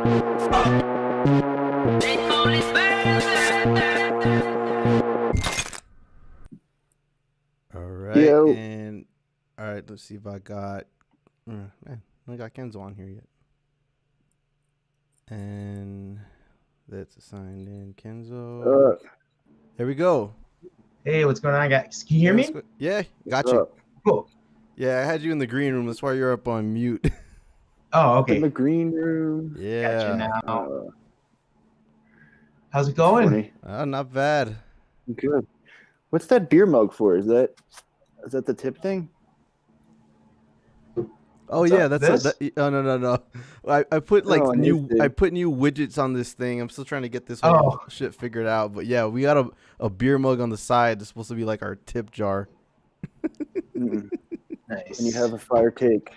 All right, Yo. and all right, let's see if I got. Man, I got Kenzo on here yet. And that's assigned in Kenzo. There we go. Hey, what's going on, guys? Can you hear me? Yeah, got you. Cool. Yeah, I had you in the green room. That's why you're up on mute. Oh, okay. In the green room. Yeah. Gotcha now. How's it going? Funny. Not bad. Good. What's that beer mug for? Is that the tip thing? Oh What's yeah, up, that's this? no. I put like Oh, new. I I put new widgets on this thing. I'm still trying to get this whole shit figured out. But yeah, we got a beer mug on the side. It's supposed to be like our tip jar. Nice. And you have a fire take.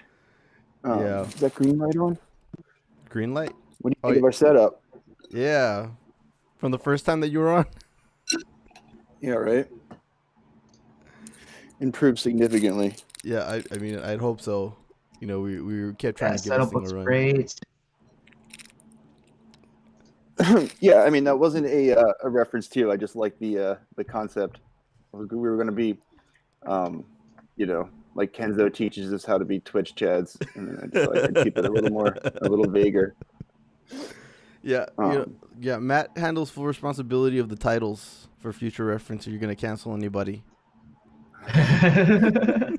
Yeah. Is that green light on? Green light. What do you think of our setup? Yeah. From the first time that you were on. Yeah, right. Improved significantly. Yeah, I mean, I'd hope so. You know, we kept trying to give this setup thing a looks run. great. Yeah, I mean that wasn't a reference to you. I just like the concept. We were going to be, like Kenzo teaches us how to be Twitch chads, and then I just thought I'd keep it a little vaguer. Yeah, yeah. Matt handles full responsibility of the titles for future reference. Or you're gonna cancel anybody. I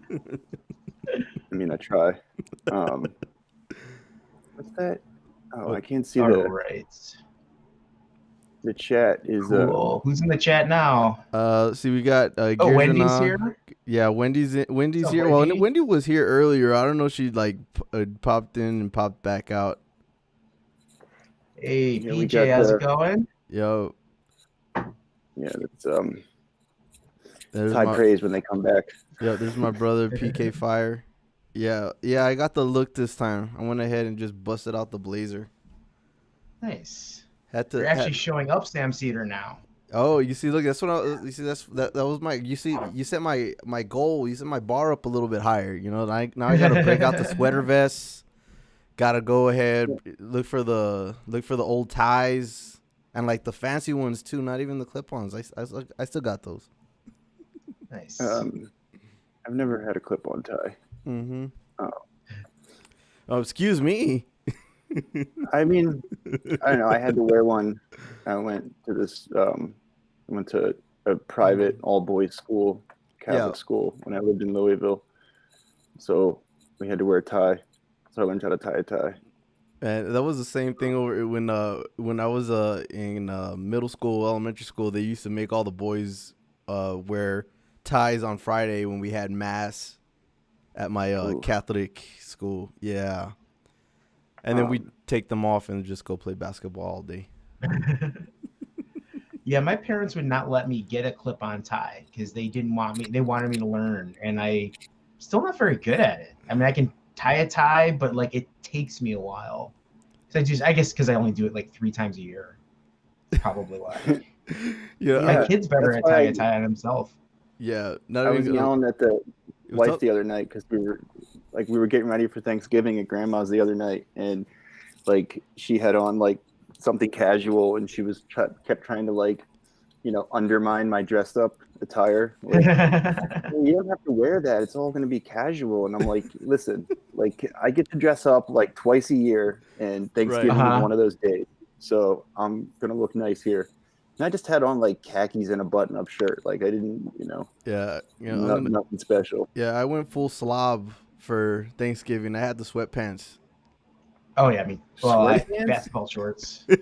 mean, I try. What's that? Oh, I can't see the chat is. Cool. Who's in the chat now? See, we got. Wendy's here. Yeah, Wendy's here. Wendy? Well, Wendy was here earlier. I don't know if she like popped in and popped back out. Hey, PJ, how's it going? Yo. Yeah, that's high praise when they come back. Yeah, there's my brother PK Fire. Yeah, I got the look this time. I went ahead and just busted out the blazer. Nice. You're actually showing up, Sam Cedar now. Oh, you see, look, that's what you see. That was my. You see, you set my goal. You set my bar up a little bit higher. You know, now I gotta break out the sweater vests. Gotta go ahead, look for the old ties and like the fancy ones too. Not even the clip-ons. I still got those. Nice. I've never had a clip-on tie. Mm-hmm. Oh, excuse me. I mean, I don't know. I had to wear one. I went to this. Went to a private all-boys school, Catholic school, when I lived in Louisville. So we had to wear a tie. So I learned how to tie a tie. And that was the same thing over when I was in middle school, elementary school. They used to make all the boys wear ties on Friday when we had mass at my Catholic school. Yeah. And then we'd take them off and just go play basketball all day. Yeah, my parents would not let me get a clip-on tie because they didn't want me. They wanted me to learn, and I still not very good at it. I mean, I can tie a tie, but like it takes me a while. So I guess because I only do it like 3 times a year. Probably why. My kid's better at tying a tie on himself. Yeah, I was yelling at the wife the other night because we were getting ready for Thanksgiving at Grandma's the other night, and like she had on like something casual, and she was kept trying to like, undermine my dressed up attire. Like, you don't have to wear that. It's all going to be casual. And I'm like, listen, like I get to dress up like twice a year, and Thanksgiving is one of those days. So I'm going to look nice here. And I just had on like khakis and a button-up shirt. Like I didn't, nothing special. Yeah, I went full slob for Thanksgiving. I had the sweatpants. Oh yeah, I mean, basketball shorts. Yeah,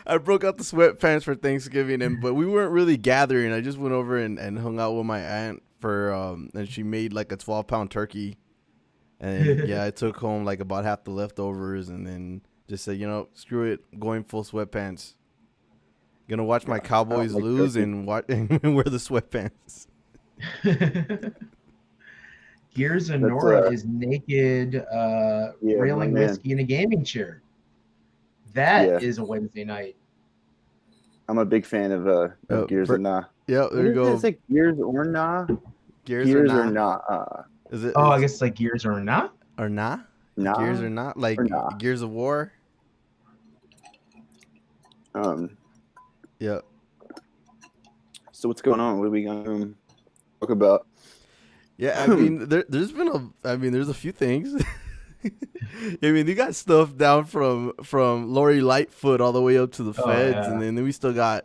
I broke out the sweatpants for Thanksgiving, but we weren't really gathering. I just went over and hung out with my aunt for, and she made like a 12-pound turkey, and yeah, I took home like about half the leftovers, and then just said, screw it, going full sweatpants. Gonna watch my Cowboys lose and wear the sweatpants. Gears and Nora is naked, railing whiskey in a gaming chair. That is a Wednesday night. I'm a big fan of Gears or Nah. Yeah, there you go. Is it Gears or Nah? Gears or Is it? Oh, I guess it's like Gears or Nah? Or Nah? Nah? Gears or Not? Like Gears of War? Yeah. So what's going on? What are we gonna talk about? Yeah, I mean, there's a few things. I mean, you got stuff down from Lori Lightfoot all the way up to the Oh feds, and yeah. then we still got,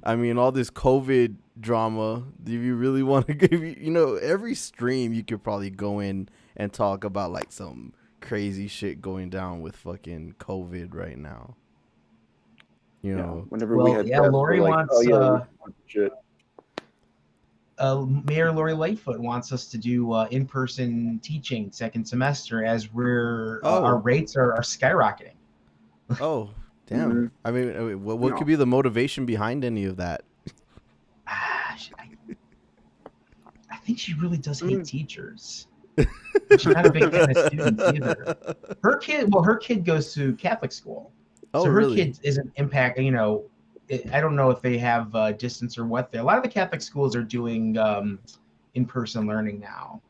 I mean, all this COVID drama. Do you really want to give every stream you could probably go in and talk about like some crazy shit going down with fucking COVID right now. You Yeah, know. whenever we Well, had yeah. press, we're Lori like, oh wants. yeah, shit. Mayor Lori Lightfoot wants us to do in-person teaching second semester as our Oh, rates are skyrocketing. oh, damn. Mm-hmm. I mean, what could No. be the motivation behind any of that? I think she really does hate Mm. teachers. She's not a big fan of students either. Her kid goes to Catholic school, Oh, so her really? kid isn't impact. I don't know if they have distance or what. A lot of the Catholic schools are doing in-person learning now.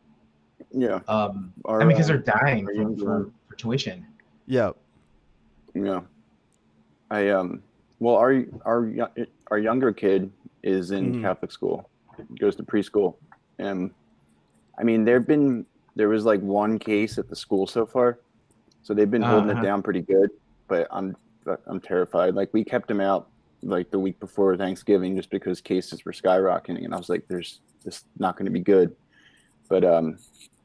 Yeah. I mean, because they're Our dying younger, for tuition. Yeah. yeah. I well, our younger kid is in Mm-hmm. Catholic school, goes to preschool, and I mean, there was like one case at the school so far, so they've been holding it Uh-huh. down pretty good. But I'm terrified. Like we kept him out like the week before Thanksgiving just because cases were skyrocketing, and I was like, "There's this not going to be good." But I don't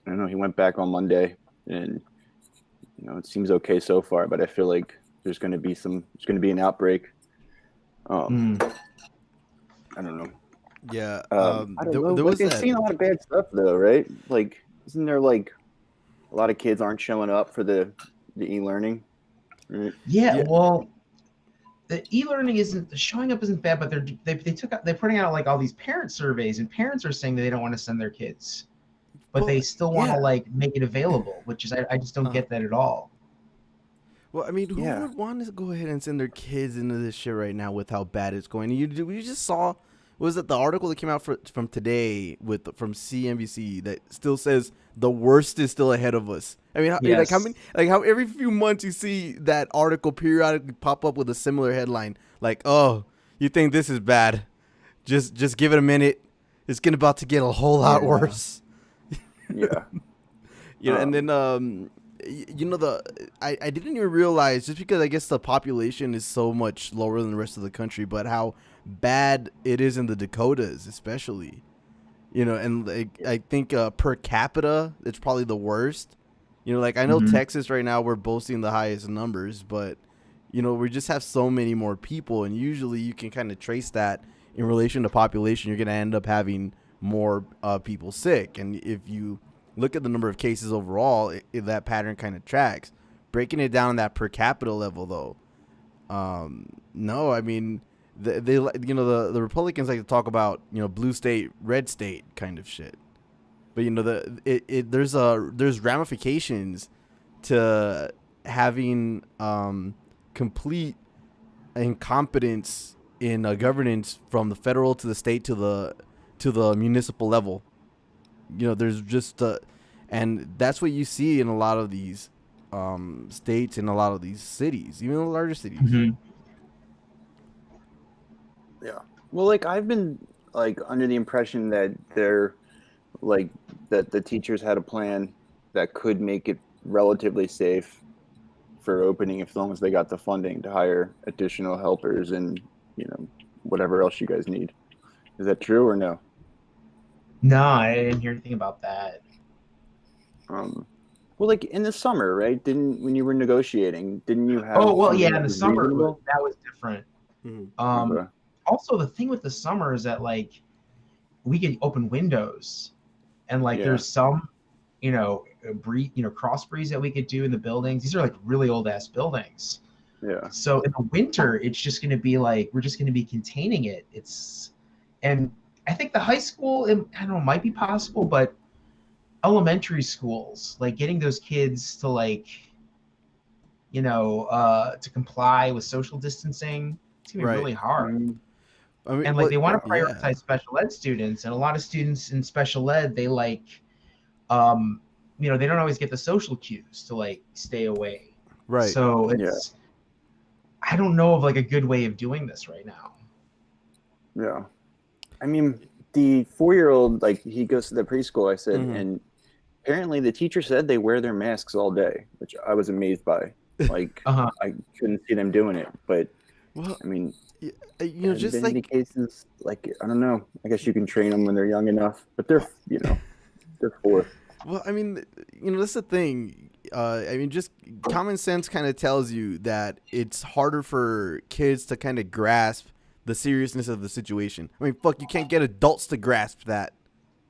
know. He went back on Monday, and it seems okay so far. But I feel like there's going to be an outbreak. Mm. I don't know. Yeah. I don't know. There Like was I've that. seen a lot of bad stuff though, right? Like, isn't there like a lot of kids aren't showing up for the e-learning? Right? Yeah, Yeah. well, the e-learning isn't showing up isn't bad, but they're putting out like all these parent surveys, and parents are saying that they don't want to send their kids, but Well, they still want to Yeah. like make it available, which is I just don't uh, get that at all. well, I mean, who Yeah. would want to go ahead and send their kids into this shit right now with how bad it's going? You just saw, was it the article that came out from today from CNBC that still says the worst is still ahead of us? I mean, how Yes. many, like how every few months you see that article periodically pop up with a similar headline, like, oh, you think this is bad? Just give it a minute. It's about to get a whole lot Yeah. worse. Yeah. And then Um, I didn't even realize, just because I guess the population is so much lower than the rest of the country, but how bad it is in the Dakotas, especially. And like, I think per capita it's probably the worst. Like I know Hmm. Texas right now we're boasting the highest numbers, but we just have so many more people, and usually you can kind of trace that in relation to population. You're going to end up having more people sick, and if you look at the number of cases overall, that pattern kind of tracks. Breaking it down on that per capita level, though, no, I mean, the Republicans like to talk about blue state, red state kind of shit, but there's ramifications to having complete incompetence in governance from the federal to the state to the municipal level. There's just and that's what you see in a lot of these states, in a lot of these cities, even the larger cities. Hmm. yeah. Well, like I've been like under the impression that they're like that the teachers had a plan that could make it relatively safe for opening as long as they got the funding to hire additional helpers and whatever else you guys need. Is that true or no? No, I didn't hear anything about that. Um, well, like in the summer, right? Didn't when you were negotiating, didn't you Oh have well, something yeah, in that the was summer reasonable? that was different. Mhm. Um, Okay. Also, the thing with the summer is that like we can open windows, and like Yeah. there's some cross breeze that we could do in the buildings. These are like really old ass buildings. Yeah. So in the winter, it's just going to be like we're just going to be containing it. And I think the high school, I don't know, might be possible, but elementary schools, like getting those kids to to comply with social distancing, it's gonna be Right. really hard. Mm, I mean, And like what? they want to Yeah. prioritize special ed students, and a lot of students in special ed, they um, they don't always get the social cues to like stay away. Right. So yeah. I don't know of like a good way of doing this right now. Yeah. I mean, the 4-year-old, like, he goes to the preschool, I said, and apparently the teacher said they wear their masks all day, which I was amazed by. Like, I couldn't see them doing it, but Well, I mean, you know, hasn't just been any cases. Like, I don't know. I guess you can train them when they're young enough, but they're 4. well, I mean, you know, that's the thing. I mean, just common sense kind of tells you that it's harder for kids to kind of grasp the seriousness of the situation. I mean, fuck, you can't get adults to grasp that,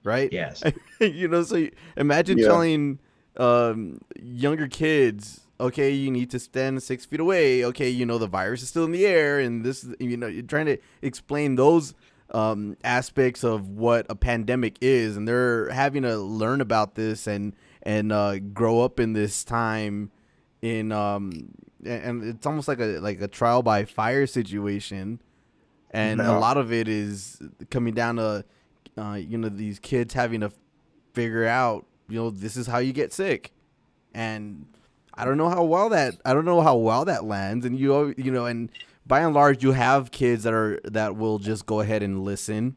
right? Yes. You know, so imagine telling younger kids, okay, you need to stand 6 feet away. Okay, you know, the virus is still in the air, and this, you know, you're trying to explain those aspects of what a pandemic is, and they're having to learn about this and grow up in this time in and it's almost like a trial by fire situation, and a lot of it is coming down to you know, these kids having to figure out, you know, this is how you get sick, and I don't know how well that lands, and you know, and by and large you have kids that will just go ahead and listen,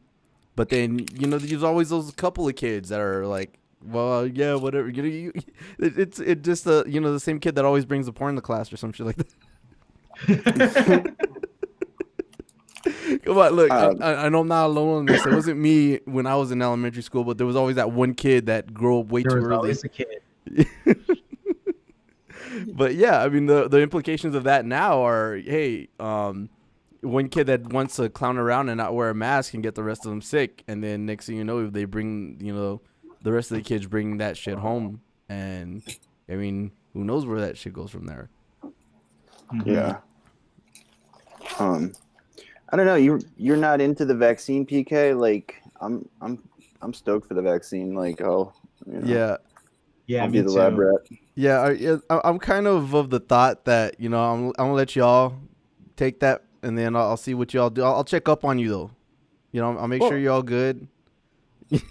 but then, you know, there's always those couple of kids that are like, well, yeah, whatever, you know, it's just you know, the same kid that always brings the porn to class or some shit like that. Come on, look, I know I'm not alone on this. It wasn't me when I was in elementary school, but there was always that one kid that grew up way too early. There was always a kid. But yeah, I mean, the implications of that now are, hey, one kid that wants to clown around and not wear a mask and get the rest of them sick, and then next thing you know, they bring, you know, the rest of the kids bring that shit home, and I mean, who knows where that shit goes from there? Yeah. I don't know. You're not into the vaccine, PK. Like, I'm stoked for the vaccine. Like, you know, yeah, I'll be the lab rat. Yeah, I'm kind of the thought that, you know, I'm gonna let y'all take that, and then I'll see what y'all do. I'll check up on you though. You know, I'll make sure you're all good.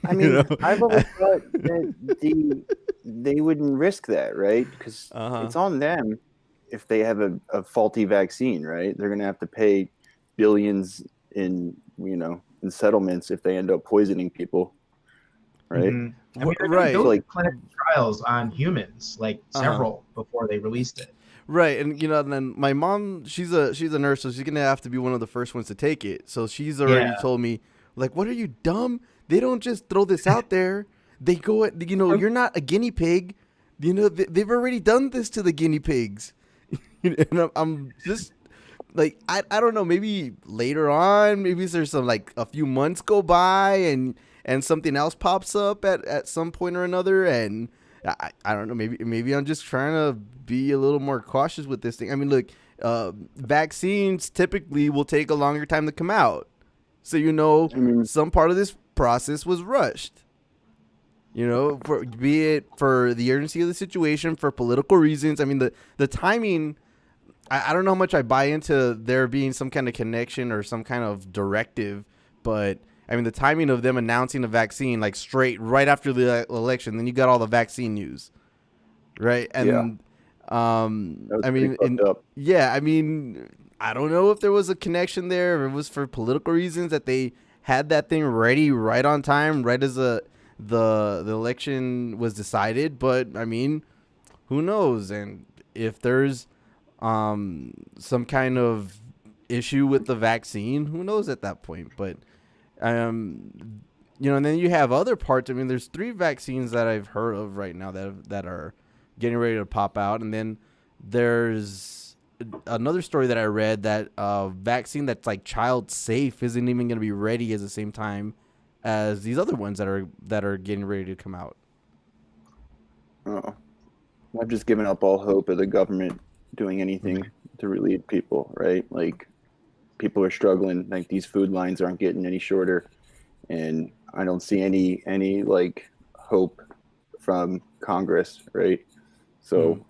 I mean, you know? I've always thought that they wouldn't risk that, right? Because it's on them if they have a faulty vaccine, right? They're gonna have to pay billions in, you know, in settlements if they end up poisoning people, right? I mean, right. Like clinical trials on humans, like several before they released it. Right, and you know, and then my mom, she's a nurse, so she's gonna have to be one of the first ones to take it. So she's already told me, like, what are you, dumb? They don't just throw this out there. They go, you know, you're not a guinea pig. You know, they've already done this to the guinea pigs. And I'm just like, I don't know, maybe later on, maybe there's some, like, a few months go by and something else pops up at some point or another, and I don't know, maybe I'm just trying to be a little more cautious with this thing. I mean, look, vaccines typically will take a longer time to come out, so, you know, some part of this process was rushed. You know, be it for the urgency of the situation, for political reasons. I mean, the timing, I don't know how much I buy into there being some kind of connection or some kind of directive, but I mean, the timing of them announcing the vaccine, like, straight right after the election, then you got all the vaccine news, right? And I mean, I mean, I don't know if there was a connection there, or if it was for political reasons that they had that thing ready right on time, right as the election was decided. But I mean, who knows? And if there's some kind of issue with the vaccine, who knows at that point? But you know, and then you have other parts. I mean, there's 3 vaccines that I've heard of right now that are getting ready to pop out, and then there's another story that I read that vaccine that's like child safe isn't even going to be ready at the same time as these other ones that are getting ready to come out. Oh, I've just given up all hope of the government doing anything to relieve people, right? Like, people are struggling. Like, these food lines aren't getting any shorter, and I don't see any like hope from Congress, right? So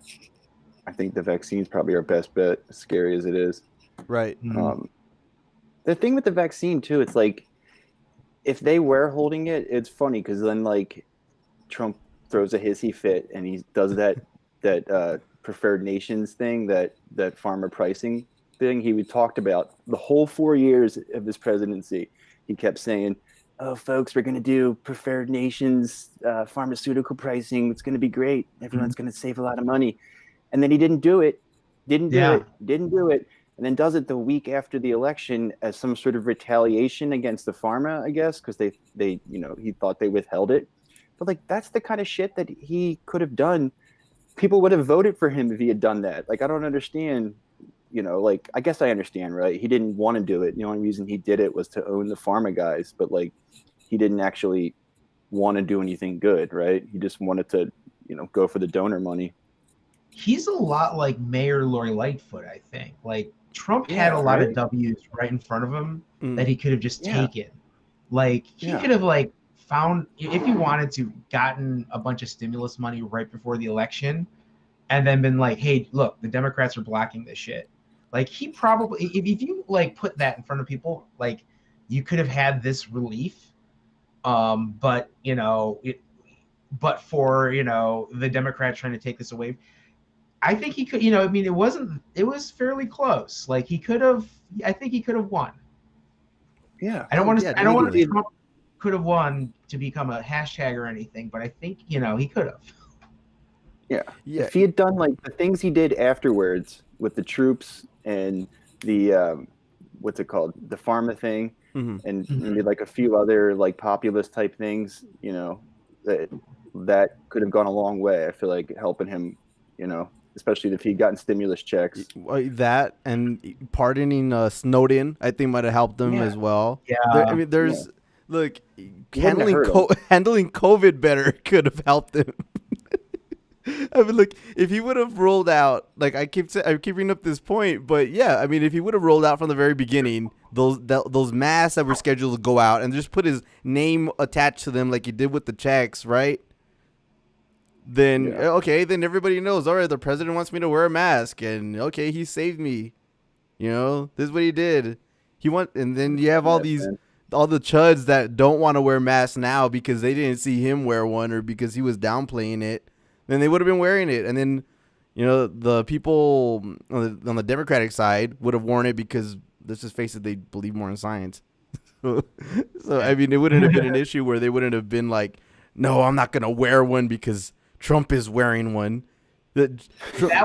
I think the vaccine's probably our best bet, as scary as it is. Right. The thing with the vaccine too, it's like, if they were holding it, it's funny because then, like, Trump throws a hissy fit and he does that preferred nations thing, that farmer pricing thing he talked about the whole 4 years of his presidency. He kept saying, "Oh, folks, we're going to do preferred nations pharmaceutical pricing. It's going to be great. Everyone's going to save a lot of money." And then he didn't do it, and then does it the week after the election as some sort of retaliation against the pharma, I guess, because they he thought they withheld it. But like, that's the kind of shit that he could have done. People would have voted for him if he had done that. Like, I don't understand. Like, I guess I understand, right? He didn't want to do it. The only reason he did it was to own the pharma guys, but like, he didn't actually want to do anything good, right? He just wanted to, go for the donor money. He's a lot like Mayor Lori Lightfoot, I think. Like, Trump had a lot of W's right in front of him that he could have just taken. Like, he could have like found, if he wanted to, gotten a bunch of stimulus money right before the election, and then been like, "Hey, look, the Democrats are blocking this shit." Like, he probably, if you like put that in front of people, like, you could have had this relief. But for the Democrats trying to take this away, I think he could. I mean, it was fairly close. Like, I think he could have won. Yeah. I don't want to say Trump could have won to become a hashtag or anything, but I think he could have. Yeah. If he had done like the things he did afterwards with the troops and the what's it called, the pharma thing, and maybe like a few other like populist type things, that could have gone a long way. I feel like helping him, especially if he'd gotten stimulus checks. That and pardoning Snowden, I think, might have helped him as well. Yeah. Look, handling COVID better could have helped him. I mean, look, if he would have rolled out, like I keep bringing up this point, but yeah, I mean, if he would have rolled out from the very beginning, those masks that were scheduled to go out, and just put his name attached to them like he did with the checks, right? Then then everybody knows. All right, the president wants me to wear a mask, and okay, he saved me. This is what he did. And then you have all the chuds that don't want to wear masks now because they didn't see him wear one or because he was downplaying it. Then they would have been wearing it, and then the people on the Democratic side would have worn it because, let's just face it, they believe more in science. So I mean, it wouldn't have been an issue where they wouldn't have been like, "No, I'm not gonna wear one because Trump is wearing one." That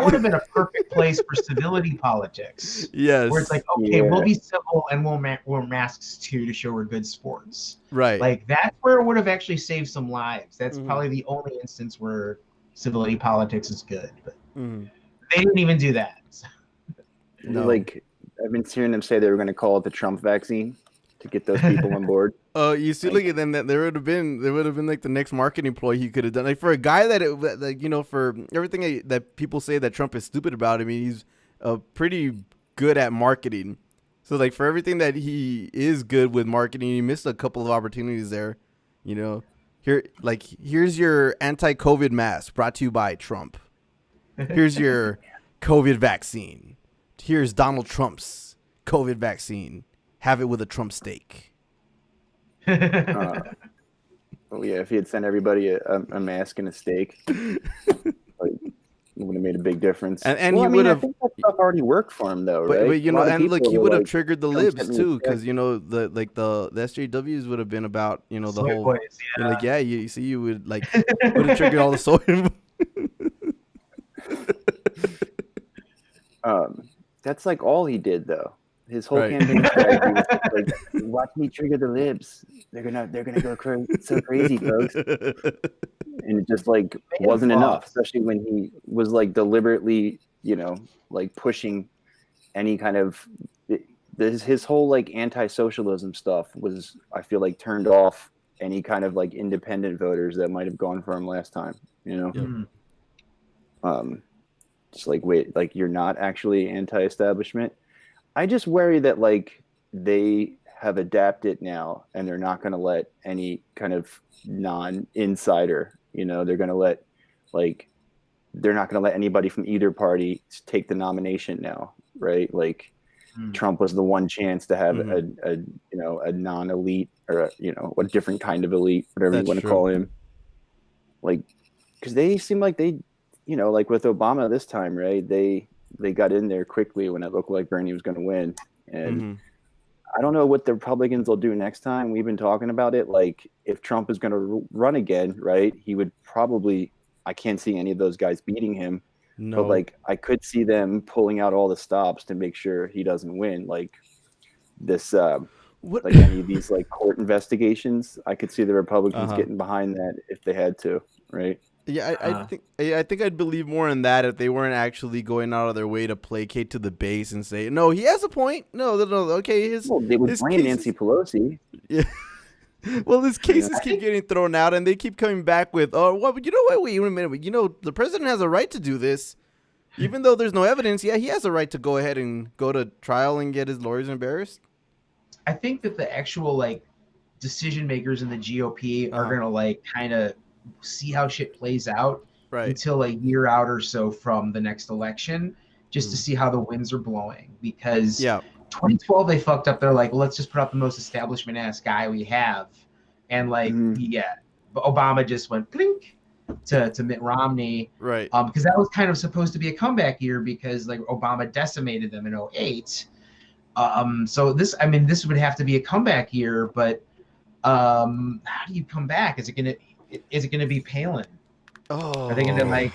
would have been a perfect place for civility politics. Yes. Where it's like, okay, we'll be civil and we'll wear masks too to show we're good sports. Right. Like, that's where it would have actually saved some lives. That's probably the only instance where civility politics is good. But they didn't even do that. No. Like, I've been hearing them say they were going to call it the Trump vaccine to get those people on board. Oh, you see, look at them. That there would have been like the next marketing ploy he could have done. Like, for a guy for everything that people say that Trump is stupid about. I mean, he's pretty good at marketing. So like, for everything that he is good with marketing, he missed a couple of opportunities there. Here's your anti-COVID mask brought to you by Trump. Here's your COVID vaccine. Here's Donald Trump's COVID vaccine. Have it with a Trump steak. Oh yeah, if he had sent everybody a mask and a steak, like, it would have made a big difference. And he would have. I think that stuff already worked for him, though, right? But and look, he would have triggered the libs too, because the SJWs would have been about the soy whole. boys, yeah. You would would have triggered all the soy. That's like all he did, though. His whole campaign strategy was like, "Watch me trigger the libs. They're gonna go so crazy, folks." And it just like wasn't enough, especially when he was like deliberately, like pushing any kind of his whole like anti-socialism stuff was, I feel like, turned off any kind of like independent voters that might have gone for him last time. Just like, wait, like, you're not actually anti-establishment. I just worry that like they have adapted now and they're not going to let any kind of non-insider, they're going to let they're not going to let anybody from either party take the nomination now, right? Like, Trump was the one chance to have a non-elite or a different kind of elite, whatever you want to call him. Like, because they seem like they, like with Obama this time, right? They they got in there quickly when it looked like Bernie was going to win. And Mm-hmm. I don't know what the Republicans will do next time. We've been talking about it. Like, if Trump is going to run again, right, he would probably, I can't see any of those guys beating him. But, No. like, I could see them pulling out all the stops to make sure he doesn't win. Like, this, What? like any of these, like, court investigations, I could see the Republicans Uh-huh. getting behind that if they had to, right? Yeah, Uh, I think I'd believe more in that if they weren't actually going out of their way to placate to the base and say, no, he has a point. No, no, no. Okay, Well, they would his blame Nancy cases. Pelosi. Yeah. Well, his You know? cases keep getting thrown out, and they keep coming back with, oh, well, but you know what? Wait a minute. You know, the president has a right to do this, even though there's no evidence. Yeah, he has a right to go ahead and go to trial and get his lawyers embarrassed. I think that the actual like decision makers in the GOP are gonna like kind of see how shit plays out Right. until a year out or so from the next election, just to Mhm. see how the winds are blowing. Because Yeah. 2012 they fucked up. They're like, well, let's just put up the most establishment ass guy we have, and like Mhm. yeah, but Obama just went blink to Mitt Romney. Right. Because that was kind of supposed to be a comeback year because like Obama decimated them in 08. So this would have to be a comeback year, but how do you come back? Is it gonna be Palin? Are they gonna Oh. like?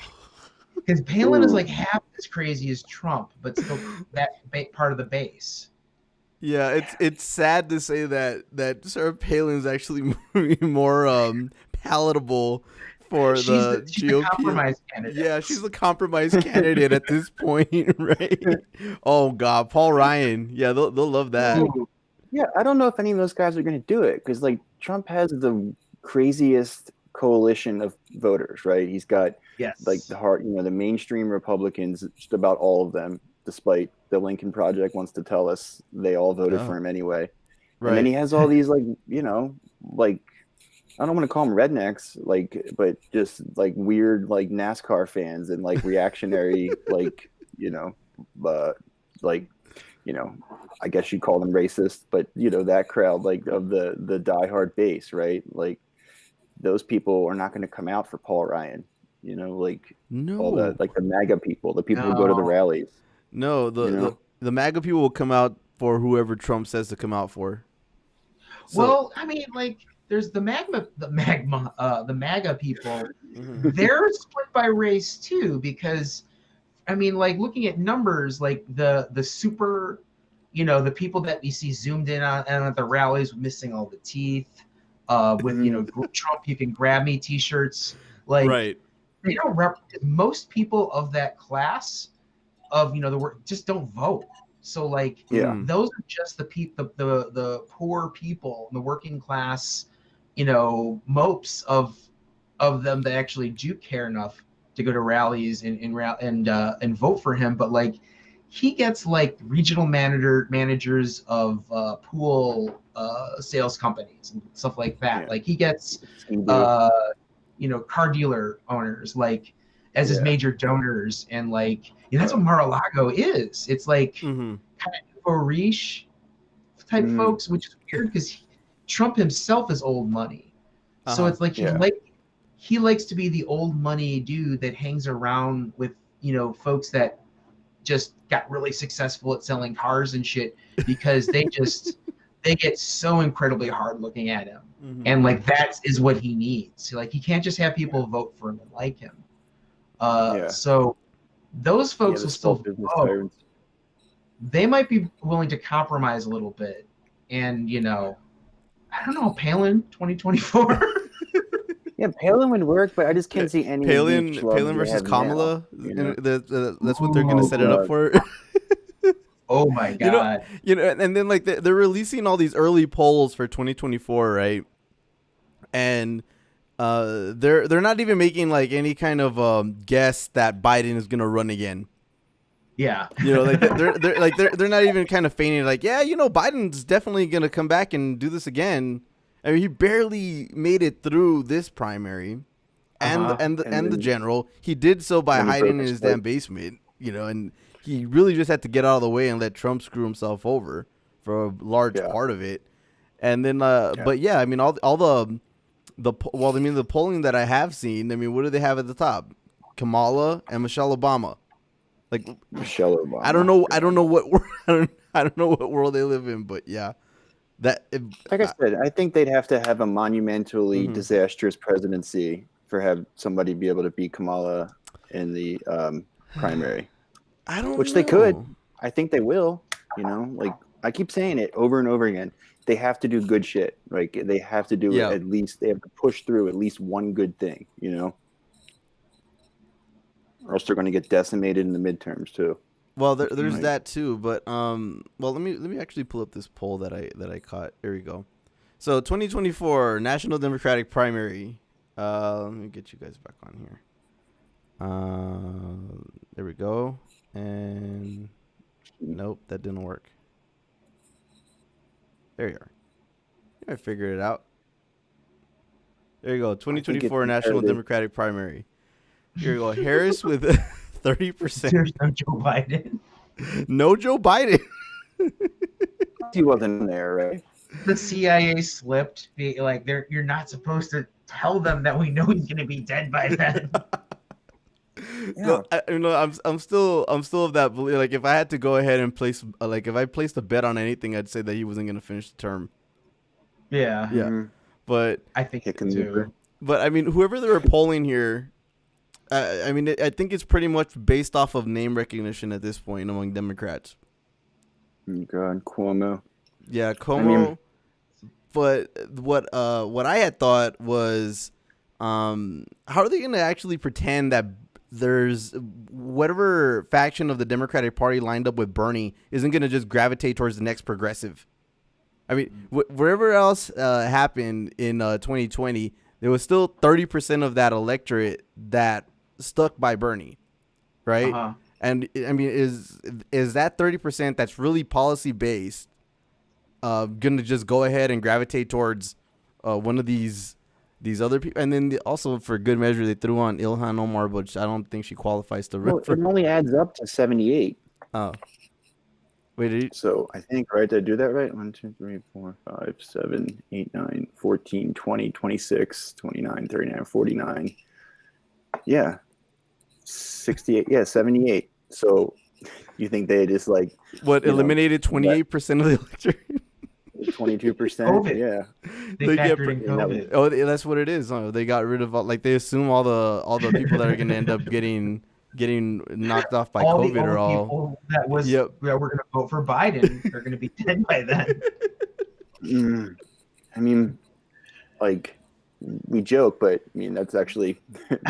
Because Palin is Ooh. like half as crazy as Trump, but still part of the base. Yeah, it's sad to say that Sarah Palin's actually more palatable for She's the the she's the GOP. compromise candidate. Yeah, she's a compromise candidate at this point, right? Oh God, Paul Ryan. Yeah, they'll love that. Ooh, Yeah, I don't know if any of those guys are going to do it because, like, Trump has the craziest coalition of voters, right? He's got like yes. the mainstream Republicans, just about all of them, despite the Lincoln Project wants to tell us they all voted Oh, for him anyway. And then right. he has all these like I don't want to call them rednecks, like, but just like weird, like NASCAR fans and like reactionary, you know, uh, like, you know, I guess you'd call them racist, but that crowd, like of the diehard base, right? Like those people are not going to come out for Paul Ryan, like all the No, like the MAGA people, the people who go to the No. rallies, no. you know. The MAGA people will come out for whoever Trump says to come out for. So. Well, I mean, like, there's the MAGA people. Mhm. They're split by race too, because I mean, like looking at numbers, like the super, the people that we see zoomed in on and at the rallies missing all the teeth, with Mhm. Trump you can grab me T-shirts, like Right. they don't most people of that class of the work just don't vote. So like Yeah, Mm. those are just the poor people, the working class, mopes of them that actually do care enough to go to rallies and vote for him. But like he gets like regional managers of pool sales companies and stuff like that. yeah. Like he gets Ski-Doo. uh, car dealer owners like as his Yeah. major donors, and like that's what Mar-a-Lago is. It's like Mm-hmm. kind of nouveau riche type Mm, folks, which is weird because Trump himself is old money. Uh So huh. it's like yeah. he likes to be the old money dude that hangs around with folks that just got really successful at selling cars and shit because they get so incredibly hard looking at him. Mm-hmm. And like that is what he needs. Like he can't just have people vote for him and like him. Yeah. So those Yeah. folks The will small still business vote. tyrants. They might be willing to compromise a little bit. And I don't know, Palin 2024. Yeah, Palin would work, but I just can't see any of these schlubs Palin they versus have now. Kamala. That's what they're gonna Oh, set it up God. for. oh my you know, God. and then like they're releasing all these early polls for 2024, right? And they're not even making like any kind of guess that Biden is gonna run again. Yeah. Like they're not even kind of feigning like, yeah, Biden's definitely gonna come back and do this again. I mean, he barely made it through this primary, and Uh-huh. the general. He did so by Then he hiding broke in his his foot. damn basement, and he really just had to get out of the way and let Trump screw himself over for a large Yeah. part of it. And then, Yeah. but yeah, I mean, all the polling that I have seen, I mean, what do they have at the top? Kamala and Michelle Obama. Like Michelle Obama. I don't know what I don't know what world they live in, but yeah, like I said, I think they'd have to have a monumentally Mhm. disastrous presidency for have somebody be able to beat Kamala in the primary. I don't Which know. they could. I think they will. You know, like I keep saying it over and over again. They have to do good shit. Like they have to do Yeah. at least. They have to push through at least one good thing. You know, or else they're going to get decimated in the midterms too. Well, there's Right. that too, but well, let me actually pull up this poll that I caught. There we go. So 2024 National Democratic Primary. Let me get you guys back on here. There we go. And nope, that didn't work. There you are. I figured it out. There you go. 2024 National Democratic Primary. Here you go. Harris with 30%. There's no Joe Biden. No Joe Biden. He wasn't there, right? The CIA slipped. Like you're not supposed to tell them that we know he's gonna be dead by then. Yeah. So, I'm still of that belief. Like if I had to go ahead and place if I placed a bet on anything, I'd say that he wasn't gonna finish the term. Yeah. Yeah. Mhm. But I think so too. But I mean, whoever they were polling here, I mean, I think it's pretty much based off of name recognition at this point among Democrats. Oh, God, Cuomo. Yeah, Como. But what I had thought was, how are they going to actually pretend that there's whatever faction of the Democratic Party lined up with Bernie isn't going to just gravitate towards the next progressive? I mean, wherever else happened in 2020, there was still 30% of that electorate that stuck by Bernie, right? Uh-huh. And I mean, is that 30% that's really policy based gonna just go ahead and gravitate towards one of these other people? And then also for good measure, they threw on Ilhan Omar, but I don't think she qualifies to run. Well, it only adds up to 78. Oh, wait. So I think, right, did I do that right? 1, 2, 3, 4, 5, 7, 8, 9, 14, 20, 26, 29, 39, 49. Yeah. 68. Yeah, 78. So you think they just like eliminated 28% of the electorate? 22%? Yeah. They factored in COVID. Oh, that's what it is. They got rid of they assume all the people that are going to end up getting knocked off by COVID the or all people that were going to vote for Biden are going to be dead by then. I mean, like we joke, but I mean that's actually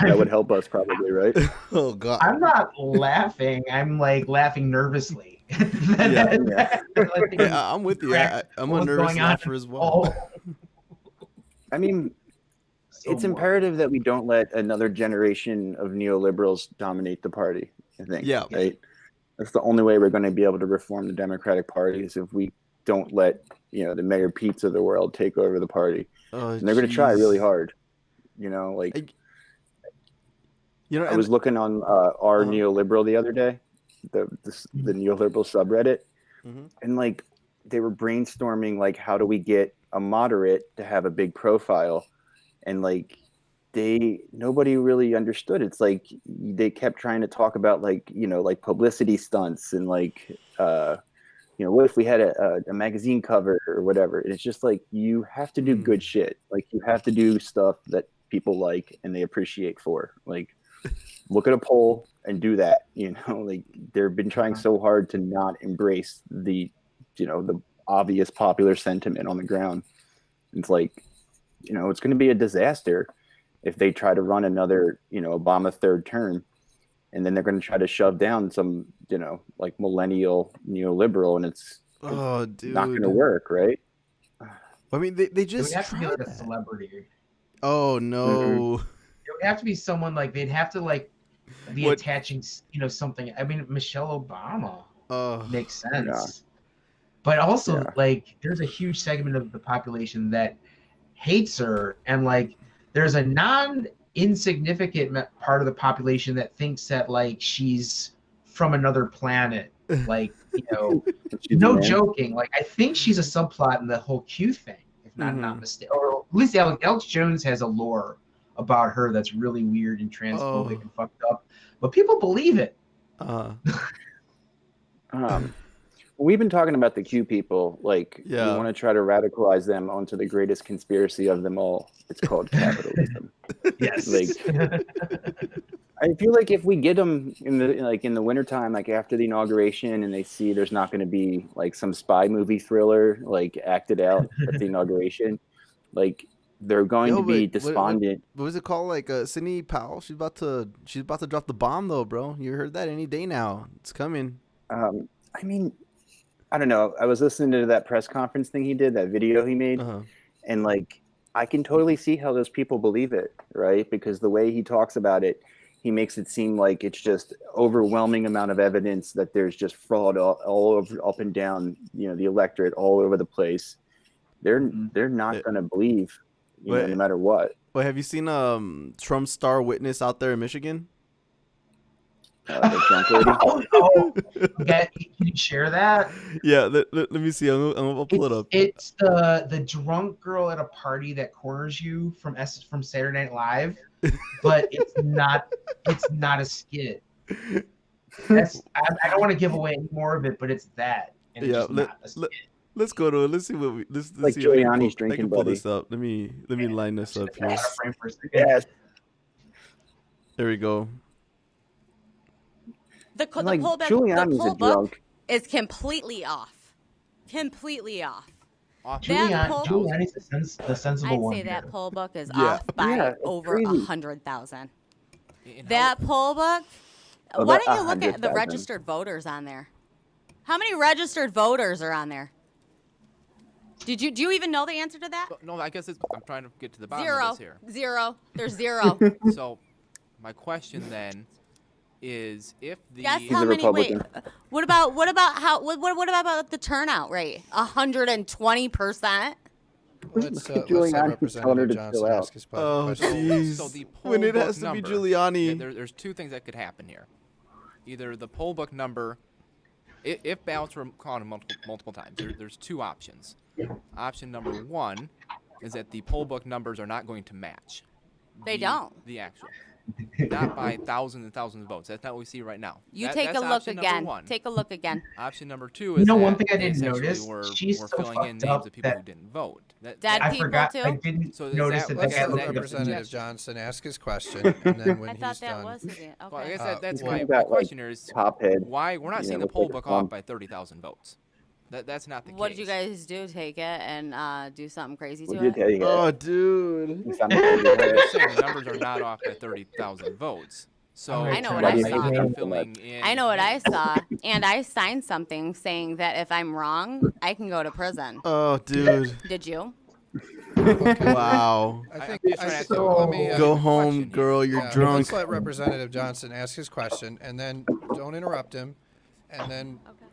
that would help us probably, right? Oh God! I'm not laughing. I'm like laughing nervously. I'm with you. I'm a nervous laugher as well. I mean, it's imperative that we don't let another generation of neoliberals dominate the party. I think. Yeah. Right. That's the only way we're going to be able to reform the Democratic Party is if we don't let the Mayor Petes of the world take over the party. And they're going to try really hard. I was looking on our neoliberal the other day, the neoliberal subreddit, and like they were brainstorming like how do we get a moderate to have a big profile, and like nobody really understood. It's like they kept trying to talk about like publicity stunts and like what if we had a magazine cover or whatever. And it's just like you have to do good shit. Like you have to do stuff that people like and they appreciate for. Like look at a poll and do that. Like they've been trying so hard to not embrace the obvious popular sentiment on the ground. It's like it's going to be a disaster if they try to run another Obama third term. And then they're going to try to shove down some, like millennial neoliberal, and it's not going to work, right? I mean, they just it would have to be like a celebrity. Oh no! It would have to be someone like they'd have to like be attaching, something. I mean, Michelle Obama makes sense, Yeah. but also like there's a huge segment of the population that hates her, and like there's a insignificant part of the population that thinks that like she's from another planet, like no joking, like I think she's a subplot in the whole Q thing, if not mistaken, or at least Alex Jones has a lore about her that's really weird and transphobic and fucked up, but people believe it. We've been talking about the Q people. Like, we Yeah. want to try to radicalize them onto the greatest conspiracy of them all. It's called capitalism. Yes. Like, I feel like if we get them in the wintertime, like after the inauguration, and they see there's not going to be like some spy movie thriller like acted out at the inauguration, like they're going to be despondent. What was it called? Like Sidney Powell. She's about to drop the bomb though, bro. You heard that any day now. It's coming. I mean, I don't know. I was listening to that press conference thing he did, that video he made, and like I can totally see how those people believe it, right? Because the way he talks about it, he makes it seem like it's just overwhelming amount of evidence that there's just fraud all over, up and down, the electorate all over the place. They're not going to believe, no matter what. But have you seen Trump's star witness out there in Michigan? The drunk lady. Okay, can you share that? Yeah, let me see. I'll pull it up. It's the drunk girl at a party that corners you from Saturday Night Live, but it's not a skit. I don't want to give away any more of it, but it's that. And it's not a skit. Let's go to it. Let's see what we. Let's like see. Giuliani's drinking. I can pull this up. Let me line this up here. Yes. There we go. The pullback is completely off. Completely off. Giuliani's the sensible one. I'd say that poll book is off by over 100,000. That poll book. Why don't you look at the registered voters on there? How many registered voters are on there? Do you even know the answer to that? No, I guess I'm trying to get to the bottom of this here. Zero. There's zero. So, my question then is if the guess how many? Wait, what about the turnout rate? 120%. Let's let Representative Johnson ask his question. Oh, jeez. So the poll when it book has to number, be Giuliani. There's two things that could happen here. Either the poll book number, if ballots were counted multiple times, there's two options. Option number one is that the poll book numbers are not going to match. They don't. The actual. Not by thousands and thousands of votes. That's not what we see right now. Take a look again. Take a look again. Option number two is one thing I didn't notice. We're so filling in names of people who didn't vote. I forgot. I didn't notice that. Let's let Representative Johnson ask his question, and then when he's done. Okay. Well, I guess that's my question here is why we're not seeing the poll book off by 30,000 votes. That's not the case. What did you guys do? Take it and do something crazy to it? Oh, dude. The numbers are not off by 30,000 votes. So I know what I saw. I know what I saw, and I signed something saying that if I'm wrong, I can go to prison. Oh, dude. Did you? Wow. I think go home, girl. You're drunk. Let's let Representative Johnson ask his question, and then don't interrupt him.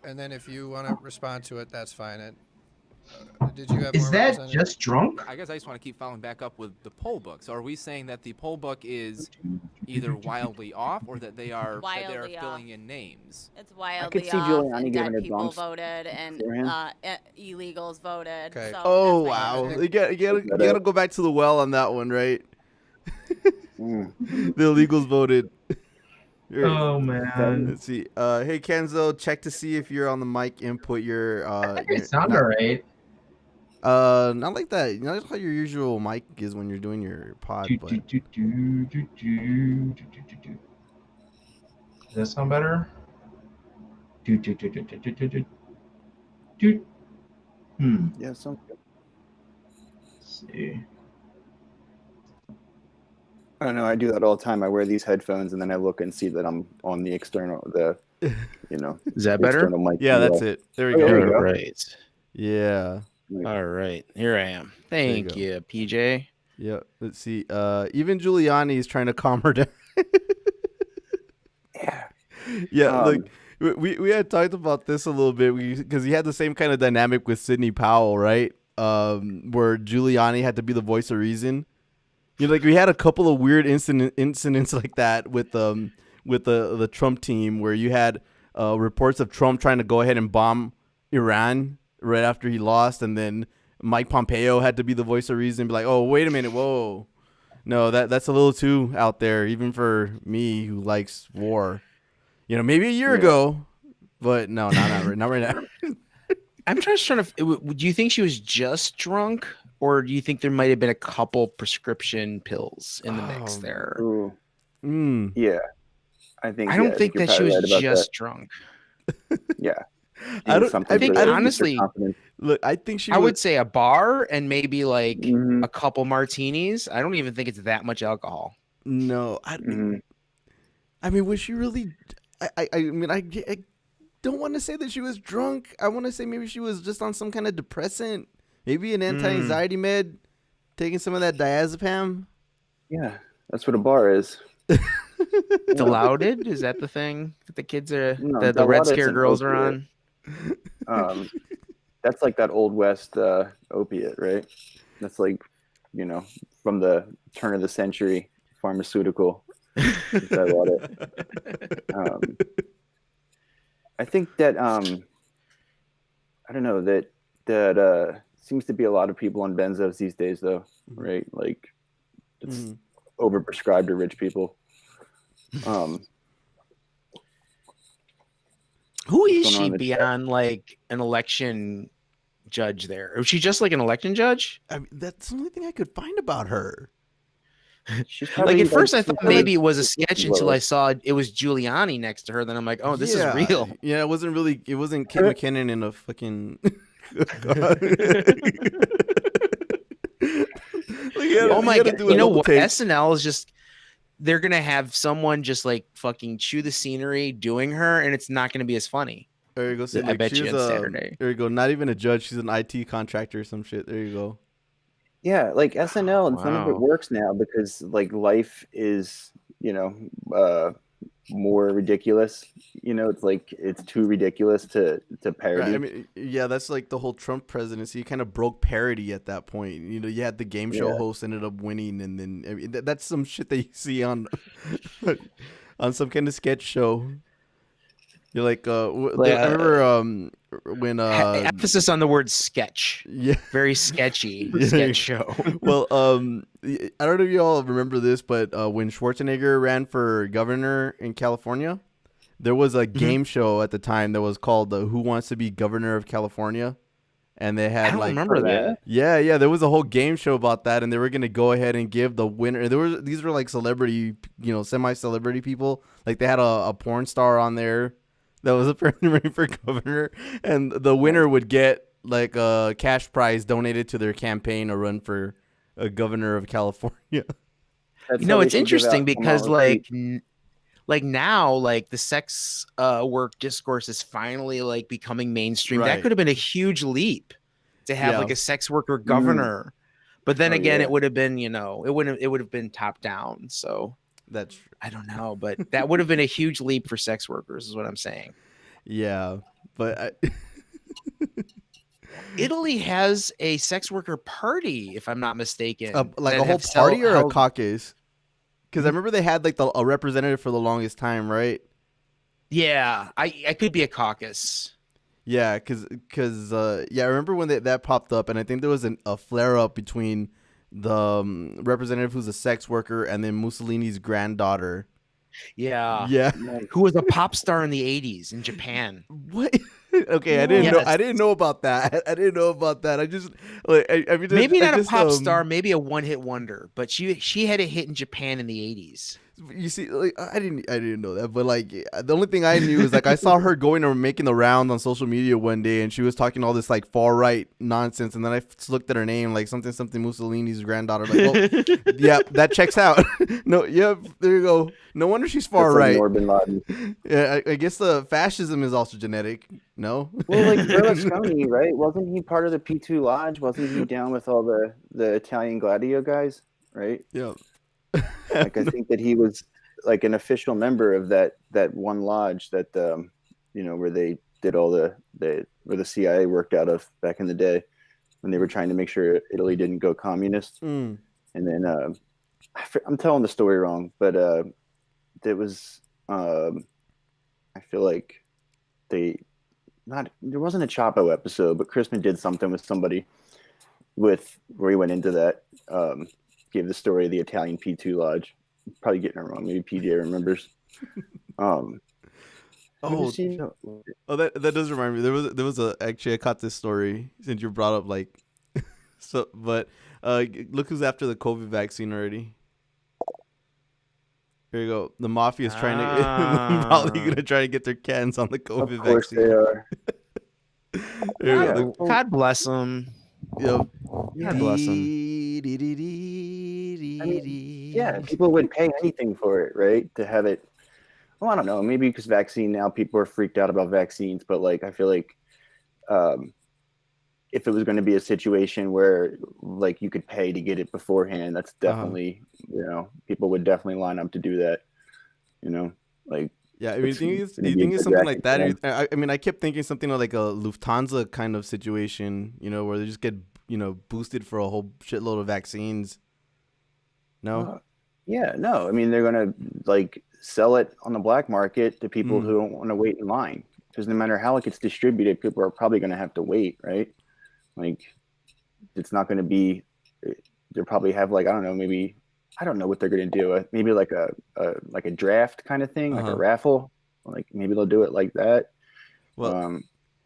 And then if you want to respond to it, that's fine. Did you have Is more, that just drunk? I guess I just want to keep following back up with the poll book. So are we saying that the poll book is either wildly off or that they are filling in names? It's wildly I could see off. Giuliani Dead giving people voted and illegals voted. Okay. So Oh, wow. You gotta go back to the well on that one, right? The illegals voted. Oh man. Let's see. Hey Kenzo, check to see if you're on the mic. Input your. It sounds alright. Not like that. You know, that's how your usual mic is when you're doing your pod. But... Does that sound better? Yeah, sounds good. Let's see. I don't know. I do that all the time. I wear these headphones and then I look and see that I'm on the external, Is that better? Mic. Yeah, that's it. There we go. There you go. All right. Yeah. All right. Here I am. Thank you, PJ. Yeah. Let's see. Even Giuliani is trying to calm her down. Yeah. Like we had talked about this a little bit because he had the same kind of dynamic with Sidney Powell, right? Where Giuliani had to be the voice of reason. Like we had a couple of weird incidents like that with the Trump team, where you had reports of Trump trying to go ahead and bomb Iran right after he lost, and then Mike Pompeo had to be the voice of reason, be like, "Oh, wait a minute, whoa, no, that's a little too out there, even for me who likes war." maybe a year ago, but no, not right now. I'm trying to. Do you think she was just drunk, or do you think there might have been a couple prescription pills in the mix there? Yeah, I think. I don't think you're that she was right about just that. drunk. Yeah, I think honestly, look, I think I would say a bar and maybe like Mm-hmm. a couple martinis. I don't even think it's that much alcohol. No, I mean, was she really? I mean, I don't want to say that she was drunk. I want to say maybe she was just on some kind of depressant, maybe an anti-anxiety med, taking some of that diazepam. Yeah, that's what a bar is. Dilaudid? Is that the thing that the kids are, No, the Red Scare an girls opiate. are on? That's like that Old West opiate, right? That's like, from the turn of the century pharmaceutical. I think that I don't know, that seems to be a lot of people on benzos these days, though, right? Like, it's overprescribed to rich people. Who is she beyond like an election judge there? Was she just like an election judge? I mean, that's the only thing I could find about her. She's like at first I thought maybe it was a sketch until I saw it was Giuliani next to her. Then I'm like, oh, this is real. Yeah, it wasn't Kate McKinnon in a fucking. Oh my god! You know what? SNL is just. They're gonna have someone just like fucking chew the scenery doing her, and it's not gonna be as funny. There you go. I bet you on Saturday. There you go. Not even a judge. She's an IT contractor or some shit. There you go. Yeah, like SNL, and some of it works now because like life is, more ridiculous. It's like it's too ridiculous to parody. Right. I mean, yeah, that's like the whole Trump presidency. You kind of broke parody at that point. You had the game show host ended up winning, and then that's some shit that you see on on some kind of sketch show. You're like, I remember when emphasis on the word sketch. Yeah, very sketchy sketch show. Well, I don't know if you all remember this, but when Schwarzenegger ran for governor in California, there was a game show at the time that was called Who Wants to Be Governor of California, and they had I don't remember that. Yeah, there was a whole game show about that, and they were gonna go ahead and give the winner. These were like celebrity, semi-celebrity people. Like they had a porn star on there that was apparently running for governor, and the winner would get like a cash prize donated to their campaign or run for a governor of California. It's interesting because like now, like the sex work discourse is finally like becoming mainstream. Right. That could have been a huge leap to have like a sex worker governor, but then again, it would have been, it would have been top down. So that's true. I don't know, but that would have been a huge leap for sex workers, is what I'm saying. Yeah, but Italy has a sex worker party, if I'm not mistaken. Like a whole party or a caucus? Because I remember they had like a representative for the longest time, right? Yeah, I could be a caucus. Yeah, because I remember when that popped up, and I think there was a flare up between the representative who's a sex worker and then Mussolini's granddaughter. Yeah. Who was a pop star in the 80s in Japan. What? Okay, I didn't know about that. I just maybe not a pop star, maybe a one-hit wonder, but she had a hit in Japan in the 80s. You see, like I didn't know that, but like the only thing I knew is like I saw her going or making the round on social media one day, and she was talking all this like far right nonsense, and then I looked at her name like something Mussolini's granddaughter. Like, well, yeah, that checks out. No, there you go. No wonder she's far right. Yeah, I guess the fascism is also genetic. No, well, like Berlusconi, right? Wasn't he part of the P2 Lodge? Wasn't he down with all the Italian Gladio guys? Right? Yeah. Like I think that he was like an official member of that one lodge that where they did all where the CIA worked out of back in the day when they were trying to make sure Italy didn't go communist. And then I'm telling the story wrong, but it was I feel like there wasn't a Chapo episode, but Crispin did something with somebody where he went into that. Gave the story of the Italian P2 Lodge. Probably getting it wrong. Maybe PJ remembers. Oh, that does remind me. There was actually I caught this story since you brought up like so, but look who's after the COVID vaccine already. Here you go. The mafia is trying to probably gonna try to get their cans on the COVID vaccine. Of course they are. God bless them. Yep. God bless them. I mean, yeah, people would pay anything for it, right? To have it. Well, I don't know. Maybe because vaccine now, people are freaked out about vaccines. But like, I feel like if it was going to be a situation where like you could pay to get it beforehand, that's definitely people would definitely line up to do that. Like. Yeah, I mean, do you think it's something like that? I mean, I kept thinking something like a Lufthansa kind of situation, where they just get, boosted for a whole shitload of vaccines. No? Yeah, no. I mean, they're going to like sell it on the black market to people who don't want to wait in line. Because no matter how it gets distributed, people are probably going to have to wait, right? Like, it's not going to be, they'll probably have like, I don't know, maybe... I don't know what they're going to do. Maybe like a draft kind of thing, like a raffle. Like maybe they'll do it like that. Well,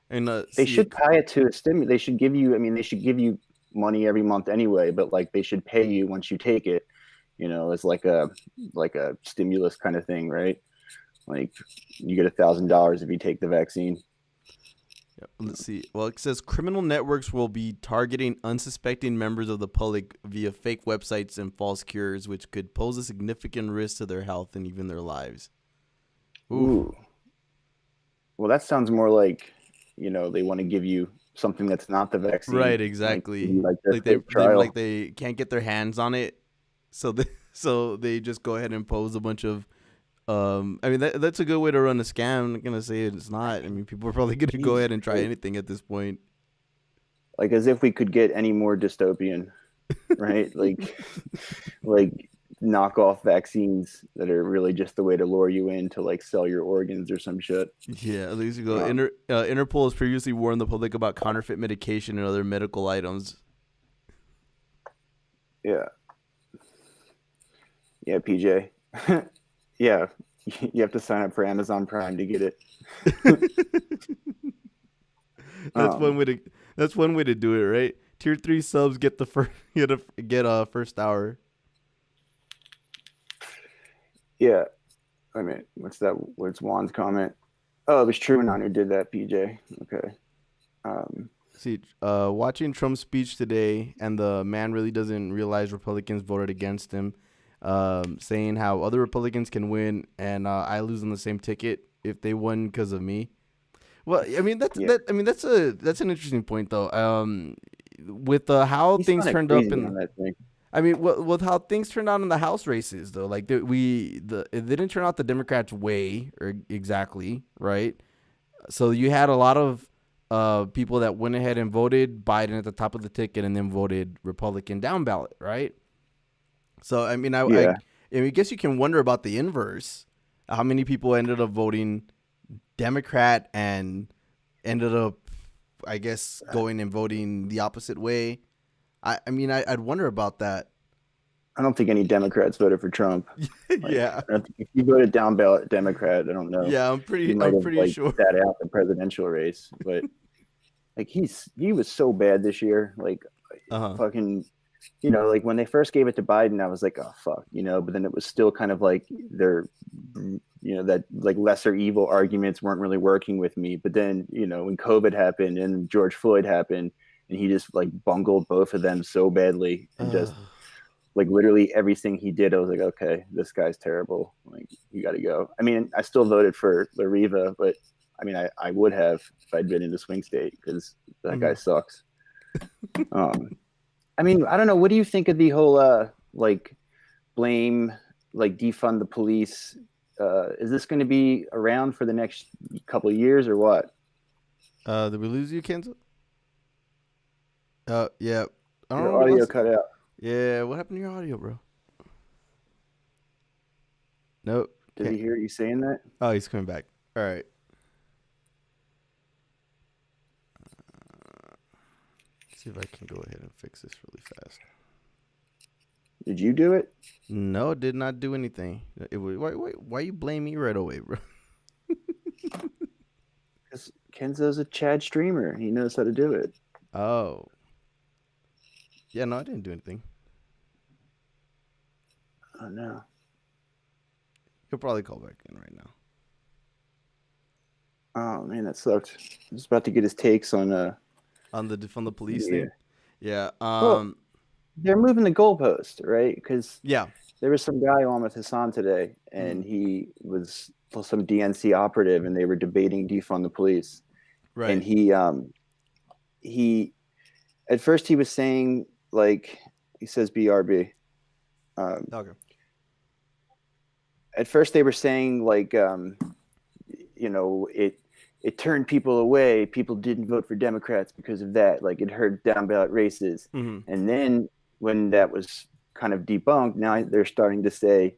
they should tie it to a stimulus. They should give you. I mean, they should give you money every month anyway. But like they should pay you once you take it. As like a stimulus kind of thing, right? Like you get $1,000 if you take the vaccine. Let's see. Well, it says criminal networks will be targeting unsuspecting members of the public via fake websites and false cures, which could pose a significant risk to their health and even their lives. Ooh. Well, that sounds more like, they want to give you something that's not the vaccine. Right, exactly. Like they can't get their hands on it, so they just go ahead and pose a bunch of. I mean, that's a good way to run a scam. I'm not going to say it's not. I mean, people are probably going to go ahead and try anything at this point. Like, as if we could get any more dystopian, right? like knockoff vaccines that are really just the way to lure you in to, like, sell your organs or some shit. Yeah, at least you go. Interpol has previously warned the public about counterfeit medication and other medical items. Yeah. Yeah, PJ. Yeah, you have to sign up for Amazon Prime to get it. That's one way to. That's one way to do it, right? Tier 3 subs get the first. Get a first hour. Yeah, I mean, what's that? What's Juan's comment? Oh, it was Truman who did that. PJ. Okay. See, watching Trump's speech today, and the man really doesn't realize Republicans voted against him. Saying how other Republicans can win and I lose on the same ticket if they won because of me. Well, I mean that's an interesting point though. With how things turned up in that thing. I mean, with how things turned out in the House races though, like it didn't turn out the Democrats' way or exactly right. So you had a lot of people that went ahead and voted Biden at the top of the ticket and then voted Republican down ballot, right? So, I mean, I guess you can wonder about the inverse. How many people ended up voting Democrat and ended up, I guess, going and voting the opposite way? I mean, I'd wonder about that. I don't think any Democrats voted for Trump. Yeah. If you voted down ballot Democrat, I don't know. Yeah, I'm pretty sure. Sat out the presidential race. But, like, he was so bad this year. Like, fucking... like when they first gave it to Biden, I was like, oh, fuck, but then it was still kind of like that like lesser evil arguments weren't really working with me. But then, when COVID happened and George Floyd happened and he just like bungled both of them so badly and just like literally everything he did, I was like, okay, this guy's terrible. Like, you got to go. I mean, I still voted for Lariva, but I mean, I would have if I'd been in the swing state because that guy sucks. I mean, I don't know. What do you think of the whole like blame, like defund the police? Is this going to be around for the next couple of years or what? Did we lose you, Kenzo? Yeah. I don't Your know. Audio cut out. Yeah, what happened to your audio, bro? Nope. Did he hear you saying that? Oh, he's coming back. All right. See if I can go ahead and fix this really fast. Did you do it? No, did not do anything. Why you blame me right away, bro? Kenzo's a Chad streamer. He knows how to do it. Oh. Yeah, no, I didn't do anything. Oh, no. He'll probably call back in right now. Oh, man, that sucked. I was about to get his takes on the police thing. Yeah. Well, they're moving the goalpost, right? Because yeah, there was some guy on with Hassan today, and he was some DNC operative, and they were debating defund the police. Right. And he at first he was saying, like, he says BRB. Okay. At first they were saying, like, you know, it turned people away. People didn't vote for Democrats because of that. Like, it hurt down ballot races. And then when that was kind of debunked, now they're starting to say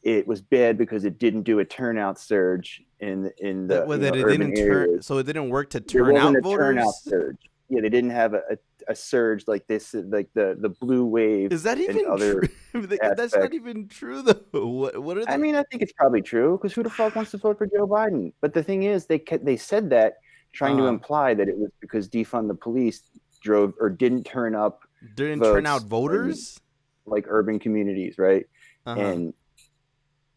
it was bad because it didn't do a turnout surge in the urban areas. So it didn't work to turn out voters. Turnout surge. Yeah, they didn't have a surge like this, like the blue wave. Is that even true? That's not even true, though. What are they? I mean, I think it's probably true, because who the fuck wants to vote for Joe Biden? But the thing is, they said that trying to imply that it was because defund the police drove or didn't turn up. Didn't turn out voters? Like urban communities, right? And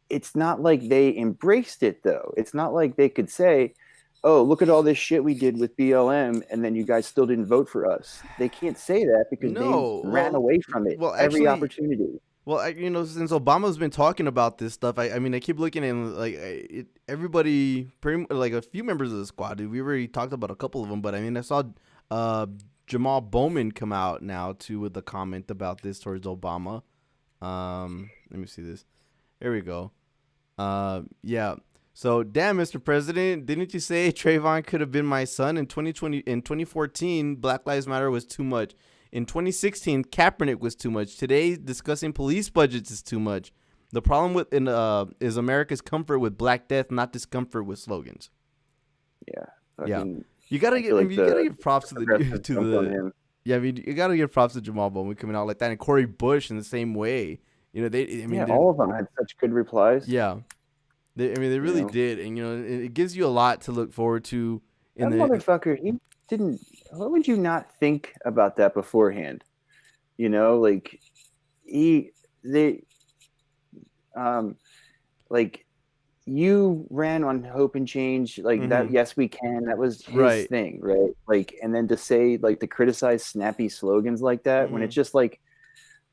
it's not like they embraced it, though. It's not like they could say, oh, look at all this shit we did with BLM, and then you guys still didn't vote for us. They can't say that because they ran away from it every opportunity. Well, since Obama's been talking about this stuff, I mean, I keep looking at like everybody, like a few members of the squad, dude. We already talked about a couple of them, but I mean, I saw Jamal Bowman come out now too with a comment about this towards Obama. Let me see this. There we go. Yeah. So, damn, Mr. President, didn't you say Trayvon could have been my son? In 2014, Black Lives Matter was too much. In 2016, Kaepernick was too much. Today, discussing police budgets is too much. The problem is America's comfort with Black Death, not discomfort with slogans. Yeah. You gotta give props to the. Yeah, I mean, you gotta give props to Jamal Bowman coming out like that, and Cori Bush in the same way. All of them had such good replies. Yeah. They really did, and it gives you a lot to look forward to. Motherfucker, he didn't. What would you not think about that beforehand? Like like you ran on hope and change, like that. Yes, we can. That was his thing, right? Like, and then to say, like, to criticize snappy slogans like that when it's just like.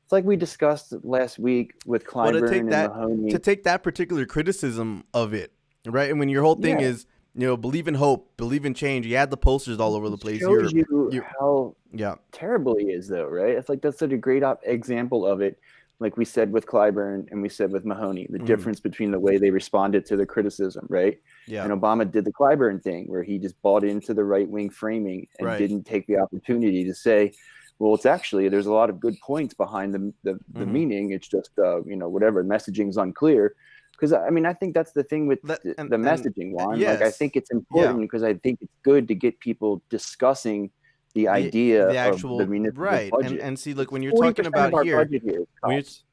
It's like we discussed last week with Clyburn and Mahoney. To take that particular criticism of it, right? And when your whole thing is, believe in hope, believe in change. You had the posters all over the place. Shows you how terrible he is, though, right? It's like that's such a great example of it. Like we said with Clyburn and we said with Mahoney, the difference between the way they responded to the criticism, right? Yeah. And Obama did the Clyburn thing where he just bought into the right-wing framing and didn't take the opportunity to say, well, it's actually, there's a lot of good points behind the meaning. It's just, whatever, messaging's unclear. Because, I mean, I think that's the thing with the messaging, Juan. Yes. Like, I think it's important because I think it's good to get people discussing the idea actual, of the municipal budget. And see, look, when you're talking about here,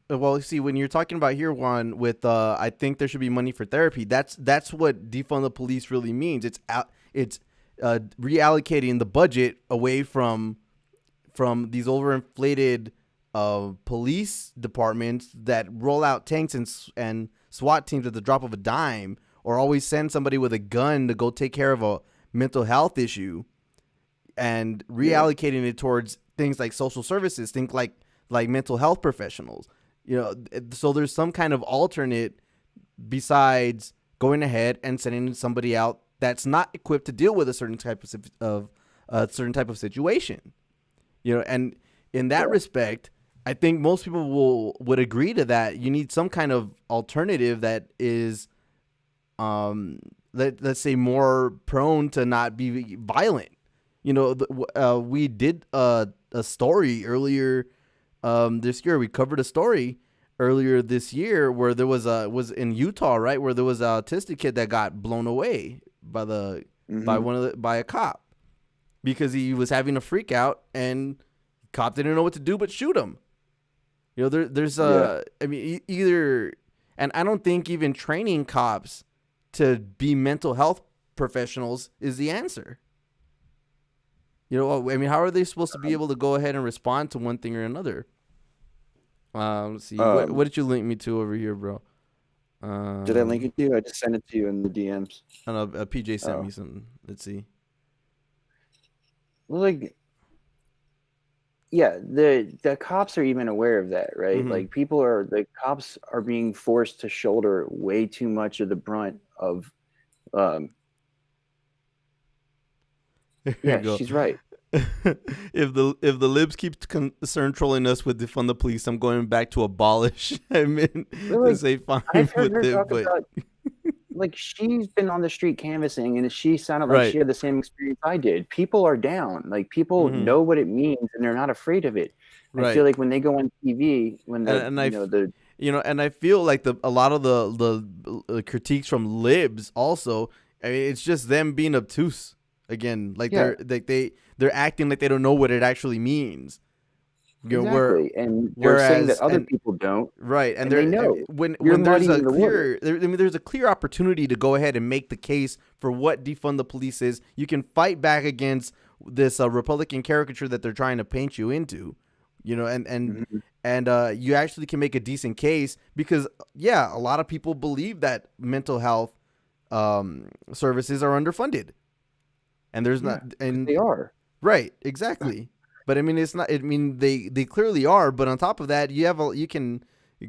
when you're talking about here, Juan, with I think there should be money for therapy. That's what defund the police really means. It's reallocating the budget away from these overinflated police departments that roll out tanks and SWAT teams at the drop of a dime, or always send somebody with a gun to go take care of a mental health issue, and reallocating it towards things like social services, things like mental health professionals. So there's some kind of alternate besides going ahead and sending somebody out that's not equipped to deal with a certain type of situation. And in that respect, I think most people would agree to that. You need some kind of alternative that is, let's say, more prone to not be violent. We did a story earlier this year. We covered a story earlier this year where there was in Utah, right, where there was an autistic kid that got blown away by by a cop because he was having a freak out and cop didn't know what to do but shoot him. There's I mean, either, and I don't think even training cops to be mental health professionals is the answer. You know, I mean, how are they supposed to be able to go ahead and respond to one thing or another? Let's see. What did you link me to over here, bro? Did I link it to you? I just sent it to you in the DMs. I don't know. PJ sent me something. Let's see. Well, like, yeah, the cops are even aware of that, right? Mm-hmm. Like, the cops are being forced to shoulder way too much of the brunt of. Yeah, she's right. If the libs keep trolling us with defund the police, I'm going back to abolish. I mean, to say fine I've heard with her it, talk but about, like, she's been on the street canvassing, and she sounded like she had the same experience I did. People are down. Like, people know what it means, and they're not afraid of it. I feel like when they go on TV, when and I feel like a lot of the critiques from libs also, I mean, it's just them being obtuse again. Like they're acting like they don't know what it actually means. You know, and they're saying that other people don't. Right, and they know when there's a clear, there's a clear opportunity to go ahead and make the case for what defund the police is. You can fight back against this Republican caricature that they're trying to paint you into. You know, and you actually can make a decent case because a lot of people believe that mental health services are underfunded, and there's not, and they are right, exactly. But I mean, it's not. I mean, they clearly are. But on top of that, you can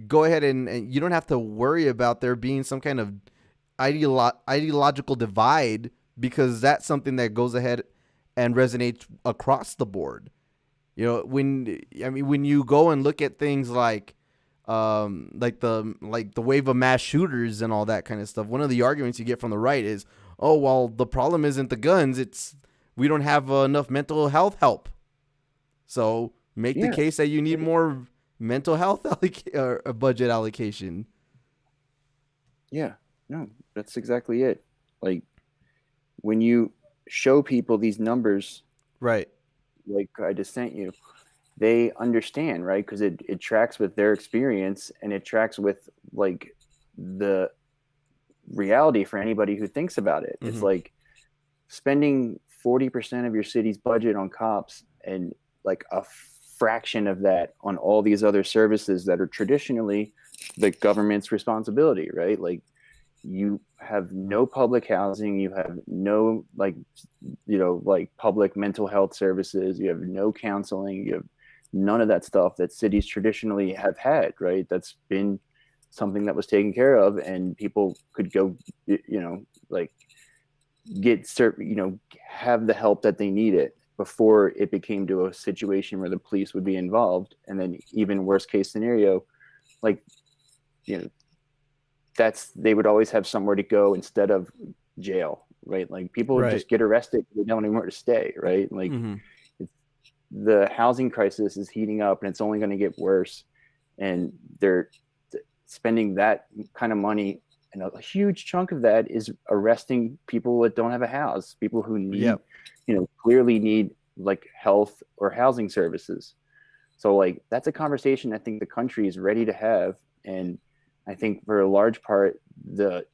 go ahead and you don't have to worry about there being some kind of ideological divide because that's something that goes ahead and resonates across the board. You know, when you go and look at things like the wave of mass shooters and all that kind of stuff, one of the arguments you get from the right is, oh, well, the problem isn't the guns, it's we don't have enough mental health help. So make the case that you need more mental health budget allocation. Yeah, no, that's exactly it. Like, when you show people these numbers, right? Like I just sent you, they understand, right? Because it tracks with their experience, and it tracks with like the reality for anybody who thinks about it. It's like spending 40% of your city's budget on cops and like a fraction of that on all these other services that are traditionally the government's responsibility, right? Like, you have no public housing, you have no like public mental health services, you have no counseling, you have none of that stuff that cities traditionally have had, right? That's been something that was taken care of, and people could go have the help that they needed before it became to a situation where the police would be involved. And then even worst case scenario, like, they would always have somewhere to go instead of jail, right? Like, people would just get arrested, they don't know where to stay, right? Like, the housing crisis is heating up, and it's only going to get worse, and they're spending that kind of money, and a huge chunk of that is arresting people that don't have a house, people who need clearly need like health or housing services. So like, that's a conversation I think the country is ready to have. And I think for a large part, the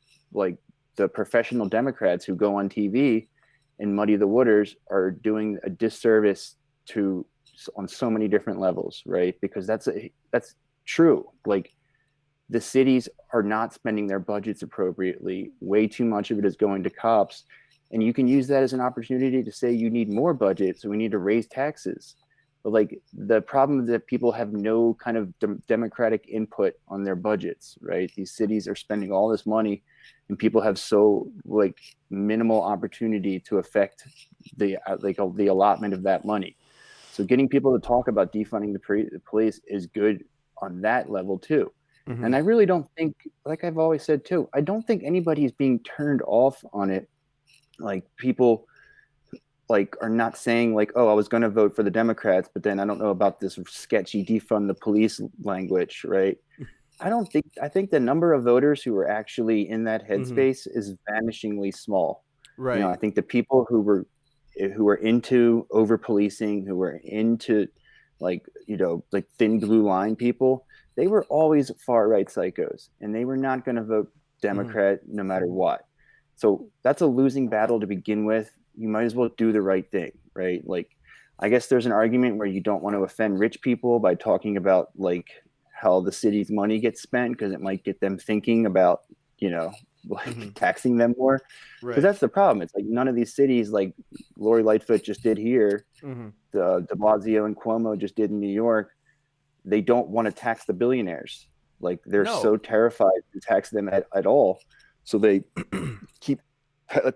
professional Democrats who go on TV and muddy the waters are doing a disservice on so many different levels, right? Because that's true. Like, the cities are not spending their budgets appropriately. Way too much of it is going to cops. And you can use that as an opportunity to say you need more budget, so we need to raise taxes. But like, the problem is that people have no kind of democratic input on their budgets, right? These cities are spending all this money, and people have so like minimal opportunity to affect the allotment of that money. So getting people to talk about defunding the police is good on that level too. And I really don't think, like I've always said too, I don't think anybody is being turned off on it. Like, people like are not saying like, oh, I was going to vote for the Democrats, but then I don't know about this sketchy defund the police language, right? I think the number of voters who are actually in that headspace is vanishingly small. Right. I think the people who were into over policing, who were into like thin blue line people, they were always far right psychos, and they were not going to vote Democrat no matter what. So that's a losing battle to begin with. You might as well do the right thing, right? Like, I guess there's an argument where you don't want to offend rich people by talking about like how the city's money gets spent, because it might get them thinking about, like taxing them more. Because that's the problem. It's like none of these cities, like Lori Lightfoot just did here, de Blasio and Cuomo just did in New York, they don't want to tax the billionaires. Like they're so terrified to tax them at all. So they keep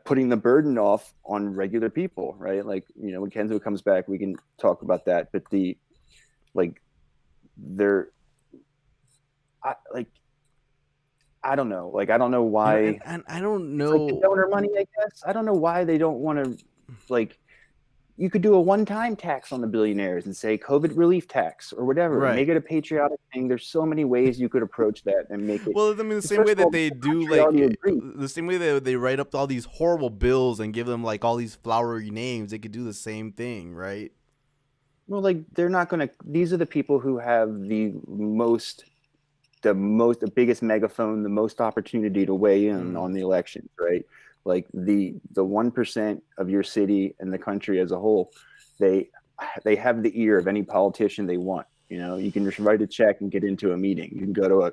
putting the burden off on regular people, right? Like, when Kenzo comes back, we can talk about that. But I don't know. Like, I don't know why. And I don't know. It's like the donor money, I guess. I don't know why they don't want to, like, you could do a one-time tax on the billionaires and say COVID relief tax or whatever. Right. Make it a patriotic thing. There's so many ways you could approach that and make it. Well, I mean, the same way that they do, like, the same way that they write up all these horrible bills and give them like all these flowery names, they could do the same thing, right? Well, like, they're not going to. These are the people who have the biggest megaphone, the most opportunity to weigh in on the elections, right? Like the 1% of your city and the country as a whole, they have the ear of any politician they want. You can just write a check and get into a meeting. You can go to a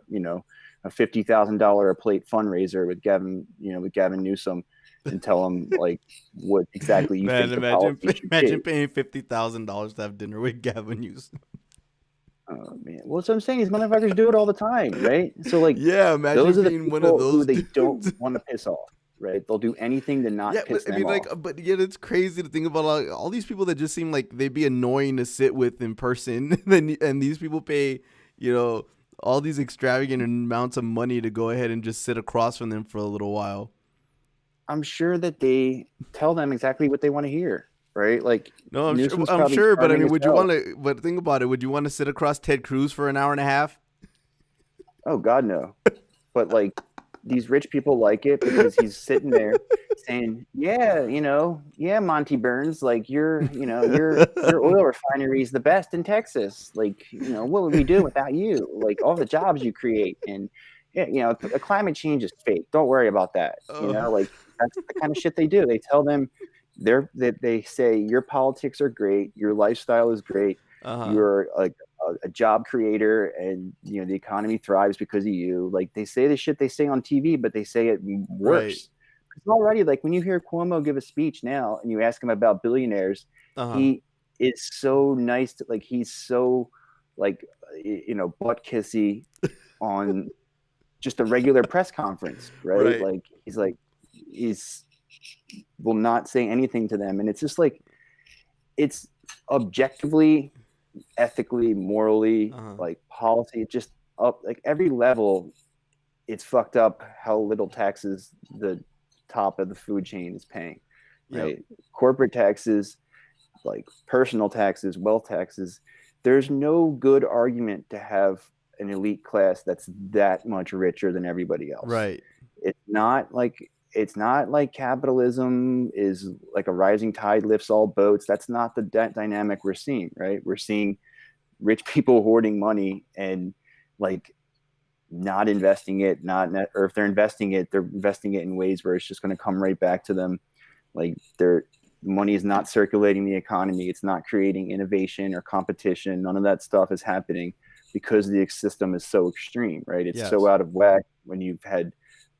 $50,000 a plate fundraiser with Gavin Newsom and tell him like what exactly you think the policy should imagine paying $50,000 to have dinner with Gavin Newsom. Oh man! Well, so I'm saying these motherfuckers do it all the time, right? So like, yeah, imagine those are the being people one of those who they don't want to piss off. Right, they'll do anything to not piss them off. But yet it's crazy to think about all these people that just seem like they'd be annoying to sit with in person, and these people pay, all these extravagant amounts of money to go ahead and just sit across from them for a little while. I'm sure that they tell them exactly what they want to hear, right? Like, no, I'm sure, but I mean, would you want to? But think about it. Would you want to sit across Ted Cruz for an hour and a half? Oh God, no. But like, these rich people like it because he's sitting there saying, yeah, Monty Burns, like your oil refinery is the best in Texas. Like, what would we do without you? Like all the jobs you create, and the climate change is fake. Don't worry about that. Like that's the kind of shit they do. They tell them they say your politics are great, your lifestyle is great, you're like a job creator, and the economy thrives because of you. Like they say the shit they say on TV, but they say it worse. Right. It's already like when you hear Cuomo give a speech now and you ask him about billionaires, he is so nice to, like, he's so like butt kissy on just a regular press conference, right? Like he's will not say anything to them, and it's just like, it's objectively, ethically, morally, like policy, just up like every level, it's fucked up how little taxes the top of the food chain is paying, right? Corporate taxes, like personal taxes, wealth taxes. There's no good argument to have an elite class that's that much richer than everybody else, right? It's not like capitalism is like a rising tide lifts all boats. That's not the dynamic we're seeing, right? We're seeing rich people hoarding money and like not investing it, or if they're investing it in ways where it's just going to come right back to them. Like their money is not circulating the economy. It's not creating innovation or competition. None of that stuff is happening because the system is so extreme, right? It's so out of whack when you've had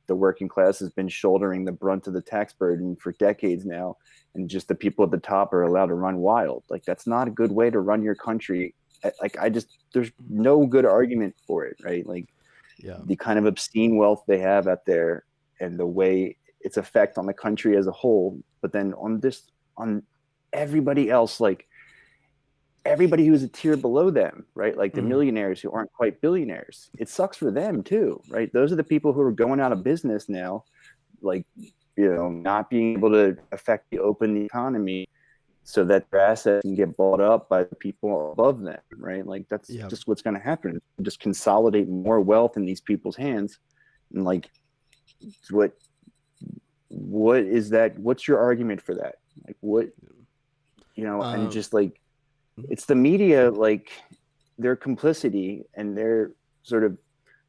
the working class has been shouldering the brunt of the tax burden for decades now, and just the people at the top are allowed to run wild. Like that's not a good way to run your country. Like there's no good argument for it, right? Like the kind of obscene wealth they have out there and the way its effect on the country as a whole, but then on everybody else, like everybody who's a tier below them, right? Like the millionaires who aren't quite billionaires. It sucks for them too, right? Those are the people who are going out of business now, like, not being able to effectively open the economy so that their assets can get bought up by the people above them, right? Like that's just what's going to happen. Just consolidate more wealth in these people's hands. And like, what is that? What's your argument for that? Like what, and just like, it's the media, like their complicity and their sort of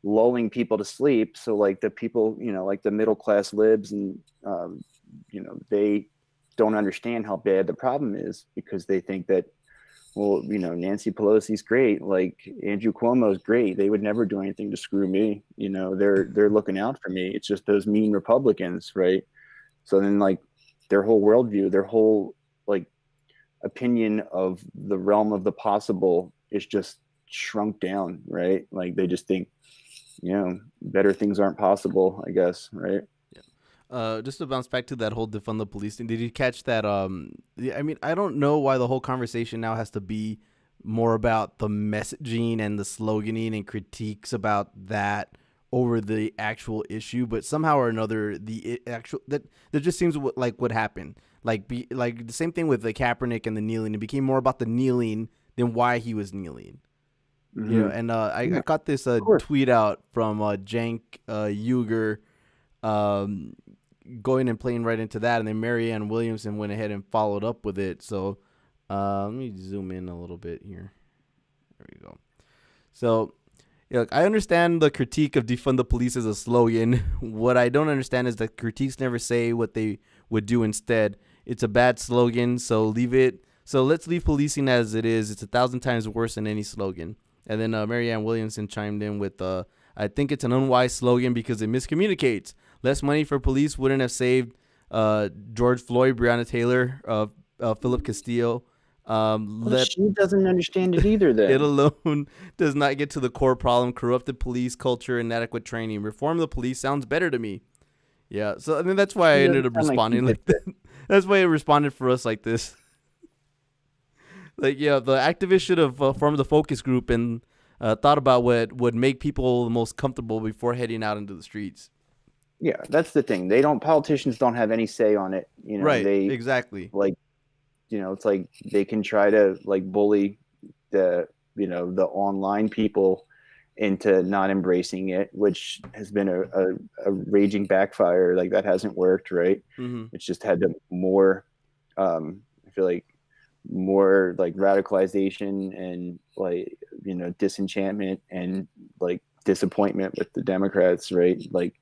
lulling people to sleep. So like the people, like the middle class libs and, they don't understand how bad the problem is because they think that, well, Nancy Pelosi's great. Like Andrew Cuomo's great. They would never do anything to screw me. They're looking out for me. It's just those mean Republicans. Right. So then like their whole worldview, their whole like opinion of the realm of the possible is just shrunk down. Right. Like they just think, better things aren't possible, I guess. Right. Just to bounce back to that whole defund the police thing, did you catch that? Yeah, I mean, I don't know why the whole conversation now has to be more about the messaging and the sloganing and critiques about that over the actual issue, but somehow or another, the actual that just seems like what happened. Like the same thing with the Kaepernick and the kneeling. It became more about the kneeling than why he was kneeling. Mm-hmm. And I got this tweet out from Jank Uger. Going and playing right into that, and then Marianne Williamson went ahead and followed up with it. So let me zoom in a little bit here. There we go. So look, I understand the critique of defund the police as a slogan. What I don't understand is that critiques never say what they would do instead. It's a bad slogan, so leave it. So let's leave policing as it is. It's 1,000 times worse than any slogan. And then Marianne Williamson chimed in with, I think it's an unwise slogan because it miscommunicates. Less money for police wouldn't have saved George Floyd, Breonna Taylor, Philip Castillo. She doesn't understand it either then. It alone does not get to the core problem: corrupted police culture, inadequate training. Reform the police sounds better to me. Yeah, so I mean that's why I ended up responding like that. That's why it responded for us like this. Like, yeah, the activists should have formed a focus group and thought about what would make people the most comfortable before heading out into the streets. Yeah, that's the thing. Politicians don't have any say on it. Right, exactly. Like, it's like they can try to like bully the online people into not embracing it, which has been a raging backfire. Like that hasn't worked, right? Mm-hmm. It's just had to more, I feel like more like radicalization and like, disenchantment and like disappointment with the Democrats, right? Like,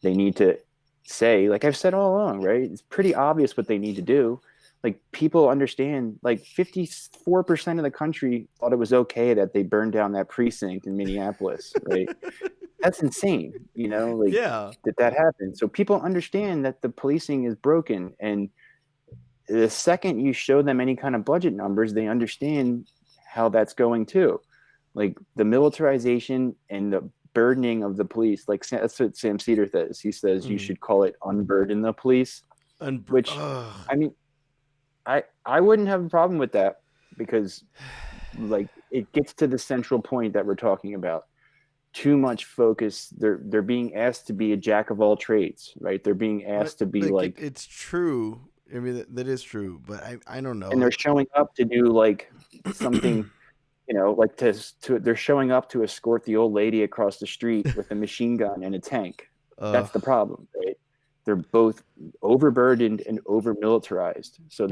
they need to say, like I've said all along, right? It's pretty obvious what they need to do. Like people understand, like 54% of the country thought it was okay that they burned down that precinct in Minneapolis, right? That's insane, like yeah. that happened. So people understand that the policing is broken. And the second you show them any kind of budget numbers, they understand how that's going too. Like the militarization and the burdening of the police, like that's what Sam Cedar says. He says you should call it unburden the police, which I mean, I wouldn't have a problem with that because like it gets to the central point that we're talking about. Too much focus. They're being asked to be a jack of all trades, right? They're being asked to be like it's true. I mean that is true, but I don't know. And they're showing up to do like something. Like they're showing up to escort the old lady across the street with a machine gun and a tank. That's the problem, right? They're both overburdened and over militarized. So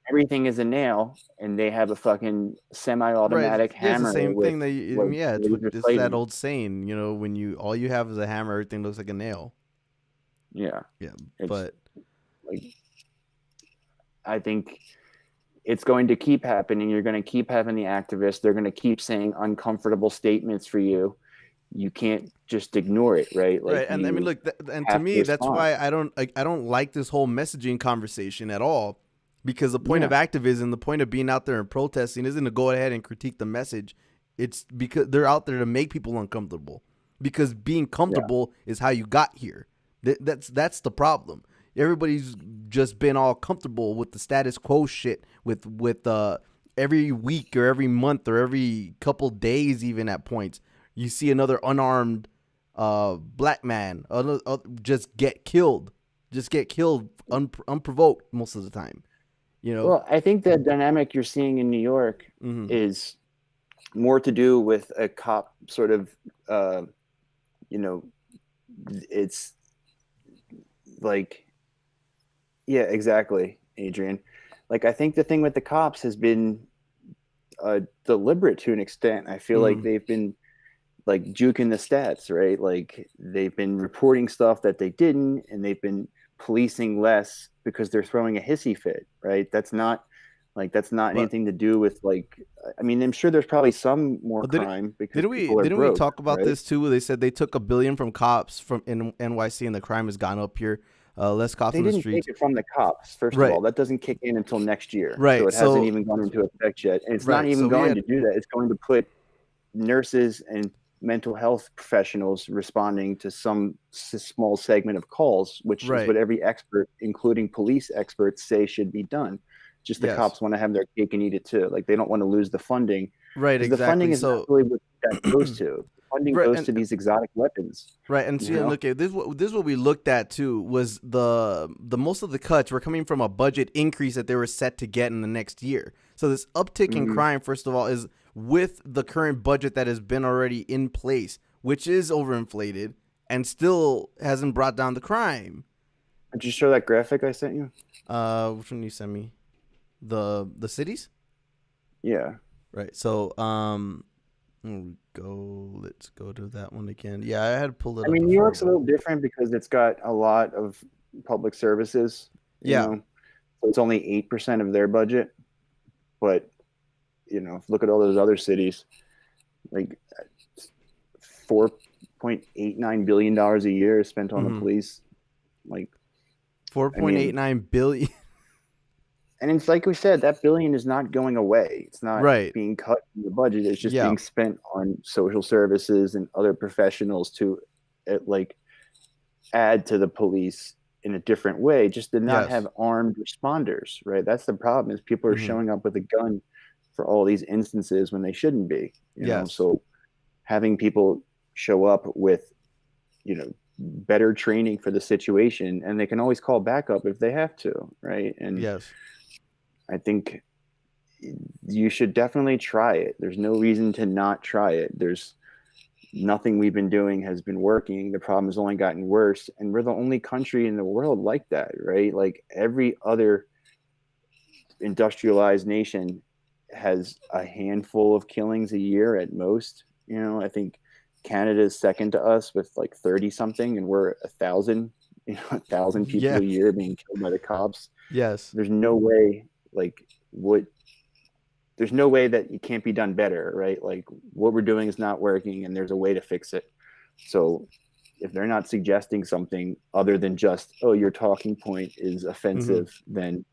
everything is a nail, and they have a fucking semi-automatic hammer. It's the same thing it's that old saying, when all you have is a hammer, everything looks like a nail. Yeah. But like, I think it's going to keep happening. You're going to keep having the activists. They're going to keep saying uncomfortable statements for you. You can't just ignore it, right? Like, right. And I mean, look, and to me, that's why I don't like this whole messaging conversation at all, because the point of activism, the point of being out there and protesting isn't to go ahead and critique the message. It's because they're out there to make people uncomfortable, because being comfortable is how you got here. That's the problem. Everybody's just been all comfortable with the status quo shit with every week or every month or every couple days, even at points, you see another unarmed black man just get killed unprovoked most of the time. Well, I think the dynamic you're seeing in New York is more to do with a cop sort of, it's like, yeah, exactly, Adrian. Like, I think the thing with the cops has been deliberate to an extent. I feel like they've been like juking the stats, right? Like they've been reporting stuff that they didn't, and they've been policing less because they're throwing a hissy fit, right? That's not anything to do with like. I mean, I'm sure there's probably some more crime because people are didn't broke, we talk about right? this too? They said they took $1 billion from cops from in NYC, and the crime has gone up here. Less cops on the streets. They didn't take it from the cops. First of all, that doesn't kick in until next year, right? So it hasn't even gone into effect yet, and it's not even going to do that. It's going to put nurses and mental health professionals responding to some small segment of calls, which is what every expert, including police experts, say should be done. Just the cops want to have their cake and eat it too. Like they don't want to lose the funding. Right, exactly. The funding is not really what that goes to. Funding goes to these exotic weapons. Right, and see, look, this is what we looked at too. Was the most of the cuts were coming from a budget increase that they were set to get in the next year. So this uptick in crime, first of all, is with the current budget that has been already in place, which is overinflated and still hasn't brought down the crime. Did you show that graphic I sent you? Which one you sent me? The cities? Yeah. Right. So let's go to that one again. Yeah, I had pulled it up. I mean, New York's a little different because it's got a lot of public services. You know? So it's only 8% of their budget. But, look at all those other cities, like $4.89 billion a year is spent on the police. Like $4.89 billion. And it's like we said, that billion is not going away. It's not being cut from the budget. It's just being spent on social services and other professionals to add to the police in a different way, just to not have armed responders, right? That's the problem, is people are showing up with a gun for all these instances when they shouldn't be. You know? So having people show up with, better training for the situation, and they can always call backup if they have to, right? And I think you should definitely try it. There's no reason to not try it. There's nothing we've been doing has been working. The problem has only gotten worse. And we're the only country in the world like that, right? Like every other industrialized nation has a handful of killings a year at most. I think Canada is second to us with like 30 something, and we're 1,000, 1,000 people a year being killed by the cops. There's no way. There's no way that it can't be done better, right? Like what we're doing is not working, and there's a way to fix it. So if they're not suggesting something other than just, oh, your talking point is offensive, then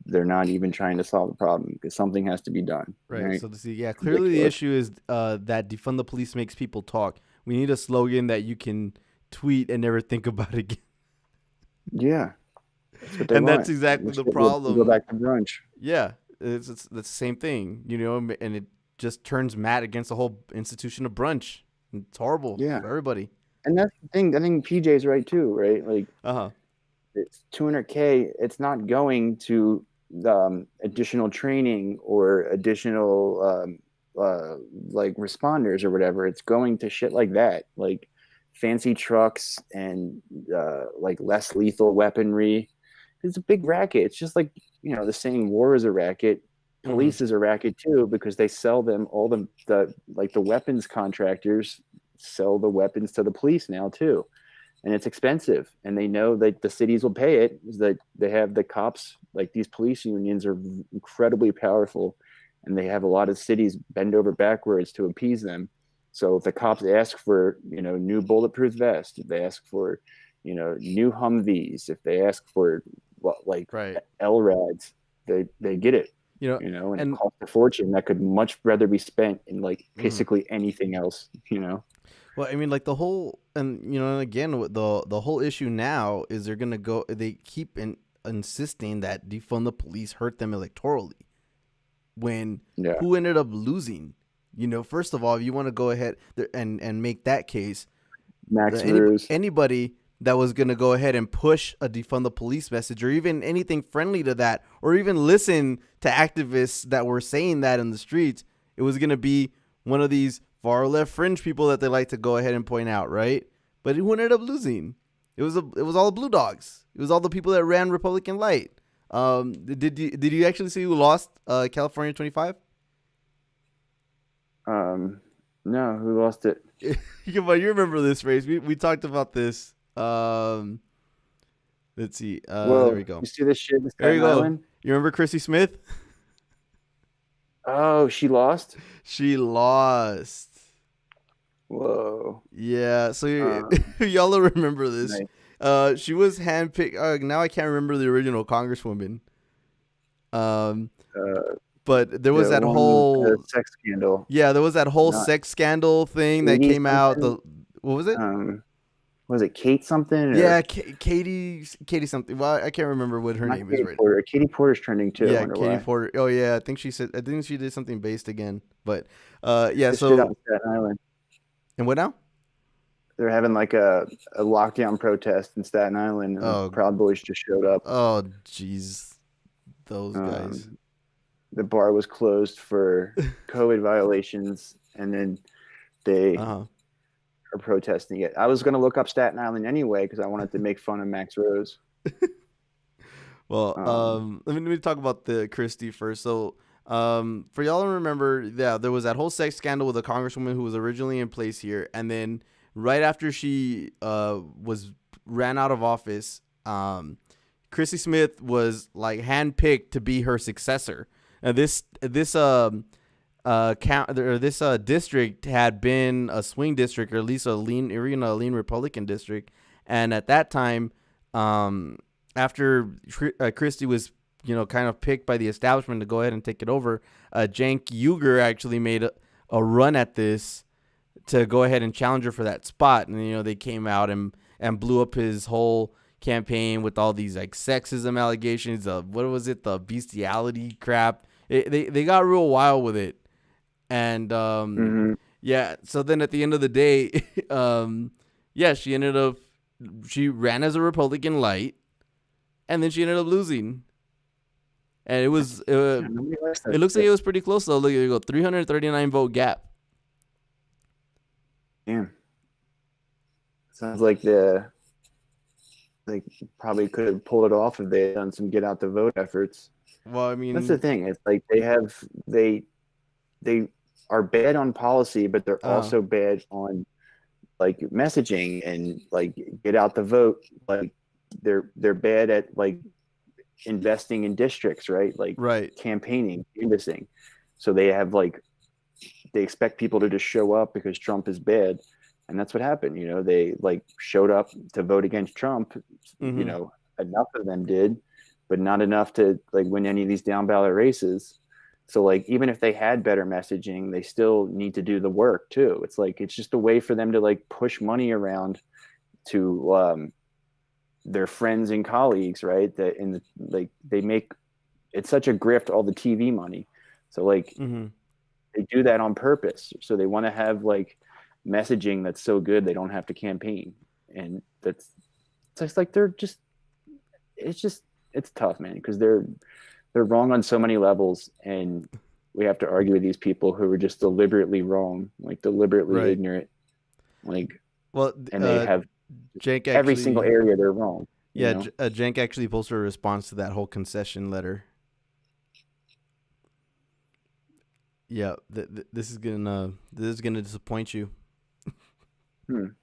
they're not even trying to solve the problem, because something has to be done. Right. So clearly the issue is that defund the police makes people talk. We need a slogan that you can tweet and never think about again. Yeah. That's exactly the problem. Go back to brunch. Yeah, it's the same thing, and it just turns Matt against the whole institution of brunch. It's horrible for everybody. And that's the thing. I think PJ's right too, right? Like, it's $200K. It's not going to additional training or additional responders or whatever. It's going to shit like that, like fancy trucks and less lethal weaponry. It's a big racket. It's just like, the saying, war is a racket. Police is a racket too, because they sell them all the weapons contractors sell the weapons to the police now too. And it's expensive. And they know that the cities will pay it, is that they have the cops, like these police unions are incredibly powerful, and they have a lot of cities bend over backwards to appease them. So if the cops ask for, new bulletproof vests, if they ask for, new Humvees, if they ask for LRADs, they get it, and it costs a fortune that could much rather be spent in basically anything else, Well, I mean, the whole, and again, the whole issue now is they keep insisting that defund the police hurt them electorally, when who ended up losing? First of all, if you want to go ahead and make that case, anybody that was going to go ahead and push a defund the police message, or even anything friendly to that, or even listen to activists that were saying that in the streets, it was going to be one of these far left fringe people that they like to go ahead and point out, right? But who ended up losing? It was all the blue dogs. It was all the people that ran Republican Light. Did you actually see who lost California 25? No, who lost it? Come on, you remember this race? We talked about this. Let's see. Whoa, There we go. You see this shit in There you Staten go. Island? You remember Chrissy Smith? Oh, she lost? She lost. Whoa. Yeah, so y'all will remember this. Nice. She was handpicked. Now I can't remember the original congresswoman. But there was that whole sex scandal. Yeah, there was that whole sex scandal thing that came out. What was it? Was it Kate something? Yeah, Katie something. Well, I can't remember what her name is right now. Katie Porter's trending too. Yeah, Katie Porter. Oh yeah, I think she did something based again. But yeah, this so shit out in Staten Island. And what now? They're having like a lockdown protest in Staten Island, and Proud Boys just showed up. Oh jeez, those guys. The bar was closed for COVID violations, and then they are protesting it. I was going to look up Staten Island anyway because I wanted to make fun of Max Rose. Well, let me talk about the Christie first. So, for y'all to remember, yeah, there was that whole sex scandal with a congresswoman who was originally in place here, and then right after she ran out of office, Chrissy Smith was like handpicked to be her successor. This district had been a swing district, or at least a lean Republican district, and at that time, after Christie was kind of picked by the establishment to go ahead and take it over, Cenk Uygur actually made a run at this to go ahead and challenge her for that spot, and they came out and blew up his whole campaign with all these like sexism allegations of what was it, the bestiality crap. They got real wild with it, and yeah. So then at the end of the day, yeah, she ran as a Republican light, and then she ended up losing. And it was it looks like it was pretty close though. Look, you go 339 vote gap. Damn. Sounds like probably could have pulled it off if they had done some get out the vote efforts. Well, I mean, that's the thing. It's like they are bad on policy, but they're also bad on like messaging and like get out the vote. Like they're bad at like investing in districts, right? Like campaigning, canvassing. So they expect people to just show up because Trump is bad. And that's what happened. They like showed up to vote against Trump. Enough of them did, but not enough to like win any of these down ballot races. So like, even if they had better messaging, they still need to do the work too. It's like, it's just a way for them to like push money around to their friends and colleagues, right? They make it's such a grift, all the TV money. So like they do that on purpose. So they want to have like messaging that's so good they don't have to campaign. And it's like it's tough, man, because they're wrong on so many levels, and we have to argue with these people who are just deliberately wrong, like deliberately ignorant, like and they have Cenk every single area they're wrong. Yeah, Cenk actually posted a response to that whole concession letter. Yeah, this is gonna disappoint you. Here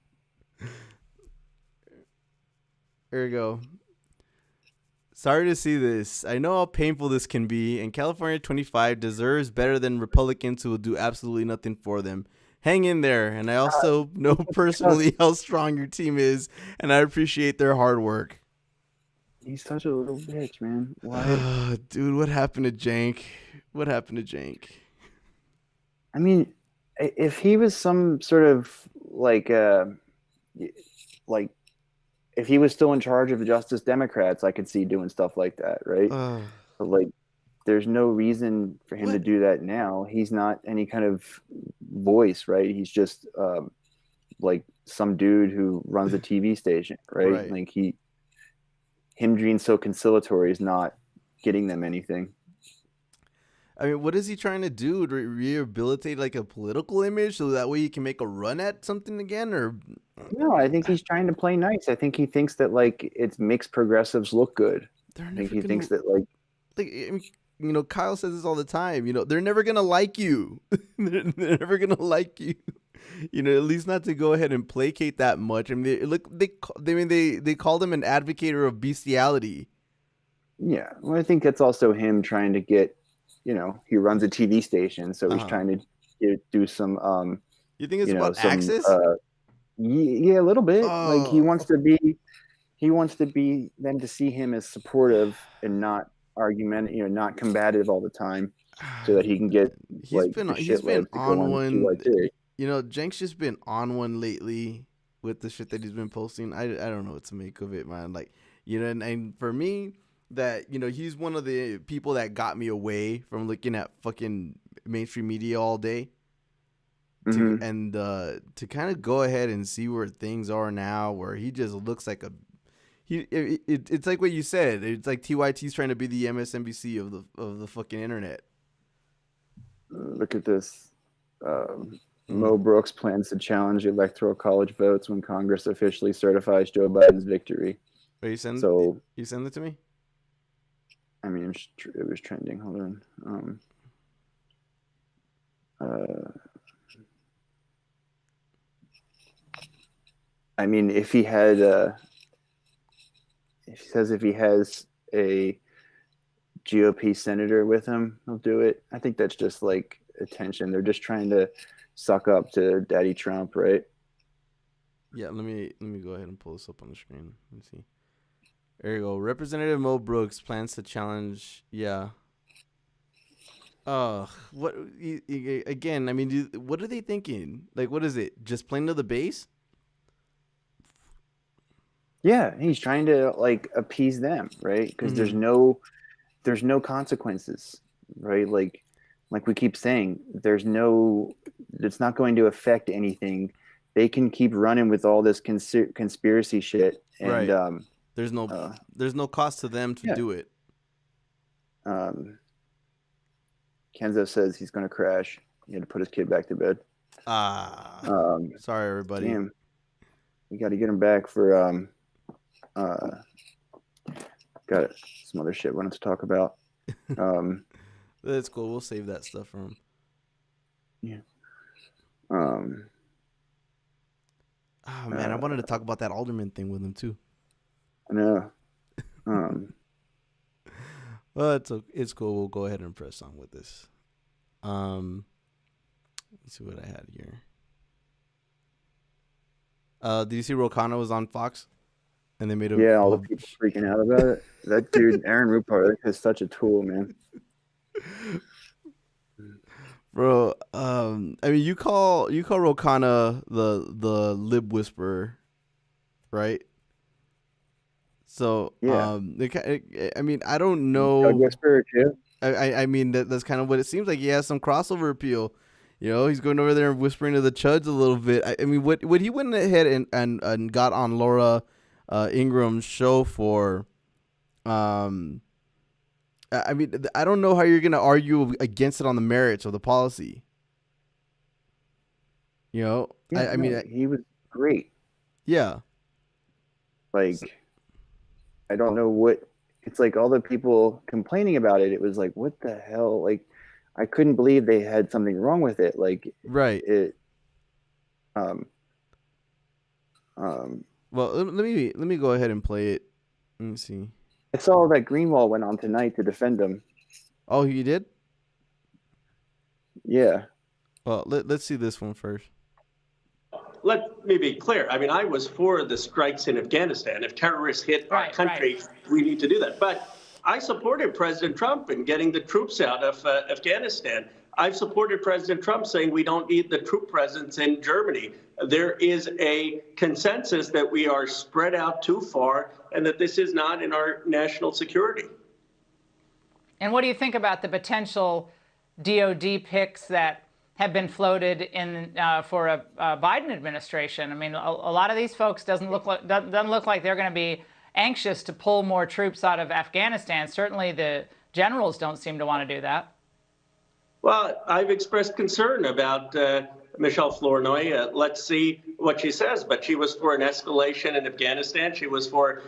we go. Sorry to see this. I know how painful this can be, and California 25 deserves better than Republicans who will do absolutely nothing for them. Hang in there, and I also know personally how strong your team is, and I appreciate their hard work. He's such a little bitch, man. Why? Dude, what happened to Cenk? What happened to Cenk? I mean, if he was some sort of like if he was still in charge of the Justice Democrats, I could see doing stuff like that, right? But like, there's no reason for him to do that now. He's not any kind of voice, right? He's just like some dude who runs a TV station, right? Like him being so conciliatory is not getting them anything. I mean, what is he trying to do? To rehabilitate like a political image so that way he can make a run at something again? Or no, I think he's trying to play nice. I think he thinks that like it makes progressives look good. I think he thinks that like Kyle says this all the time. They're never gonna like you. they're never gonna like you. You know, at least not to go ahead and placate that much. I mean, they called him an advocate of bestiality. Yeah, well, I think that's also him trying to get, he runs a TV station, so he's trying to do some. You think it's about access? Yeah, a little bit. Like he wants to be them to see him as supportive and not argumentative, not combative all the time, so that he can get he's been on one. Jenk's just been on one lately with the shit that he's been posting. I don't know what to make of it, man. Like, and for me, that he's one of the people that got me away from looking at fucking mainstream media all day. To kind of go ahead and see where things are now, where he just looks like it's like what you said. It's like TYT's trying to be the MSNBC of the fucking internet. Look at this. Mo Brooks plans to challenge electoral college votes when Congress officially certifies Joe Biden's victory. You send it to me? I mean, it was trending. Hold on. I mean, if he has a GOP senator with him, he'll do it. I think that's just like attention. They're just trying to suck up to Daddy Trump, right? Yeah, let me go ahead and pull this up on the screen. Let me see. There you go. Representative Mo Brooks plans to challenge. Yeah. What again? I mean, what are they thinking? Like, what is it? Just playing to the base? Yeah, he's trying to like appease them, right? Because there's no consequences, right? Like we keep saying, it's not going to affect anything. They can keep running with all this conspiracy shit, and right. There's no cost to them to do it. Kenzo says he's going to crash. He had to put his kid back to bed. Sorry, everybody. Damn. We got to get him back for got some other shit we wanted to talk about. That's cool. We'll save that stuff for him. Yeah. Oh man, I wanted to talk about that alderman thing with him too. I know. Well, it's cool. We'll go ahead and press on with this. Let's see what I had here. Did you see Rokana was on Fox? And they made a all the people freaking out about it. That dude, Aaron Rupert, is such a tool, man. Bro, I mean, you call Rokana the lib whisperer, right? So, yeah. I mean, I don't know. Doug whisperer too. I mean, that's kind of what it seems like. He has some crossover appeal. He's going over there and whispering to the chuds a little bit. I mean, what he went ahead and got on Laura Ingram's show for, I mean, I don't know how you're going to argue against it on the merits of the policy. Yeah, I mean, he was great. Yeah. Like, I don't know what, it's like all the people complaining about it. It was like, what the hell? Like, I couldn't believe they had something wrong with it. Like, right. Well, let me go ahead and play it. Let me see. I saw that Greenwald went on tonight to defend him. Oh, he did? Yeah. Well, let's see this one first. Let me be clear. I mean, I was for the strikes in Afghanistan. If terrorists hit our country, we need to do that. But I supported President Trump in getting the troops out of Afghanistan. I've supported President Trump saying we don't need the troop presence in Germany. There is a consensus that we are spread out too far and that this is not in our national security. And what do you think about the potential DOD picks that have been floated in for a Biden administration? I mean, a lot of these folks doesn't look like they're going to be anxious to pull more troops out of Afghanistan. Certainly the generals don't seem to want to do that. Well, I've expressed concern about Michelle Flournoy. Let's see what she says. But she was for an escalation in Afghanistan. She was for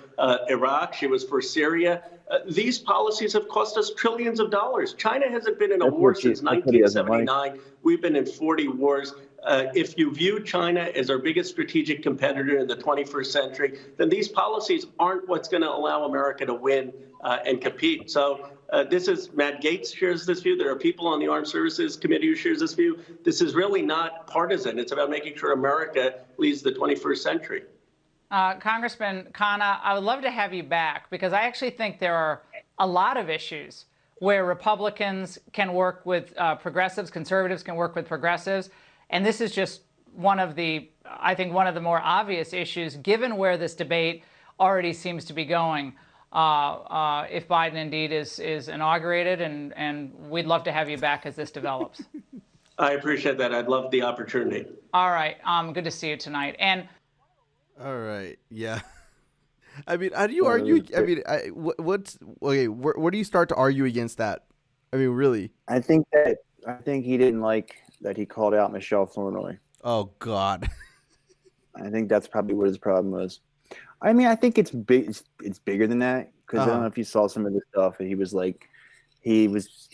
Iraq. She was for Syria. These policies have cost us trillions of dollars. China hasn't been in a war since 1979. We've been in 40 wars. If you view China as our biggest strategic competitor in the 21st century, then these policies aren't what's going to allow America to win and compete. So this is Matt Gaetz shares this view. There are people on the Armed Services Committee who shares this view. This is really not partisan. It's about making sure America leads the 21st century. Congressman Khanna, I would love to have you back because I actually think there are a lot of issues where Republicans can work with progressives, conservatives can work with progressives. And this is just one of the, I think, one of the more obvious issues, given where this debate already seems to be going, if Biden indeed is inaugurated. And we'd love to have you back as this develops. I appreciate that. I'd love the opportunity. All right. Good to see you tonight. And all right. Yeah. I mean, how do you argue? I mean, what's okay? Where do you start to argue against that? I mean, really? I think he didn't like that he called out Michelle Flournoy. Oh God. I think that's probably what his problem was. I mean, I think it's big. It's bigger than that because I don't know if you saw some of the stuff. And he was like, he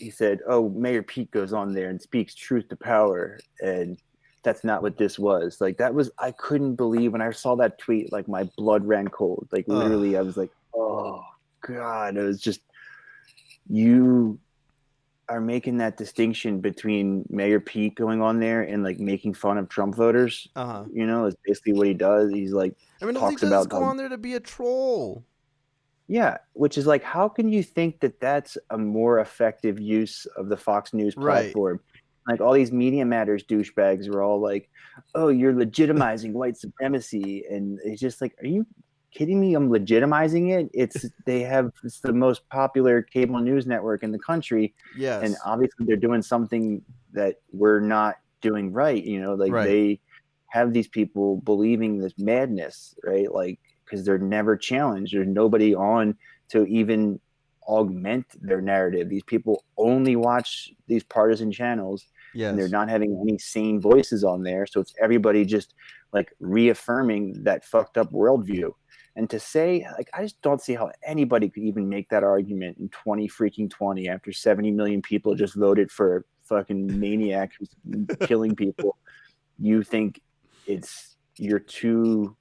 said, "Oh, Mayor Pete goes on there and speaks truth to power," and that's not what this was. Like that was, I couldn't believe when I saw that tweet. Like my blood ran cold. Like literally, I was like, "Oh God!" It was just you are making that distinction between Mayor Pete going on there and like making fun of Trump voters. You know, is basically what he does. He's like, I mean, talks about go on there to be a troll. Yeah, which is like, how can you think that that's a more effective use of the Fox News platform? Right. Like all these Media Matters douchebags are all like, "Oh, you're legitimizing white supremacy," and it's just like, are you kidding me? I'm legitimizing it. It's the most popular cable news network in the country. Yes. And obviously they're doing something that we're not doing right. You know, like they have these people believing this madness, right? Like, because they're never challenged. There's nobody on to even augment their narrative. These people only watch these partisan channels. Yes. And they're not having any sane voices on there. So it's everybody just like reaffirming that fucked up worldview. And to say, like, I just don't see how anybody could even make that argument in 2020 after 70 million people just voted for a fucking maniac who's killing people. You think you're too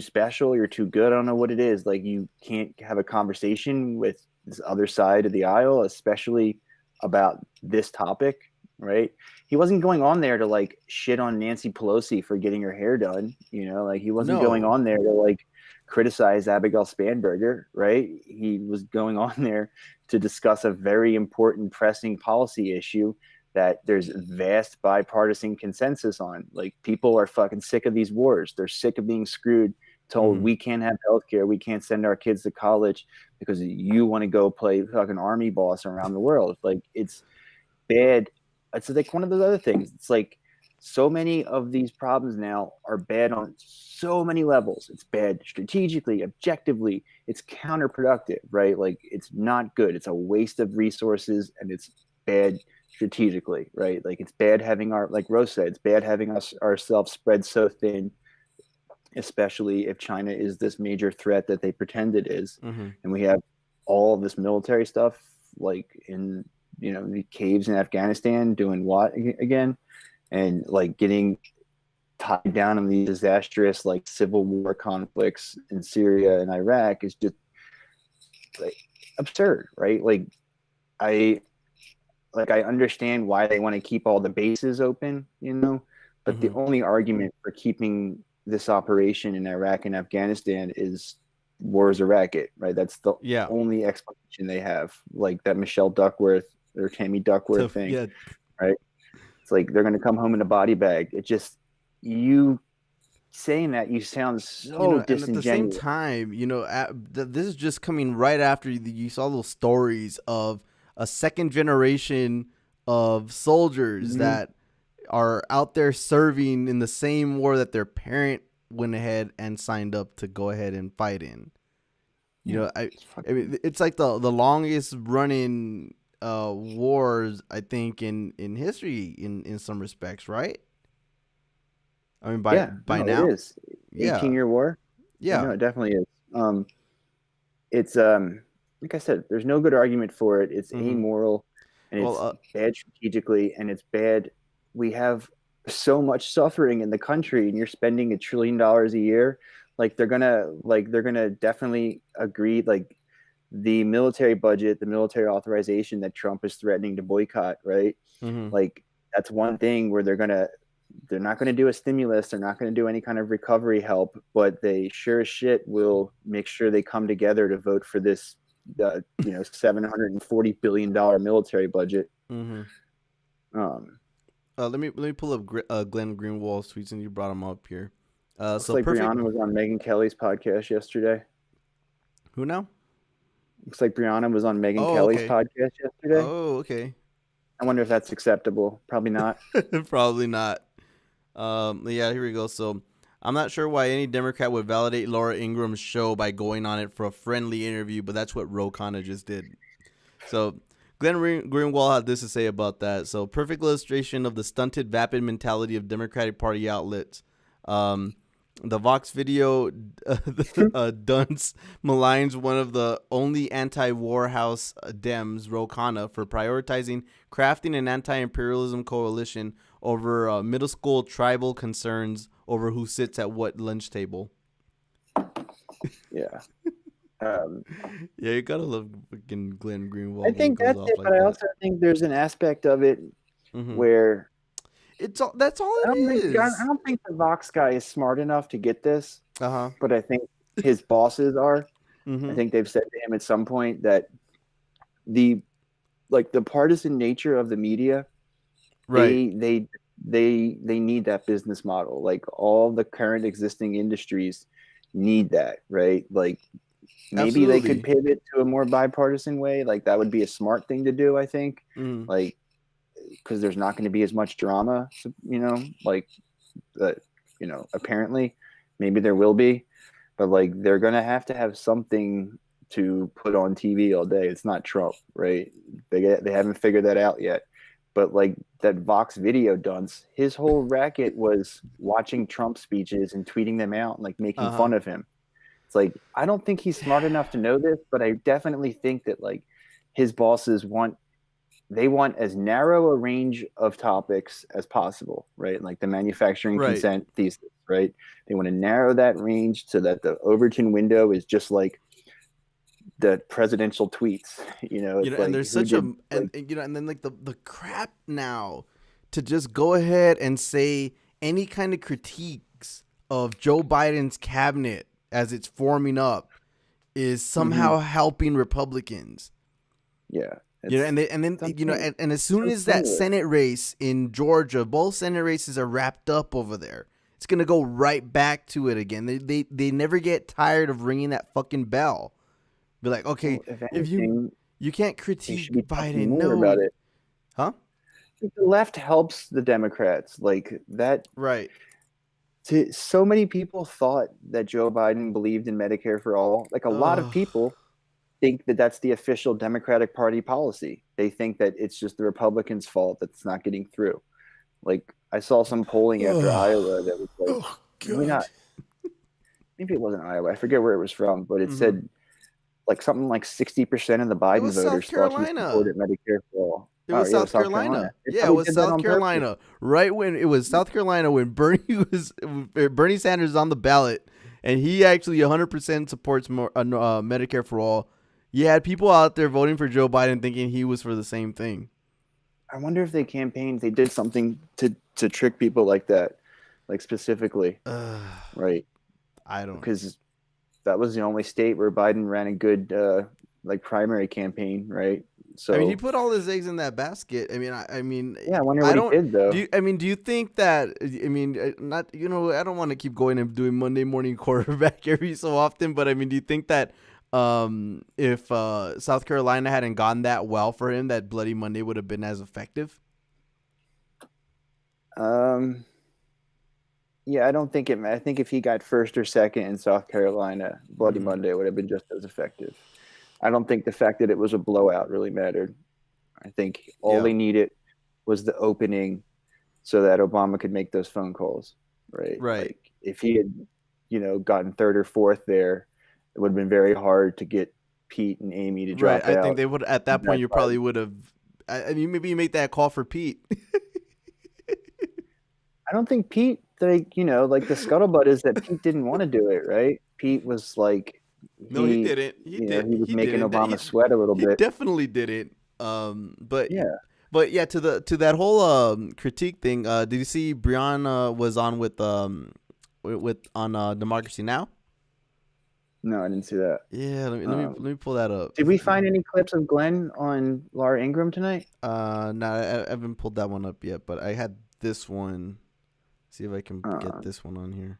special, you're too good. I don't know what it is. Like you can't have a conversation with this other side of the aisle, especially about this topic, right? He wasn't going on there to like shit on Nancy Pelosi for getting her hair done, you know, like he wasn't going on there to like criticize Abigail Spanberger, right? He was going on there to discuss a very important pressing policy issue that there's vast bipartisan consensus on. Like people are fucking sick of these wars. They're sick of being screwed, told we can't have healthcare, we can't send our kids to college because you want to go play fucking army boss around the world. Like it's bad. It's like one of those other things. It's like so many of these problems now are bad on so many levels. It's bad strategically, objectively. It's counterproductive, right? Like it's not good. It's a waste of resources and it's bad strategically, right? Like it's bad having like Rose said, it's bad having ourselves spread so thin, especially if China is this major threat that they pretend it is. And we have all of this military stuff like in, you know, the caves in Afghanistan doing what again? And like getting tied down in these disastrous like civil war conflicts in Syria and Iraq is just like absurd, right? Like I understand why they want to keep all the bases open, you know, but the only argument for keeping this operation in Iraq and Afghanistan is war is a racket, right? That's the only explanation they have, like that Michelle Duckworth or Tammy Duckworth thing, right? It's like they're going to come home in a body bag. It just, you saying that, you sound so disingenuous. And at the same time, you know, this is just coming right after you saw those stories of a second generation of soldiers that are out there serving in the same war that their parent went ahead and signed up to go ahead and fight in. You know, I mean, it's like the longest running wars, I think, in history in some respects, right? I mean, by now, it is. 18-year war. Yeah, no, it definitely is. It's like I said, there's no good argument for it. It's amoral, and it's bad strategically, and it's bad. We have so much suffering in the country, and you're spending $1 trillion a year. Like they're gonna definitely agree. Like the military budget, the military authorization that Trump is threatening to boycott, right? Like that's one thing where they're not going to do a stimulus. They're not going to do any kind of recovery help, but they sure as shit will make sure they come together to vote for this, $740 billion military budget. Let me pull up Glenn Greenwald's tweets, and you brought him up here. Looks like Brianna was on Megyn Kelly's podcast yesterday. Who now? Looks like Brianna was on Megyn Kelly's podcast yesterday. Oh, okay. I wonder if that's acceptable. Probably not. Probably not. Yeah, here we go. So I'm not sure why any Democrat would validate Laura Ingram's show by going on it for a friendly interview, but that's what Ro Khanna just did. So Glenn Greenwald had this to say about that. So perfect illustration of the stunted, vapid mentality of Democratic Party outlets. The Vox video dunce maligns one of the only anti-war house Dems, Ro Khanna, for prioritizing crafting an anti-imperialism coalition over middle school tribal concerns over who sits at what lunch table. Yeah. Yeah, you gotta love fucking Glenn Greenwald. I think that's it, but I also think there's an aspect of it where that's all it is. I don't think the Vox guy is smart enough to get this. But I think his bosses are. I think they've said to him at some point that the partisan nature of the media, right? They need that business model. Like all the current existing industries need that, right? Like maybe they could pivot to a more bipartisan way. Like that would be a smart thing to do, I think. Like because there's not going to be as much drama, apparently maybe there will be, but like they're going to have something to put on TV all day. It's not Trump, right? They haven't figured that out yet. But like that Vox video dunce, his whole racket was watching Trump speeches and tweeting them out and like making fun of him. It's like, I don't think he's smart enough to know this, but I definitely think that like his bosses want as narrow a range of topics as possible, right? Like the manufacturing consent thesis, right? They want to narrow that range so that the Overton window is just like the presidential tweets, and there's such and then like the crap now to just go ahead and say any kind of critiques of Joe Biden's cabinet as it's forming up is somehow helping Republicans. Yeah. And as soon as that Senate race in Georgia, both Senate races are wrapped up over there, it's gonna go right back to it again. They never get tired of ringing that fucking bell. Be like, okay, if you can't critique Biden, no, about it, huh? The left helps the Democrats like that, right? So many people thought that Joe Biden believed in Medicare for all. Like a lot of people think that that's the official Democratic Party policy. They think that it's just the Republicans' fault that it's not getting through. Like I saw some polling after Iowa that was like, maybe it wasn't Iowa. I forget where it was from, but it said like something like 60% of the Biden voters thought he supported Medicare for all. It was South Carolina. Yeah, it was South Carolina. Right when it was South Carolina when Bernie Sanders was on the ballot, and he actually 100% supports Medicare for all. You had people out there voting for Joe Biden thinking he was for the same thing. I wonder if they did something to trick people like that, like specifically, right? I don't, because that was the only state where Biden ran a good primary campaign, right? So I mean, he put all his eggs in that basket. I mean, yeah. I wonder what he did though. Do you think that? I mean, not I don't want to keep going and doing Monday morning quarterback every so often, but I mean, do you think that if South Carolina hadn't gone that well for him, that Bloody Monday would have been as effective? Yeah, I don't think it. I think if he got first or second in South Carolina, Bloody Monday would have been just as effective. I don't think the fact that it was a blowout really mattered. I think all they needed was the opening so that Obama could make those phone calls. right? Right. Like if he had, gotten third or fourth there, it would have been very hard to get Pete and Amy to drop out. I think they would at that point. You probably would have. I mean, maybe you make that call for Pete. I don't think Pete, like the scuttlebutt is that Pete didn't want to do it, right? Pete was like, he didn't. He was making Obama sweat a little bit. He definitely didn't. But yeah, to that whole critique thing. Did you see Brian was on with on Democracy Now? No, I didn't see that. Yeah, let me pull that up. Did we find any clips of Glenn on Laura Ingraham tonight? No, I haven't pulled that one up yet, but I had this one. See if I can get this one on here.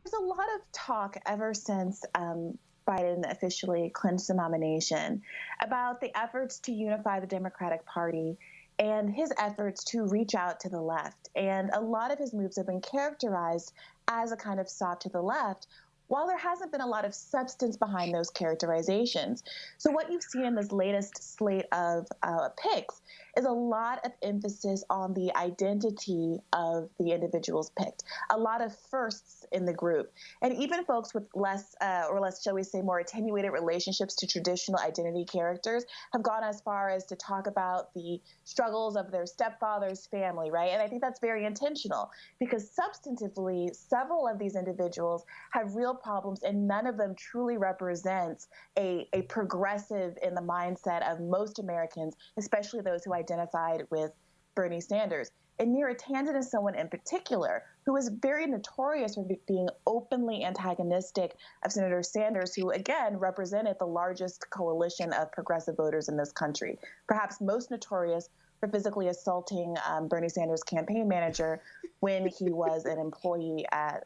There's a lot of talk ever since Biden officially clinched the nomination about the efforts to unify the Democratic Party and his efforts to reach out to the left. And a lot of his moves have been characterized as a kind of soft to the left, while there hasn't been a lot of substance behind those characterizations. So what you've seen in this latest slate of picks is a lot of emphasis on the identity of the individuals picked, a lot of firsts in the group. And even folks with less, shall we say, more attenuated relationships to traditional identity characters have gone as far as to talk about the struggles of their stepfather's family, right? And I think that's very intentional because substantively, several of these individuals have real problems and none of them truly represents a progressive in the mindset of most Americans, especially those who identified with Bernie Sanders. And Neera Tanden is someone in particular who is very notorious for being openly antagonistic of Senator Sanders, who, again, represented the largest coalition of progressive voters in this country, perhaps most notorious for physically assaulting Bernie Sanders' campaign manager when he was an employee at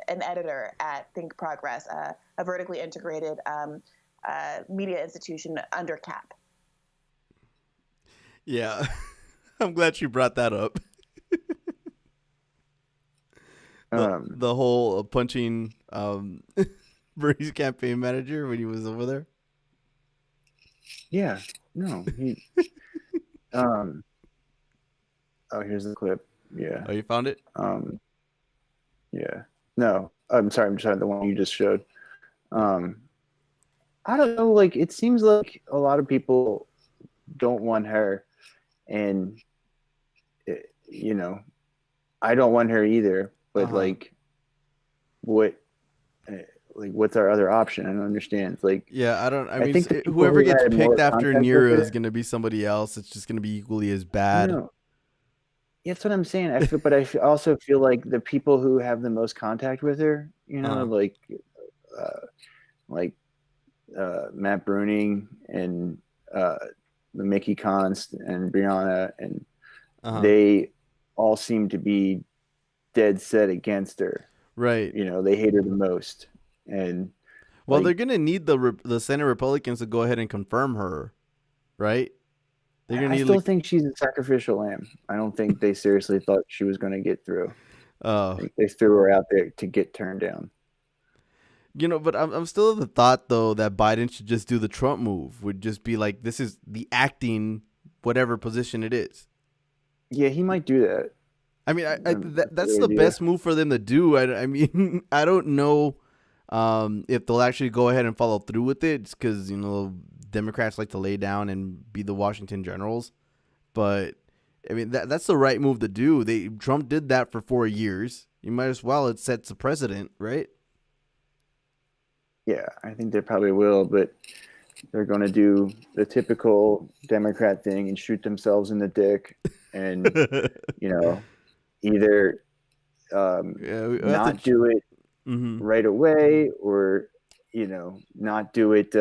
an editor at Think Progress, a vertically integrated media institution under CAP. Yeah, I'm glad you brought that up. The whole punching Bernie's campaign manager when he was over there. Yeah, no, he. Oh, here's the clip. Yeah. Oh, you found it? Yeah. No, I'm sorry. I'm just on the one you just showed. I don't know. Like, it seems like a lot of people don't want her, and I don't want her either. But what's our other option? I don't understand. Like, yeah, I don't. I mean, think whoever gets picked after Neera is going to be somebody else. It's just going to be equally as bad. No. That's what I'm saying. I also feel like the people who have the most contact with her, like Matt Bruning and Mickey Const and Brianna, and they all seem to be dead set against her. Right. They hate her the most. And well, they're gonna need the Senate Republicans to go ahead and confirm her, right? I still think she's a sacrificial lamb. I don't think they seriously thought she was going to get through. I think they threw her out there to get turned down. But I'm still of the thought though that Biden should just do the Trump move. Would just be like, this is the acting whatever position it is. Yeah, he might do that. I mean, that's the best move for them to do. I mean, I don't know if they'll actually go ahead and follow through with it, because Democrats like to lay down and be the Washington Generals. But I mean, that's the right move to do. Trump did that for 4 years. You might as well. It sets a precedent, right? Yeah, I think they probably will, but they're going to do the typical Democrat thing and shoot themselves in the dick, and either not do it right away, or not do it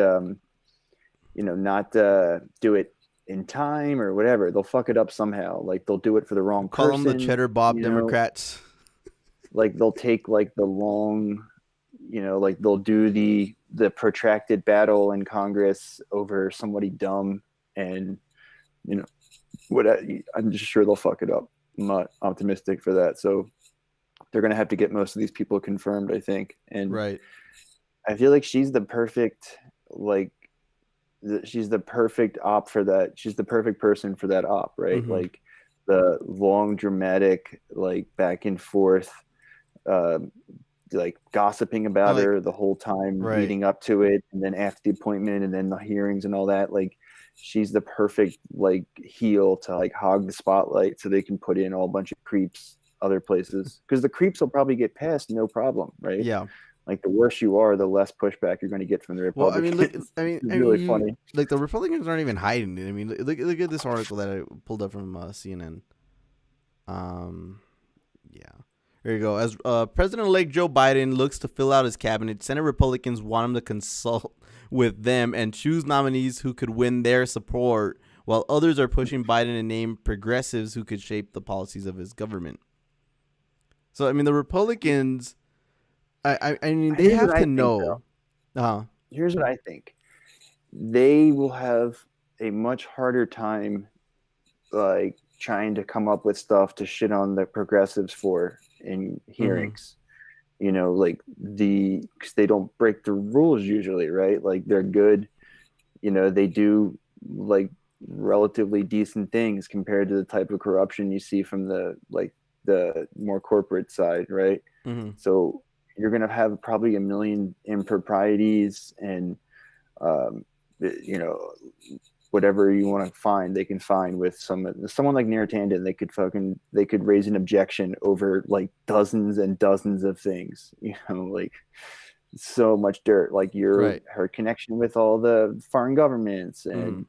not do it in time or whatever. They'll fuck it up somehow. Like, they'll do it for the wrong person. Call them the Cheddar Bob Democrats. Like, they'll take like the long, like they'll do the protracted battle in Congress over somebody dumb, and I'm just sure they'll fuck it up. I'm not optimistic for that. So they're going to have to get most of these people confirmed, I think. And right. I feel like she's the perfect, she's the perfect op for that. She's the perfect person for that op, right? Mm-hmm. Like, the long dramatic like back and forth like gossiping about her the whole time leading up to it, and then after the appointment, and then the hearings and all that. Like, she's the perfect like heel to like hog the spotlight, so they can put in all a bunch of creeps other places, because the creeps will probably get passed no problem, right? Yeah. Like, the worse you are, the less pushback you're going to get from the Republicans. Well, I mean, it's really funny. Like, the Republicans aren't even hiding it. I mean, look at this article that I pulled up from CNN. Yeah. Here you go. As President-elect Joe Biden looks to fill out his cabinet, Senate Republicans want him to consult with them and choose nominees who could win their support, while others are pushing Biden to name progressives who could shape the policies of his government. So, I mean, the Republicans, I mean, they have to know. Here's what I think. They will have a much harder time, like, trying to come up with stuff to shit on the progressives for in hearings. You know, like, because they don't break the rules usually, right? Like, they're good. You know, they do, like, relatively decent things compared to the type of corruption you see from the more corporate side, right? So you're going to have probably a million improprieties and, you know, whatever you want to find, they can find with someone like Neera Tanden. They could raise an objection over like dozens and dozens of things, you know, like so much dirt, like her connection with all the foreign governments and,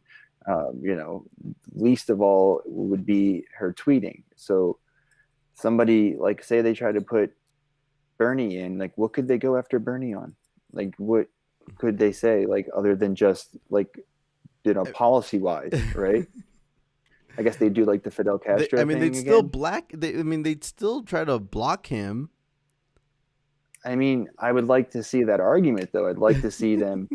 you know, least of all would be her tweeting. So somebody, like, say they try to put Bernie in, like, what could they go after Bernie on? Like, what could they say, like, other than just like, you know, policy wise, right? I guess they do like the Fidel Castro I mean, thing they'd again. they'd still try to block him. I mean, I would like to see that argument, though. I'd like to see them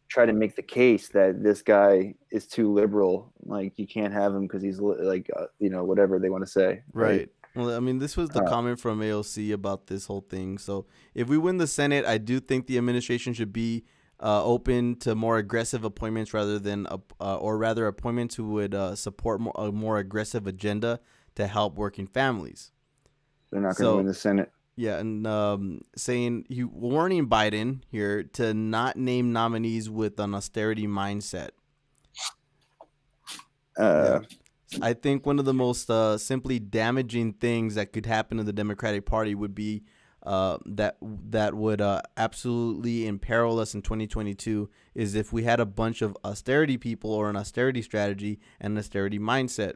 try to make the case that this guy is too liberal. Like, you can't have him because he's like, you know, whatever they want to say. Right. Well, I mean, this was the comment from AOC about this whole thing. So if we win the Senate, I do think the administration should be open to more aggressive appointments rather than appointments who would support a more aggressive agenda to help working families. They're not going to win the Senate. Yeah, and warning Biden here to not name nominees with an austerity mindset. I think one of the most simply damaging things that could happen to the Democratic Party would be that would absolutely imperil us in 2022 is if we had a bunch of austerity people or an austerity strategy and an austerity mindset.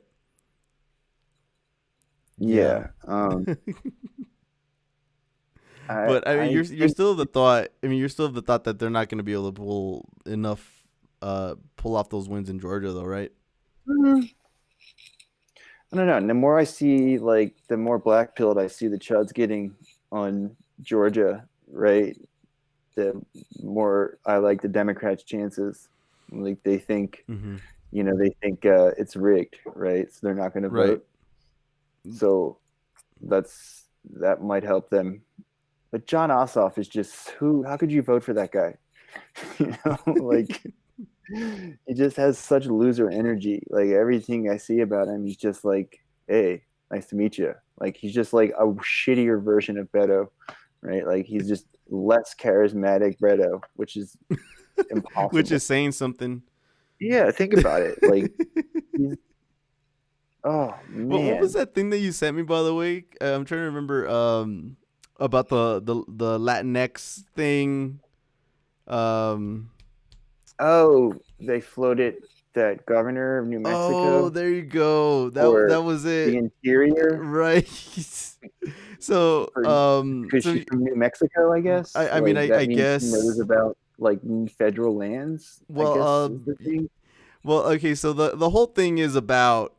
Yeah. But I mean, you're still of the thought. I mean, you're still of the thought that they're not going to be able to pull off those wins in Georgia, though, right? I don't know. And the more I see, like, the more black-pilled I see the Chuds getting on Georgia, right? The more I like the Democrats' chances. Like, they think, you know, it's rigged, right? So they're not going to vote. So that might help them. But John Ossoff is just how could you vote for that guy? You know, like, he just has such loser energy. Like, everything I see about him, he's just like, hey, nice to meet you. Like, he's just like a shittier version of Beto, right? Like, he's just less charismatic Beto, which is impossible. Which is saying something. Yeah, think about it. Like, oh man. Well, what was that thing that you sent me, by the way? I'm trying to remember about the Latinx thing. Oh, they floated that governor of New Mexico. Oh, there you go. That was it. The interior, right? So, because she's from New Mexico, I guess. I mean, I guess she knows about like federal lands. Well, well, okay. So the whole thing is about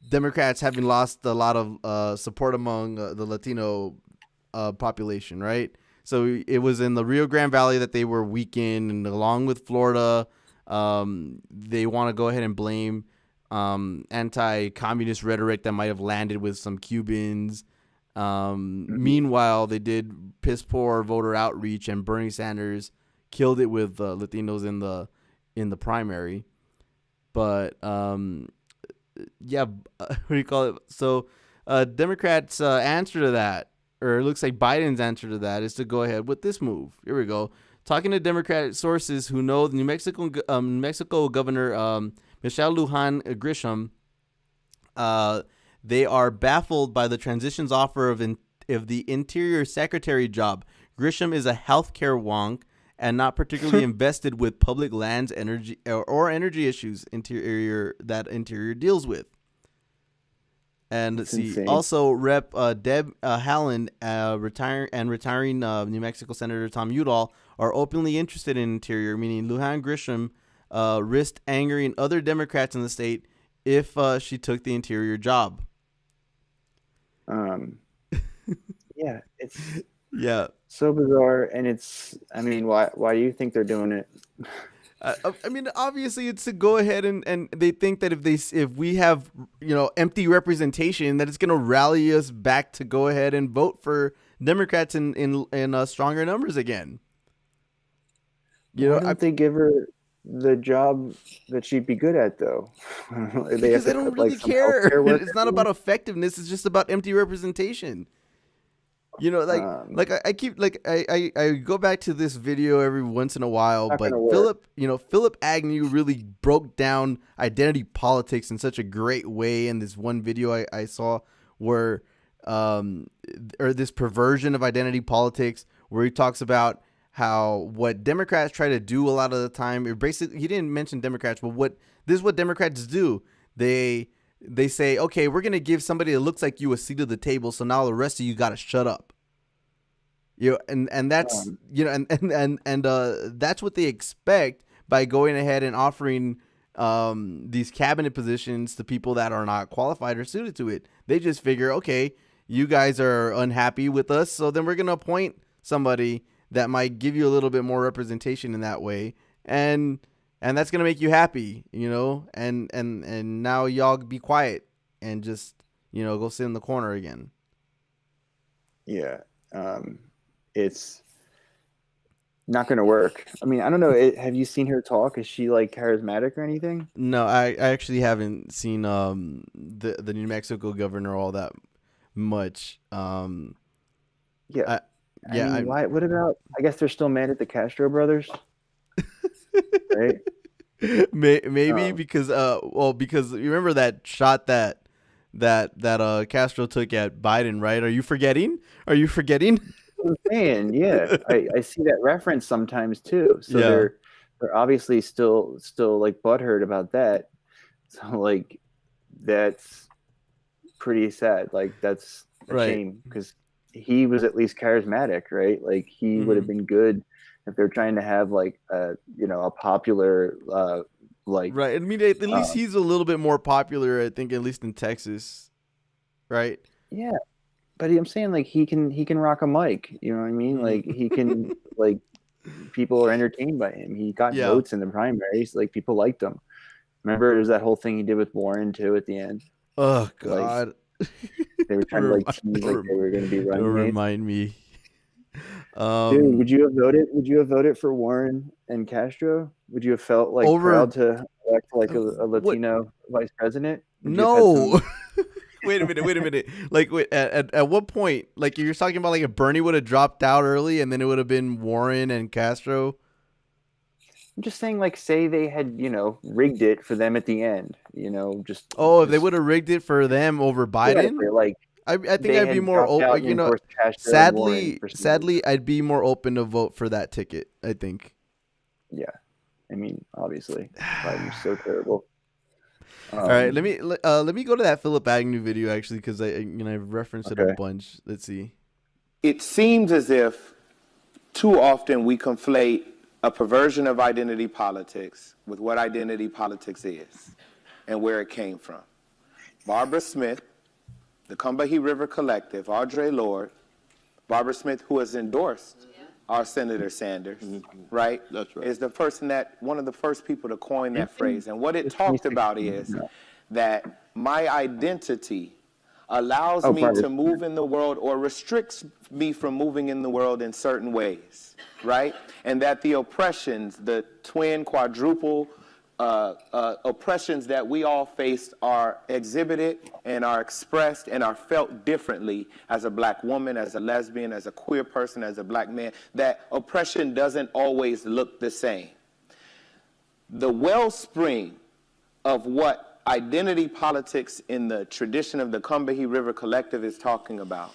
Democrats having lost a lot of support among the Latino population, right? So it was in the Rio Grande Valley that they were weakened, and along with Florida, they want to go ahead and blame anti-communist rhetoric that might have landed with some Cubans. Meanwhile, they did piss poor voter outreach, and Bernie Sanders killed it with Latinos in the primary. But yeah, what do you call it? So Democrats' answer to that, or it looks like Biden's answer to that, is to go ahead with this move. Here we go. Talking to Democratic sources who know the New Mexico Governor Michelle Lujan Grisham, they are baffled by the transition's offer of the Interior Secretary job. Grisham is a healthcare wonk and not particularly invested with public lands, energy or energy issues Interior deals with. And let's see. Insane. Also, Rep. Deb Haaland, retiring New Mexico Senator Tom Udall are openly interested in Interior, meaning Lujan Grisham risked angering other Democrats in the state if she took the Interior job. Yeah, it's so bizarre, and it's. I mean, why do you think they're doing it? I mean, obviously, it's to go ahead and they think that if we have empty representation, that it's going to rally us back to go ahead and vote for Democrats in stronger numbers again. Why don't they give her the job that she'd be good at, though? Because they don't really care. It's not about effectiveness. It's just about empty representation. I go back to this video every once in a while, but Philip Agnew really broke down identity politics in such a great way in this one video I saw where, or this perversion of identity politics where he talks about how what Democrats try to do a lot of the time, he didn't mention Democrats, but this is what Democrats do. They say, okay, we're going to give somebody that looks like you a seat at the table, so now the rest of you got to shut up. And that's, that's what they expect by going ahead and offering these cabinet positions to people that are not qualified or suited to it. They just figure, okay, you guys are unhappy with us, so then we're going to appoint somebody that might give you a little bit more representation in that way. And that's going to make you happy, and now y'all be quiet and just, go sit in the corner again. Yeah. It's not going to work. I mean, I don't know. Have you seen her talk? Is she like charismatic or anything? No, I actually haven't seen the New Mexico governor all that much. Yeah. I mean, why? What about? I guess they're still mad at the Castro brothers, right? Maybe because because you remember that shot that Castro took at Biden, right? Are you forgetting? I'm saying, yeah, I see that reference sometimes too. So they're obviously still like butthurt about that. So like that's pretty sad. Like that's a shame because he was at least charismatic, right? Like he would have been good if they're trying to have like a popular right. I mean, at least he's a little bit more popular, I think, at least in Texas, right? Yeah, but I'm saying like he can rock a mic. You know what I mean? Like he can like people are entertained by him. He got votes in the primaries. Like people liked him. Remember, there's that whole thing he did with Warren too at the end. Oh God. They were trying to like tease like they were going to be running. Don't remind me. Dude, would you have voted? Would you have voted for Warren and Castro? Would you have felt like proud to elect like a Latino vice president? No. Wait a minute. Like, at what point? Like, you're talking about like if Bernie would have dropped out early and then it would have been Warren and Castro. I'm just saying, like, say they had, rigged it for them at the end, just. Oh, if they would have rigged it for them over Biden, like, I think I'd be more open. Sadly, I'd be more open to vote for that ticket. I think. Yeah, I mean, obviously, Biden's so terrible. All right, let me go to that Philip Agnew video actually because I've referenced it a bunch. Let's see. It seems as if too often we conflate a perversion of identity politics with what identity politics is and where it came from. Barbara Smith, the Combahee River Collective, Audre Lorde, Barbara Smith, who has endorsed our Senator Sanders, right? That's right. Is one of the first people to coin that phrase. And what it talked about is that my identity allows me to move in the world or restricts me from moving in the world in certain ways, right? And that the oppressions, the twin, quadruple oppressions that we all face are exhibited and are expressed and are felt differently as a black woman, as a lesbian, as a queer person, as a black man, that oppression doesn't always look the same. The wellspring of what identity politics in the tradition of the Combahee River Collective is talking about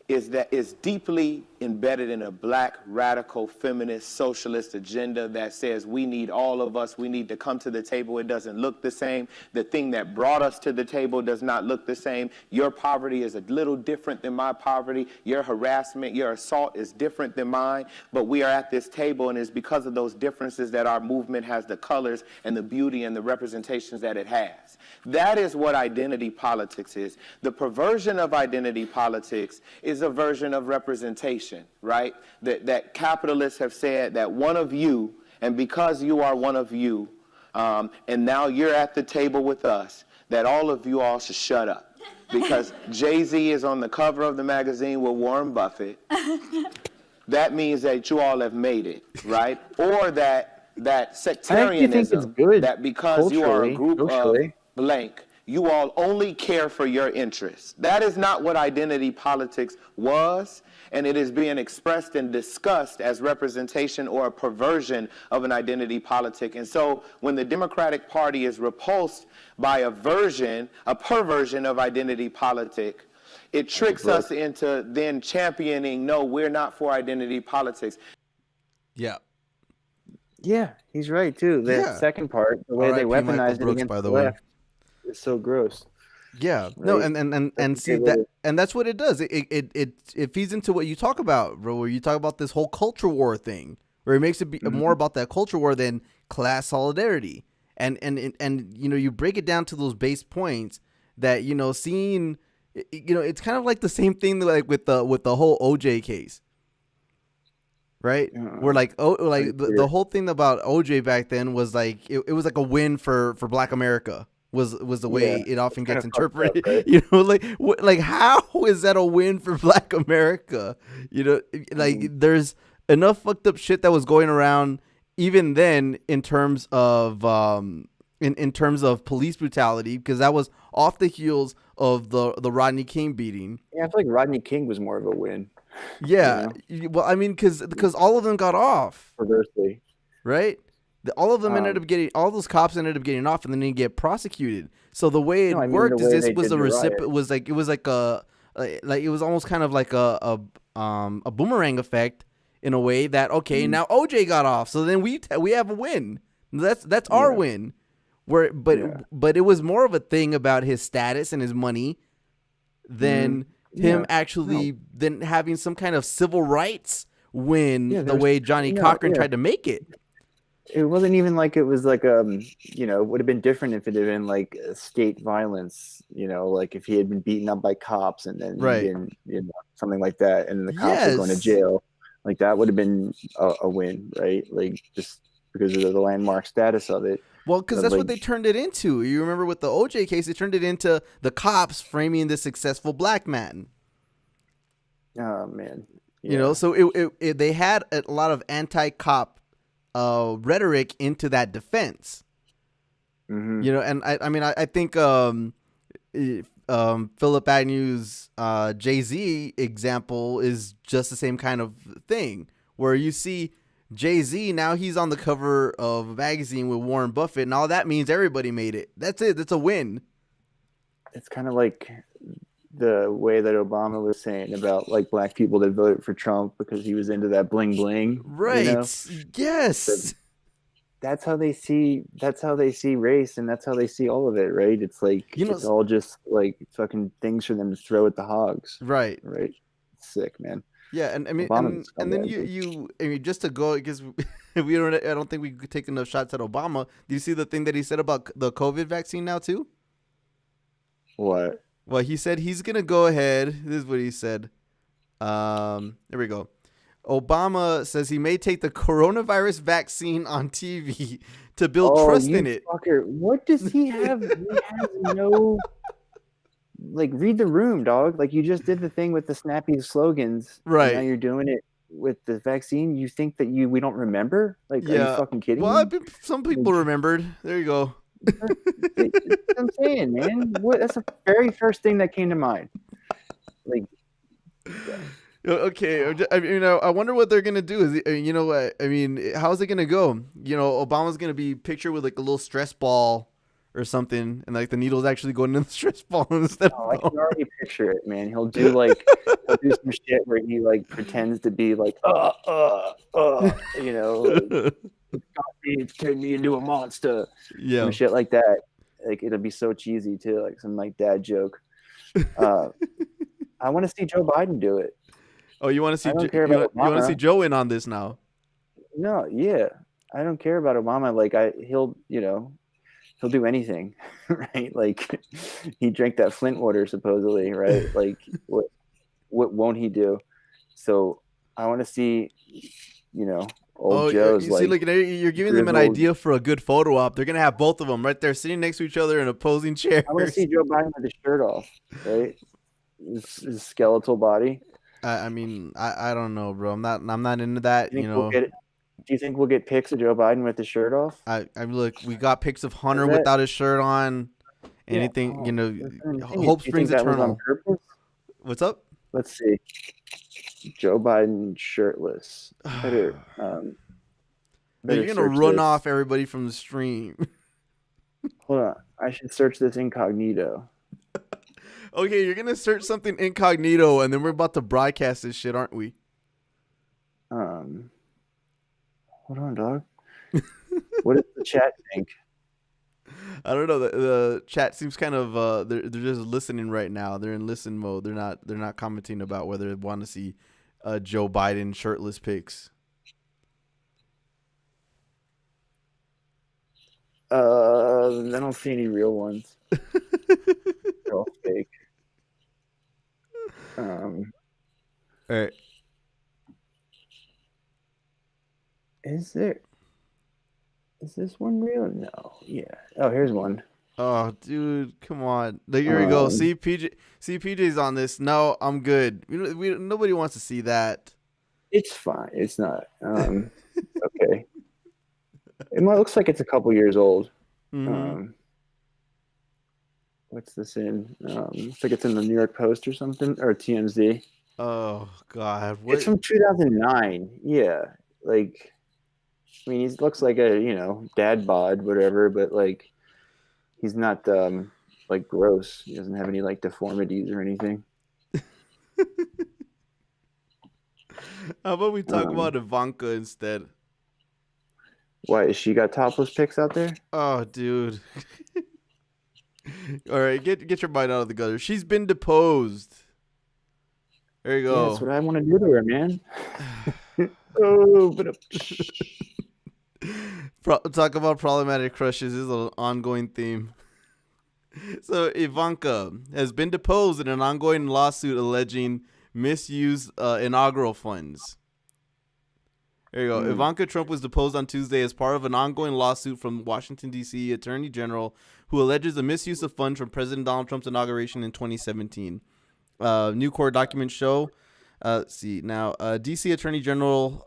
is deeply embedded in a black, radical, feminist, socialist agenda that says we need all of us, we need to come to the table. It doesn't look the same. The thing that brought us to the table does not look the same. Your poverty is a little different than my poverty. Your harassment, your assault is different than mine, but we are at this table, and it's because of those differences that our movement has the colors and the beauty and the representations that it has. That is what identity politics is. The perversion of identity politics is a version of representation, right? That capitalists have said that one of you, and because you are one of you, and now you're at the table with us, that all of you all should shut up. Because Jay-Z is on the cover of the magazine with Warren Buffett. That means that you all have made it, right? Or that sectarianism, that because you are a group of blank, you all only care for your interests. That is not what identity politics was, and it is being expressed and discussed as representation or a perversion of an identity politic. And so when the Democratic Party is repulsed by a perversion of identity politic, it tricks us into then championing, no, we're not for identity politics. Yeah. Yeah, he's right too. The second part, the way they weaponized it against the left, is so gross. Yeah, right? No, and see that, and that's what it does. It feeds into what you talk about, bro. Where you talk about this whole culture war thing, where it makes it be more about that culture war than class solidarity, and you know, you break it down to those base points that, you know, seeing, you know, it's kind of like the same thing like with the whole OJ case. Right, where like the whole thing about OJ back then was like it was like a win for Black America was the way it often gets interpreted. Up, right? You know, like how is that a win for Black America? You know, like there's enough fucked up shit that was going around even then in terms of in terms of police brutality, because that was off the heels of the Rodney King beating. Yeah, I feel like Rodney King was more of a win. Yeah, you know? Well, I mean, because all of them got off perversely, right? All of them ended up getting, all those cops ended up getting off, and then they get prosecuted. So the way it worked is this was a recipient, was like it was like it was almost kind of like a boomerang effect in a way that now OJ got off, so then we have a win. That's our win. But it was more of a thing about his status and his money than him actually than having some kind of civil rights win the way Johnny Cochran tried to make it. It wasn't even like it was like you know, it would have been different if it had been like state violence, you know, like if he had been beaten up by cops and then been, you know, something like that, and then the cops were going to jail, like that would have been a win, right? Like just because of the landmark status of it. Well, because that's what they turned it into. You remember with the OJ case, they turned it into the cops framing the successful black man. Oh man, you know, so they had a lot of anti-cop rhetoric into that defense. You know, and I mean, I think Philip Agnew's Jay-Z example is just the same kind of thing, where you see Jay-Z, now he's on the cover of a magazine with Warren Buffett, and all that means everybody made it. That's it. That's a win. It's kind of like the way that Obama was saying about like black people that voted for Trump because he was into that bling bling. Right. You know? Yes. That's how they see race, and that's how they see all of it, right? It's like, you know, it's all just like fucking things for them to throw at the hogs. Right. Right. Sick, man. Yeah, and I mean, and then you I mean, just to go, because I don't think we could take enough shots at Obama. Do you see the thing that he said about the COVID vaccine now too? What? Well, he said he's gonna go ahead. This is what he said. There we go. Obama says he may take the coronavirus vaccine on TV to build trust in it. Fucker. What does he have? He has no. Like, read the room, dog. Like, you just did the thing with the snappy slogans. Right. Now you're doing it with the vaccine, you think that we don't remember? Like, are you fucking kidding me? Some people remembered. There you go. That's what I'm saying, man. That's the very first thing that came to mind. Like, okay, I wonder what they're gonna do. I mean, how's it gonna go? Obama's gonna be pictured with like a little stress ball or something, and like the needle's actually going in the stress ball instead. I can already picture it, man. He'll do some shit where he like pretends to be like, it's turned me into a monster. Yeah, some shit like that. Like, it'll be so cheesy too, like some like dad joke. I want to see Joe Biden do it. Oh, you want to see? You want to see Joe in on this now? No, yeah, I don't care about Obama. Like, he'll do anything, right? Like, he drank that Flint water supposedly, right? Like, what won't he do? So I want to see, old Joe's. You see, like, you're giving them an idea for a good photo op. They're gonna have both of them right there sitting next to each other in opposing chairs. I want to see Joe Biden with his shirt off, right? His skeletal body. I mean, I don't know, bro. I'm not into that. Do you think we'll get pics of Joe Biden with his shirt off? Look, we got pics of Hunter without his shirt on. Anything, hope springs eternal. What's up? Let's see. Joe Biden shirtless. Better you're gonna run off everybody from the stream. Hold on. I should search this incognito. Okay, you're gonna search something incognito, and then we're about to broadcast this shit, aren't we? Hold on, dog. What does the chat think? I don't know. The chat seems kind of they're just listening right now. They're in listen mode. They're not commenting about whether they want to see Joe Biden shirtless pics. I don't see any real ones. They're all fake. All right. Is this one real? No. Yeah. Oh, here's one. Oh, dude, come on. Here we go. See, PJ's on this. No, I'm good. Nobody wants to see that. It's fine. It's not. Okay. It looks like it's a couple years old. Mm-hmm. What's this in? Looks like it's in the New York Post or something, or TMZ. Oh God, it's from 2009. Yeah, like, I mean, he looks like a dad bod, whatever, but like, he's not like gross. He doesn't have any like deformities or anything. How about we talk about Ivanka instead? Why, is she got topless pics out there? Oh, dude. All right, get your mind out of the gutter. She's been deposed. There you go. Yeah, that's what I want to do to her, man. Talk about problematic crushes. This is an ongoing theme. So Ivanka has been deposed in an ongoing lawsuit alleging misuse inaugural funds. There you go. Ivanka Trump was deposed on Tuesday as part of an ongoing lawsuit from Washington, D.C. Attorney General, who alleges the misuse of funds from President Donald Trump's inauguration in 2017. New court documents show. D.C. Attorney General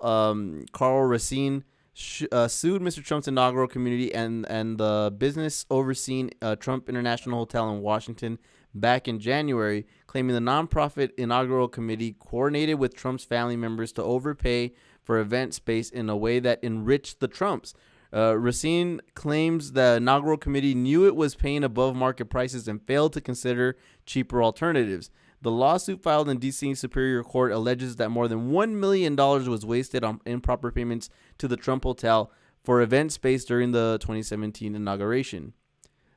Carl Racine sued Mr. Trump's inaugural community and the business overseeing Trump International Hotel in Washington back in January, claiming the nonprofit inaugural committee coordinated with Trump's family members to overpay for event space in a way that enriched the Trumps. Racine claims the inaugural committee knew it was paying above market prices and failed to consider cheaper alternatives. The lawsuit filed in D.C. Superior Court alleges that more than $1 million was wasted on improper payments to the Trump Hotel for event space during the 2017 inauguration.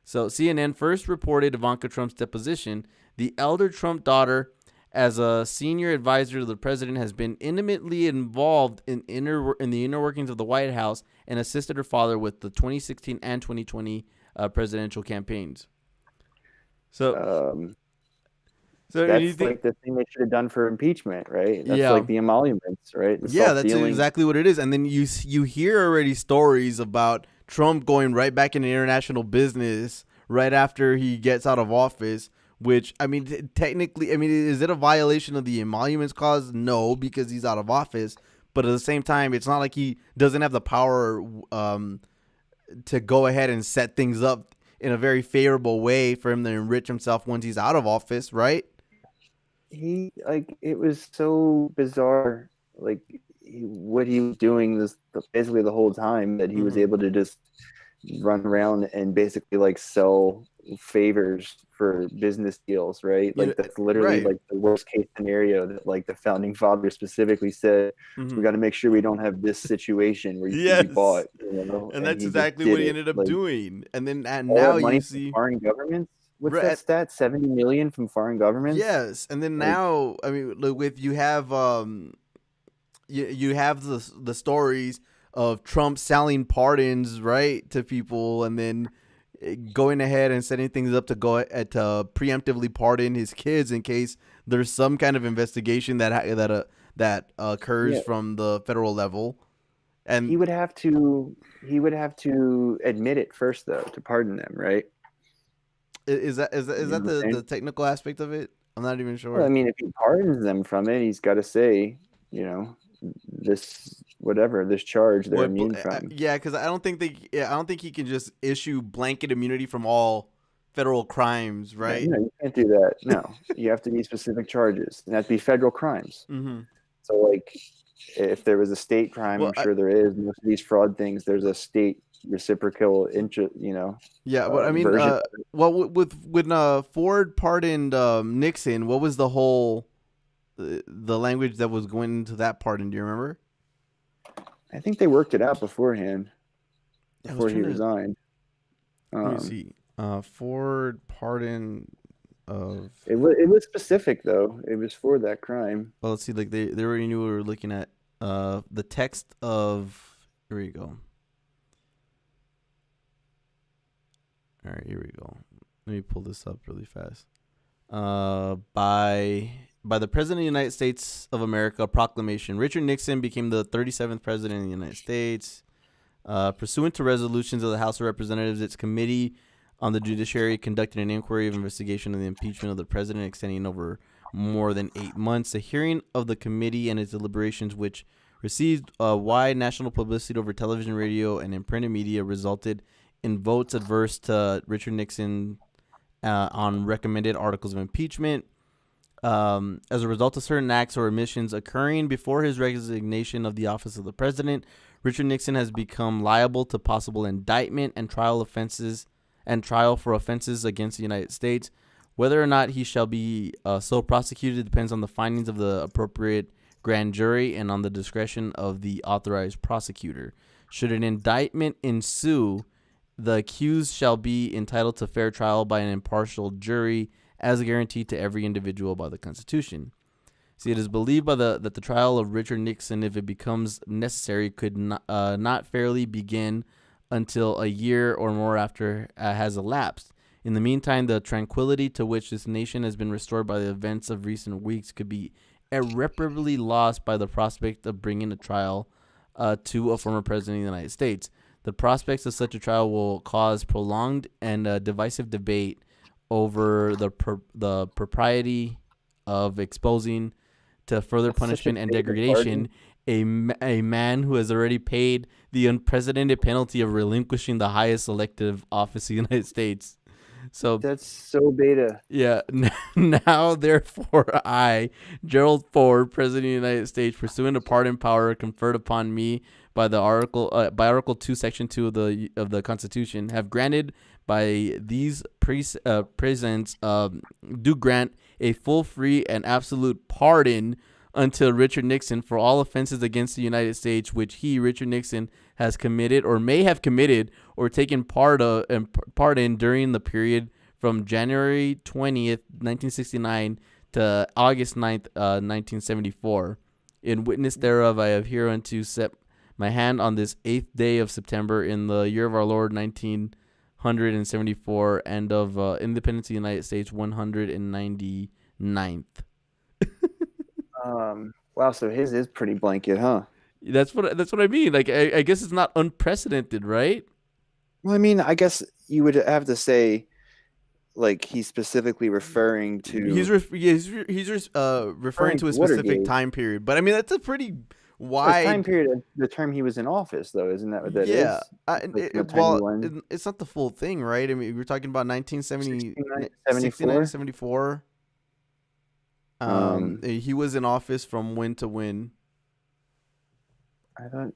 So CNN first reported Ivanka Trump's deposition. The elder Trump daughter, as a senior advisor to the president, has been intimately involved in the inner workings of the White House and assisted her father with the 2016 and 2020 presidential campaigns. So that's like the thing they should have done for impeachment, right? That's like the emoluments, right? That's exactly what it is. And then you hear already stories about Trump going right back into international business right after he gets out of office, which, I mean, technically, I mean, is it a violation of the emoluments clause? No, because he's out of office. But at the same time, it's not like he doesn't have the power to go ahead and set things up in a very favorable way for him to enrich himself once he's out of office, right? It was so bizarre, what he was doing basically the whole time, that he was able to just run around and basically sell favors for business deals, right? That's literally the worst case scenario that the founding fathers specifically said. We got to make sure we don't have this situation where you can be bought, and that's exactly what he ended up doing. And then now you see foreign governments. What's that stat? 70 million from foreign governments. Yes, and then now, I mean, with you have you have the stories of Trump selling pardons, right, to people, and then going ahead and setting things up to to preemptively pardon his kids in case there's some kind of investigation that occurs from the federal level. And he would have to admit it first, though, to pardon them, right? Is that the technical aspect of it? I'm not even sure. Well, I mean, if he pardons them from it, he's got to say, this charge they're immune from. Yeah, because I don't think he can just issue blanket immunity from all federal crimes, right? No, you can't do that. No, you have to be specific charges, and that to be federal crimes. Mm-hmm. So, if there was a state crime, I'm sure there is. Most of these fraud things, there's a state reciprocal interest, Yeah, but I mean, when Ford pardoned Nixon, what was the whole the language that was going into that pardon? Do you remember? I think they worked it out beforehand, before he resigned. Let me see. Ford pardon of. It was specific, though. It was for that crime. Well, let's see. They already knew we were looking at the text of. Here we go. All right, here we go. Let me pull this up really fast. By the President of the United States of America proclamation, Richard Nixon became the 37th President of the United States. Pursuant to resolutions of the House of Representatives, its Committee on the Judiciary conducted an inquiry of investigation of the impeachment of the President extending over more than 8 months. The hearing of the committee and its deliberations, which received wide national publicity over television, radio, and in printed media, resulted in votes adverse to Richard Nixon on recommended articles of impeachment. As a result of certain acts or omissions occurring before his resignation of the office of the president, Richard Nixon has become liable to possible indictment and trial for offenses against the United States. Whether or not he shall be so prosecuted depends on the findings of the appropriate grand jury and on the discretion of the authorized prosecutor. Should an indictment ensue, the accused shall be entitled to fair trial by an impartial jury, as guaranteed to every individual by the Constitution. See, it is believed that the trial of Richard Nixon, if it becomes necessary, could not fairly begin until a year or more after has elapsed. In the meantime, the tranquility to which this nation has been restored by the events of recent weeks could be irreparably lost by the prospect of bringing a trial to a former president of the United States. The prospects of such a trial will cause prolonged and divisive debate over the propriety of exposing to further punishment and degradation a man who has already paid the unprecedented penalty of relinquishing the highest elective office in the United States. So that's so beta. Yeah. Now, therefore, I, Gerald Ford, President of the United States, pursuant to pardon power conferred upon me by Article 2, Section 2 of the Constitution, have granted by these presents do grant a full, free, and absolute pardon until Richard Nixon for all offenses against the United States which he, Richard Nixon, has committed or may have committed or taken part in during the period from January 20th, 1969 to August 9th, 1974. In witness thereof, I have hereunto set my hand on this 8th day of September in the year of our Lord 1974 and of independence of the United States 199th. Wow, so his is pretty blanket, huh? That's what I mean. Like, I guess it's not unprecedented, right? Well, I mean, I guess you would have to say, like he's specifically referring to. He's referring to a specific time period, but I mean that's a pretty wide time period. The term he was in office, though, isn't that what that is? It's not the full thing, right? I mean, we're talking about 1970, 69, 74. He was in office from when to when? I thought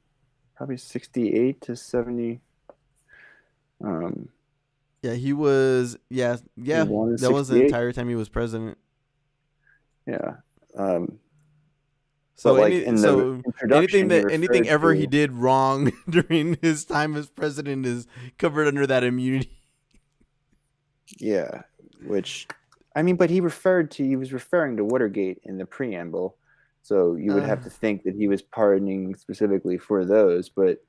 probably 68 to 70. Yeah, he was. Yeah. That was the entire time he was president. Yeah. So anything ever he did wrong during his time as president is covered under that immunity. Yeah, which, I mean, but he was referring to Watergate in the preamble, so you would have to think that he was pardoning specifically for those, but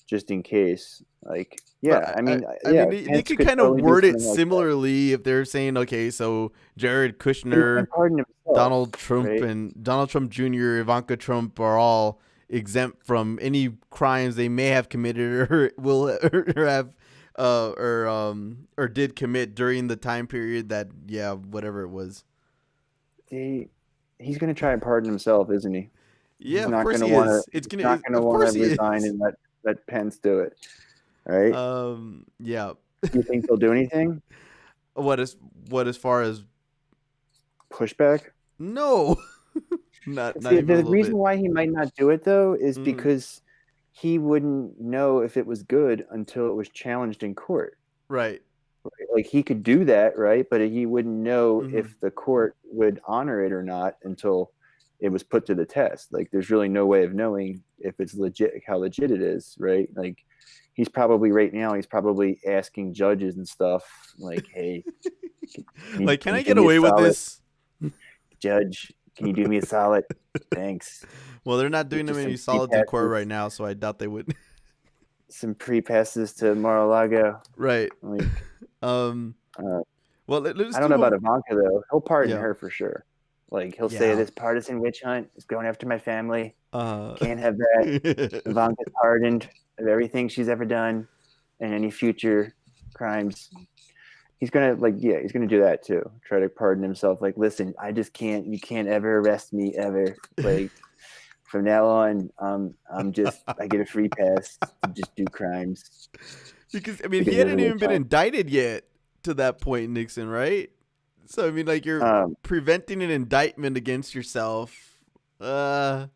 just in case, like, yeah, I mean, they could kind of word it similarly if they're saying, okay, so Jared Kushner, Donald Trump, right? And Donald Trump Jr., Ivanka Trump are all exempt from any crimes they may have committed or will or have or did commit during the time period that whatever it was. He's going to try and pardon himself, isn't he? Yeah, of course he is. He's not going to want to resign and let Pence do it. Right? Yeah. Do you think he'll do anything? What as far as pushback? No. not See, even the reason why he might not do it though is because he wouldn't know if it was good until it was challenged in court. Right. Like he could do that, right? But he wouldn't know if the court would honor it or not until it was put to the test. Like there's really no way of knowing if it's legit, how legit it is, right? Like he's probably asking judges and stuff like, hey, can I get away with this? Judge, can you do me a solid? Thanks. Well, they're not doing them any solids in court right now, so I doubt they would. Some pre-passes to Mar-a-Lago. Right. Like, well, I don't know about Ivanka though. He'll pardon her for sure. Like he'll say this partisan witch hunt is going after my family. Can't have that. Ivanka's pardoned of everything she's ever done and any future crimes. He's gonna he's gonna do that too. Try to pardon himself. Like, listen, I just can't. You can't ever arrest me ever. Like from now on, I get a free pass to just do crimes. Because I mean, he hadn't even been indicted yet to that point, Nixon, right? So I mean, like you're preventing an indictment against yourself. I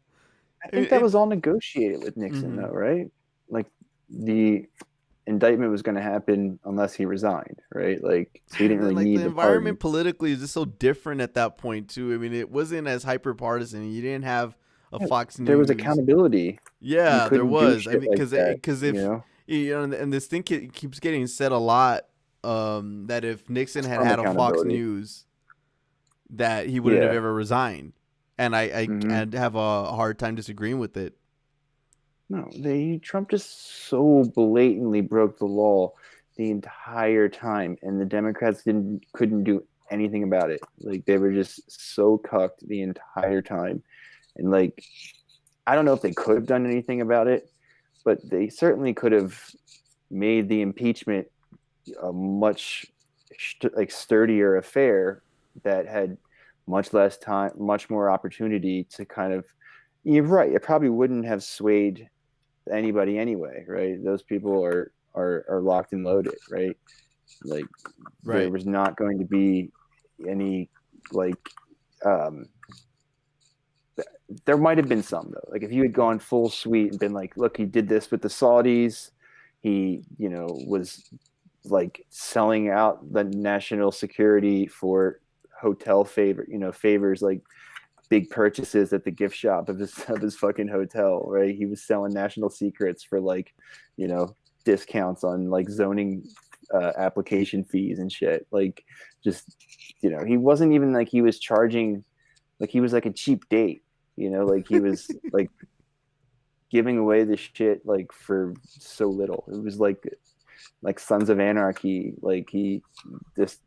think that was all negotiated with Nixon, though, right? Like the indictment was going to happen unless he resigned, right? Like so he didn't really need the environment politically is just so different at that point too. I mean, it wasn't as hyper partisan. You didn't have a Fox News. There was accountability. Yeah, there was. I mean, because if and this thing keeps getting said a lot that if Nixon had a Fox News, that he wouldn't have ever resigned, and I'd have a hard time disagreeing with it. No, Trump just so blatantly broke the law the entire time, and the Democrats couldn't do anything about it. Like they were just so cucked the entire time, and like I don't know if they could have done anything about it, but they certainly could have made the impeachment a much sturdier affair that had much less time, much more opportunity to kind of. You're right. It probably wouldn't have swayed anybody anyway, right? Those people are locked and loaded, right? Like there was not going to be any there might have been some though. Like if you had gone full suite and been like, look, he did this with the Saudis, he was like selling out the national security for hotel favors, like big purchases at the gift shop of his fucking hotel, right? He was selling national secrets for discounts on like zoning application fees and shit. Like just he wasn't even like he was charging, like he was like a cheap date, like he was like giving away the shit like for so little. It was like Sons of Anarchy. Like he just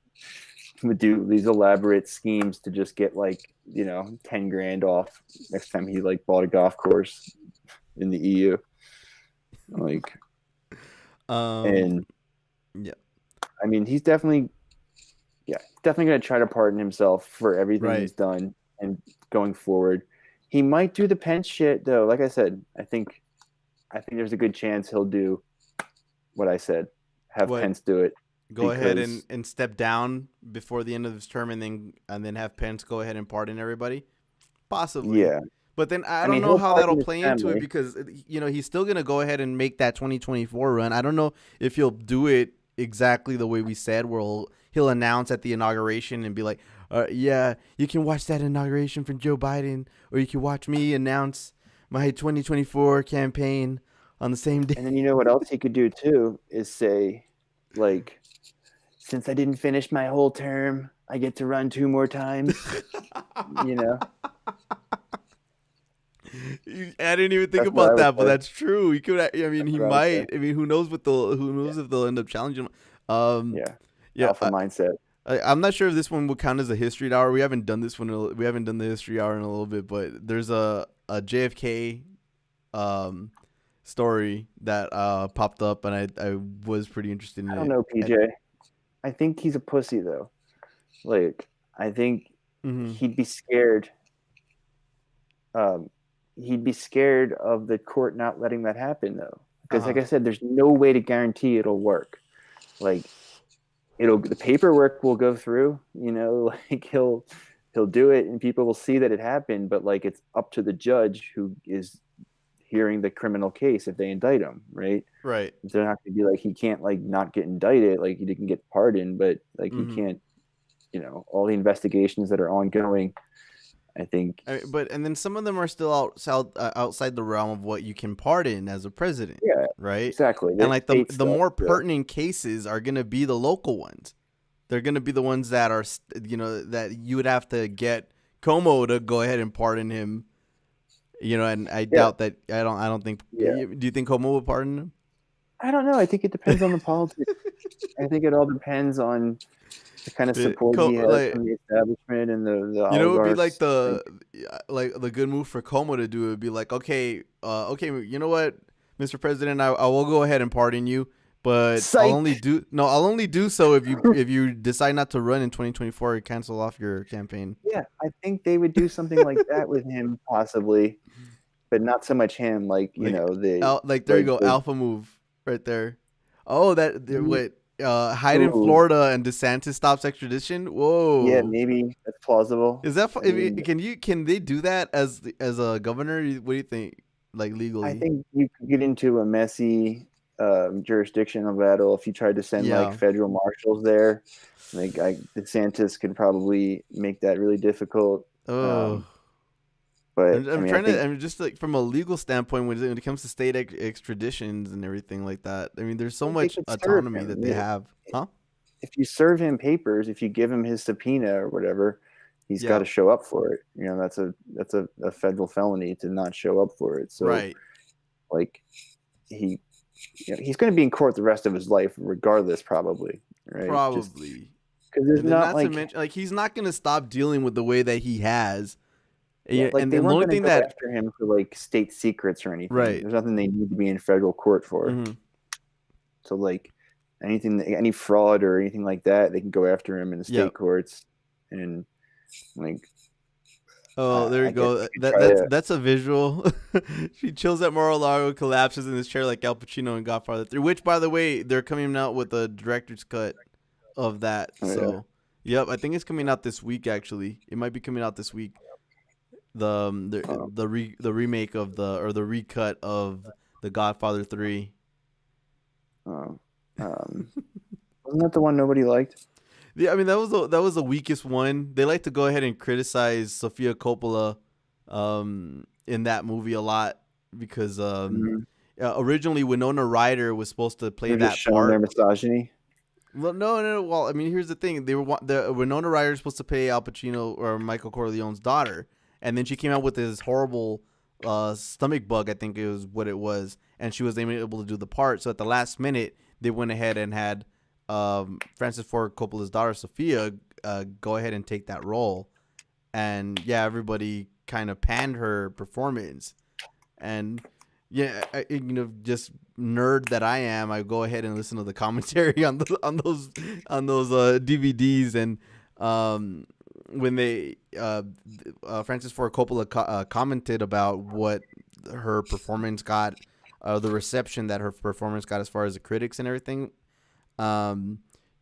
would do these elaborate schemes to just get like 10 grand off next time he like bought a golf course in the EU. And I mean he's definitely Yeah, definitely going to try to pardon himself for everything he's done and going forward. He might do the Pence shit though. Like I said, I think there's a good chance he'll do what I said. Have Pence do it. Go ahead and step down before the end of his term, and then have Pence go ahead and pardon everybody. Possibly. Yeah. But then I don't know how that'll play into it, because he's still gonna go ahead and make that 2024 run. I don't know if he'll do it exactly the way we said, where he'll announce at the inauguration and be like, yeah, you can watch that inauguration from Joe Biden, or you can watch me announce my 2024 campaign on the same day. And then you know what else he could do too is say, like, since I didn't finish my whole term, I get to run 2 more times. You know. I didn't even think about that, but that's true. He could. I mean, he might. I mean, who knows if they'll end up challenging him. Yeah. Alpha mindset. I'm not sure if this one will count as a history hour. We haven't done this one. We haven't done the history hour in a little bit, but there's a JFK story that popped up, and I was pretty interested in it. I don't know, PJ. I think he's a pussy though. Like, I think he'd be scared. He'd be scared of the court not letting that happen though, because like I said, there's no way to guarantee it'll work. Like, the paperwork will go through, like he'll do it and people will see that it happened, but like it's up to the judge who is hearing the criminal case if they indict him, right? They're not going to be like, he can't like not get indicted, like he didn't get pardoned, but like he can't, all the investigations that are ongoing, I think. And then some of them are still outside the realm of what you can pardon as a president. Yeah, right. Exactly. And like the more pertinent cases are going to be the local ones. They're going to be the ones that are, that you would have to get Como to go ahead and pardon him. And I doubt that. I don't think. Yeah. Do you think Como would pardon him? I don't know. I think it depends on the politics. I think it all depends on the kind of support he has from the establishment and the oligarchs. It would be like the good move for Como to do. It would be like, okay, you know what, Mr. President, I will go ahead and pardon you, but I'll only do so if you decide not to run in 2024 or cancel off your campaign. Yeah, I think they would do something like that with him, possibly, but not so much him. Like you go, alpha move right there. Oh, hide in Florida and DeSantis stops extradition. Whoa. Yeah, maybe that's plausible. Is that can they do that as a governor? What do you think? Like legally, I think you could get into a messy jurisdictional battle if you tried to send like federal marshals there. Like DeSantis could probably make that really difficult. But I'm just like from a legal standpoint when it comes to state extraditions and everything like that. I mean, there's so much autonomy that they have. Huh? If you serve him papers, if you give him his subpoena or whatever, he's got to show up for it. That's a federal felony to not show up for it. So, like, he's going to be in court the rest of his life, regardless, probably. Right? Probably. Because there's not to mention, he's not going to stop dealing with the way that he has. Yeah, like they weren't going to go after him for like state secrets or anything. Right. There's nothing they need to be in federal court for. Mm-hmm. So like any fraud or anything like that, they can go after him in the state courts. And like, there you go. That's a visual. She chills at Mar-a-Lago, collapses in his chair like Al Pacino in Godfather 3. Which, by the way, they're coming out with a director's cut of that. Yep, I think it's coming out this week. Actually, it might be coming out this week. The remake of the recut of the Godfather 3. Wasn't that the one nobody liked? Yeah, I mean that was the weakest one. They like to go ahead and criticize Sofia Coppola in that movie a lot because originally Winona Ryder was supposed to play that part. Their misogyny. Well, no. Well, I mean, here's the thing: Winona Ryder was supposed to play Al Pacino or Michael Corleone's daughter. And then she came out with this horrible stomach bug, I think it was what it was, and she wasn't able to do the part. So at the last minute, they went ahead and had Francis Ford Coppola's daughter, Sophia, go ahead and take that role. And, yeah, everybody kind of panned her performance. And Yeah, just nerd that I am, I go ahead and listen to the commentary on those DVDs, and when they Francis Ford Coppola commented about what her performance got, the reception that her performance got as far as the critics and everything.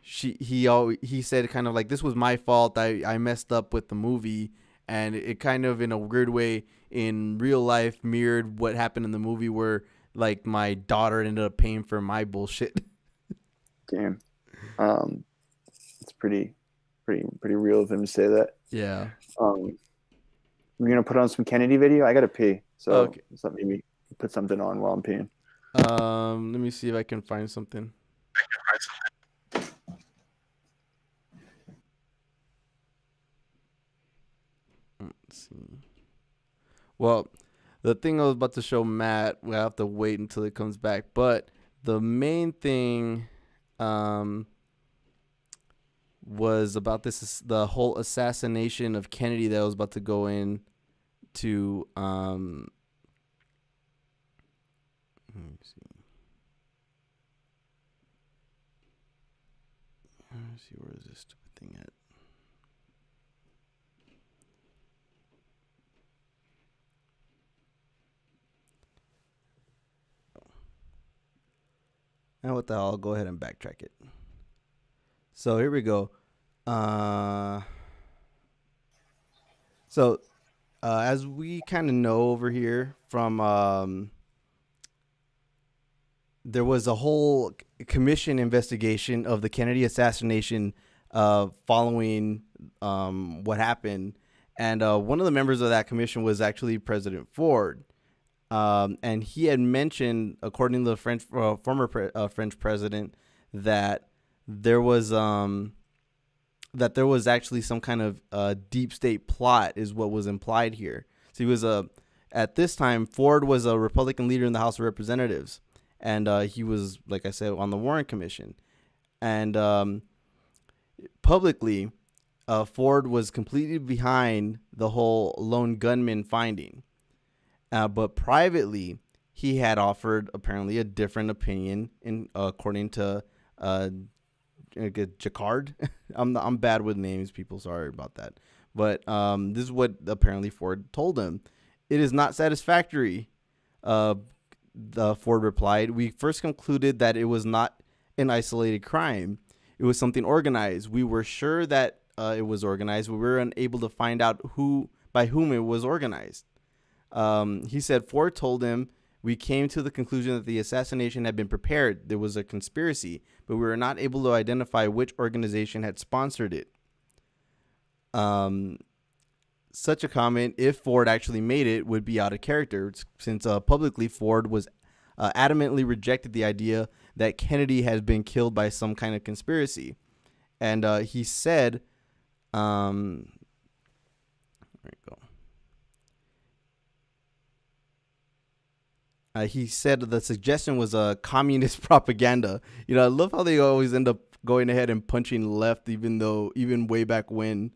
He said kind of like, this was my fault. I messed up with the movie, and it kind of in a weird way in real life mirrored what happened in the movie, where like my daughter ended up paying for my bullshit. Damn. It's pretty real of him to say that. Yeah. We're gonna put on some Kennedy video. I gotta pee, so okay. Let me put something on while I'm peeing. Let me see if I can find something. Let's see. Well, the thing I was about to show Matt, we'll have to wait until it comes back. But the main thing was about the whole assassination of Kennedy that I was about to go in to. Let me see. Let's see, where is this stupid thing at? And what the hell? I'll go ahead and backtrack it. So here we go. As we kind of know over here from, there was a whole commission investigation of the Kennedy assassination following what happened. And one of the members of that commission was actually President Ford. And he had mentioned, according to the former French president, that there was actually some kind of deep state plot, is what was implied here. So he was at this time, Ford was a Republican leader in the House of Representatives, and he was, like I said, on the Warren Commission. And publicly, Ford was completely behind the whole lone gunman finding. But privately, he had offered apparently a different opinion, according to Jacquard. I'm bad with names, people. Sorry about that. But this is what apparently Ford told him. It is not satisfactory. The Ford replied. We first concluded that it was not an isolated crime. It was something organized. We were sure that it was organized. We were unable to find out by whom it was organized. He said Ford told him, we came to the conclusion that the assassination had been prepared. There was a conspiracy, but we were not able to identify which organization had sponsored it. Such a comment, if Ford actually made it, would be out of character, since publicly Ford was adamantly rejected the idea that Kennedy had been killed by some kind of conspiracy. And he said, there you go. He said the suggestion was communist propaganda. I love how they always end up going ahead and punching left, even way back when.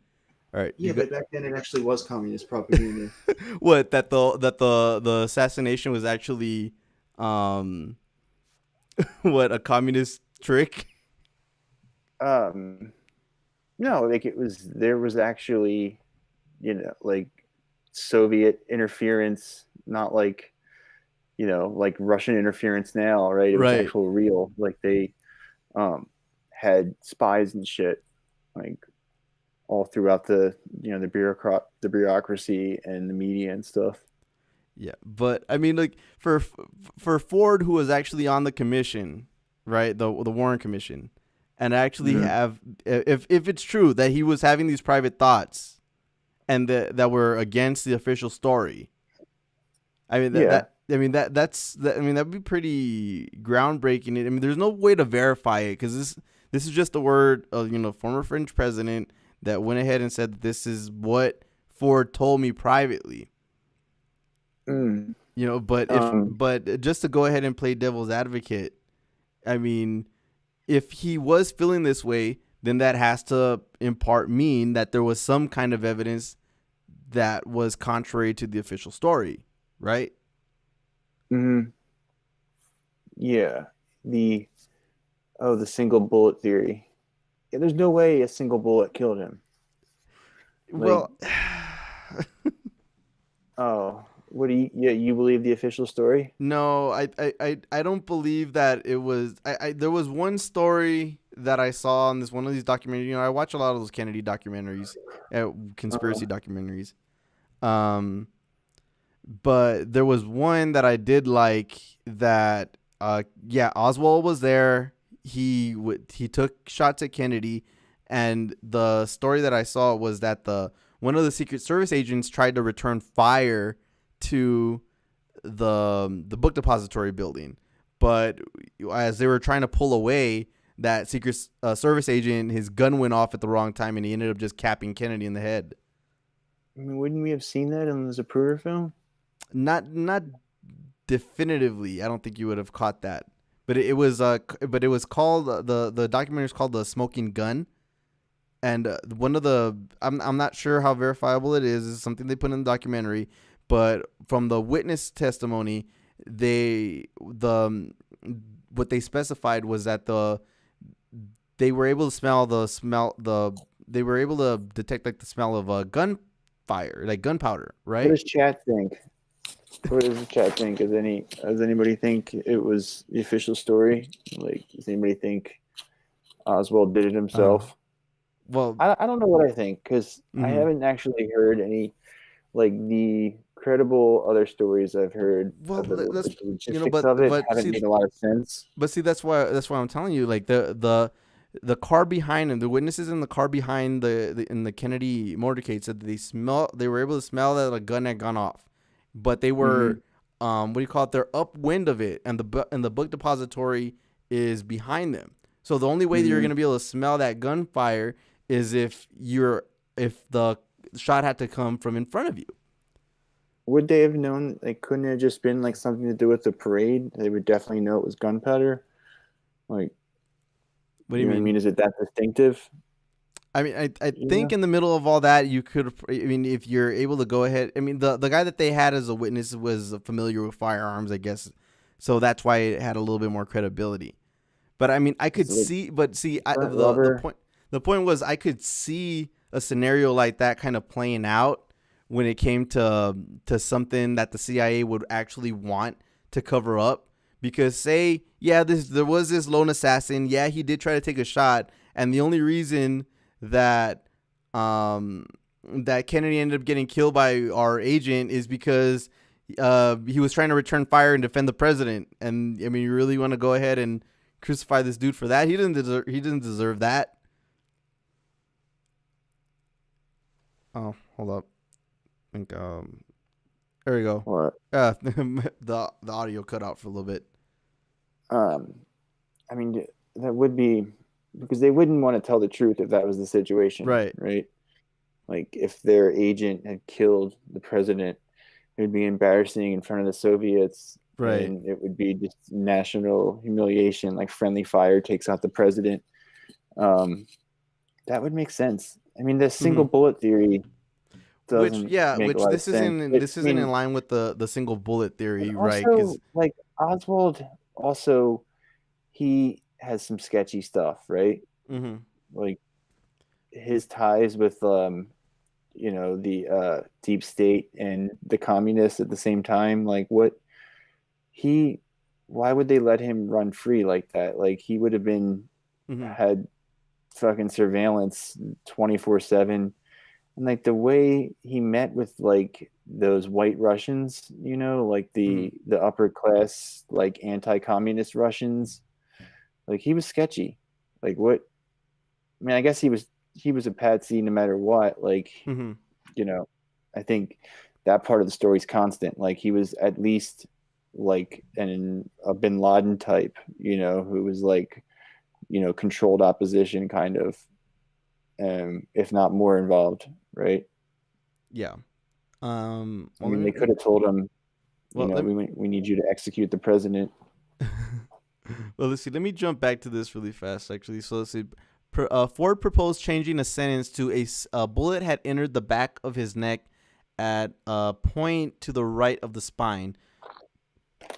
All right. Yeah, but back then it actually was communist propaganda. What, that the assassination was actually what, a communist trick? No, like there was actually, like Soviet interference, not like, like Russian interference now, right? It was actual real. Like they had spies and shit, like all throughout the bureaucracy and the media and stuff. Yeah, but I mean, like for Ford, who was actually on the commission, right? The Warren Commission, and actually have, if it's true that he was having these private thoughts and that were against the official story. I mean, that'd be pretty groundbreaking. I mean, there's no way to verify it, because this is just the word of former French president that went ahead and said that this is what Ford told me privately. But just to go ahead and play devil's advocate, I mean, if he was feeling this way, then that has to in part mean that there was some kind of evidence that was contrary to the official story, right? Mm-hmm. Yeah. The single bullet theory. Yeah, there's no way a single bullet killed him. Well, oh, what do you believe the official story? No, I don't believe that it was. There was one story that I saw on one of these documentaries. You know, I watch a lot of those Kennedy documentaries, conspiracy documentaries. But there was one that I did like that. Yeah, Oswald was there. He took shots at Kennedy, and the story that I saw was that one of the Secret Service agents tried to return fire to the book depository building, but as they were trying to pull away, that Secret Service agent, his gun went off at the wrong time, and he ended up just capping Kennedy in the head. I mean, wouldn't we have seen that in the Zapruder film? Not definitively. I don't think you would have caught that, but it was called the documentary is called The Smoking Gun, and one of the I'm not sure how verifiable it is. It's something they put in the documentary, but from the witness testimony, what they specified was that they were able to they were able to detect like the smell of gunfire, like gunpowder, right? What does chat think? What does the chat think? Does anybody think it was the official story? Like, does anybody think Oswald did it himself? Well, I don't know what I think, because I haven't actually heard any, like, the credible other stories I've heard. Well, of the logistics of it haven't made a lot of sense. But see, that's why I'm telling you, like the car behind him, the witnesses in the car behind in the Kennedy motorcade said that they were able to smell that a gun had gone off, but they were what do you call it? They're upwind of it, and the book depository is behind them. So the only way that you're going to be able to smell that gunfire is if the shot had to come from in front of you. Would they have known? Like, couldn't it have just been like something to do with the parade? They would definitely know it was gunpowder. Like, what do you mean? I mean, is it that distinctive? I mean, I think in the middle of all that, you could. I mean, if you're able to go ahead. I mean, the guy that they had as a witness was familiar with firearms, I guess, so that's why it had a little bit more credibility. But I mean, I could see. But see, the point was I could see a scenario like that kind of playing out when it came to something that the CIA would actually want to cover up. Because there was this lone assassin. Yeah, he did try to take a shot, and the only reason that Kennedy ended up getting killed by our agent is because he was trying to return fire and defend the president. And I mean, you really want to go ahead and crucify this dude for that? He didn't deserve that. Oh, hold up. I think there we go. What? The audio cut out for a little bit. I mean, that would be because they wouldn't want to tell the truth if that was the situation. Right. Like, if their agent had killed the president, it would be embarrassing in front of the Soviets. Right. And it would be just national humiliation, like friendly fire takes out the president. That would make sense. I mean, the single bullet theory doesn't make a lot of sense. This isn't in line with the single bullet theory, right? Also, like, Oswald also, he has some sketchy stuff, right? Mm-hmm. Like, his ties with the deep state and the communists at the same time. Like, why would they let him run free like that? Like, he would have been had fucking surveillance 24/7. And like the way he met with like those white Russians, like the upper class, like anti-communist Russians, like, he was sketchy. Like, what? I mean, I guess he was a patsy no matter what. Like, I think that part of the story is constant. Like, he was at least like a Bin Laden type, who was like, controlled opposition kind of, if not more involved. Right. Yeah. I mean, they could have told him, we need you to execute the president. Well, let's see. Let me jump back to this really fast, actually. So let's see. Ford proposed changing a sentence to a bullet had entered the back of his neck at a point to the right of the spine.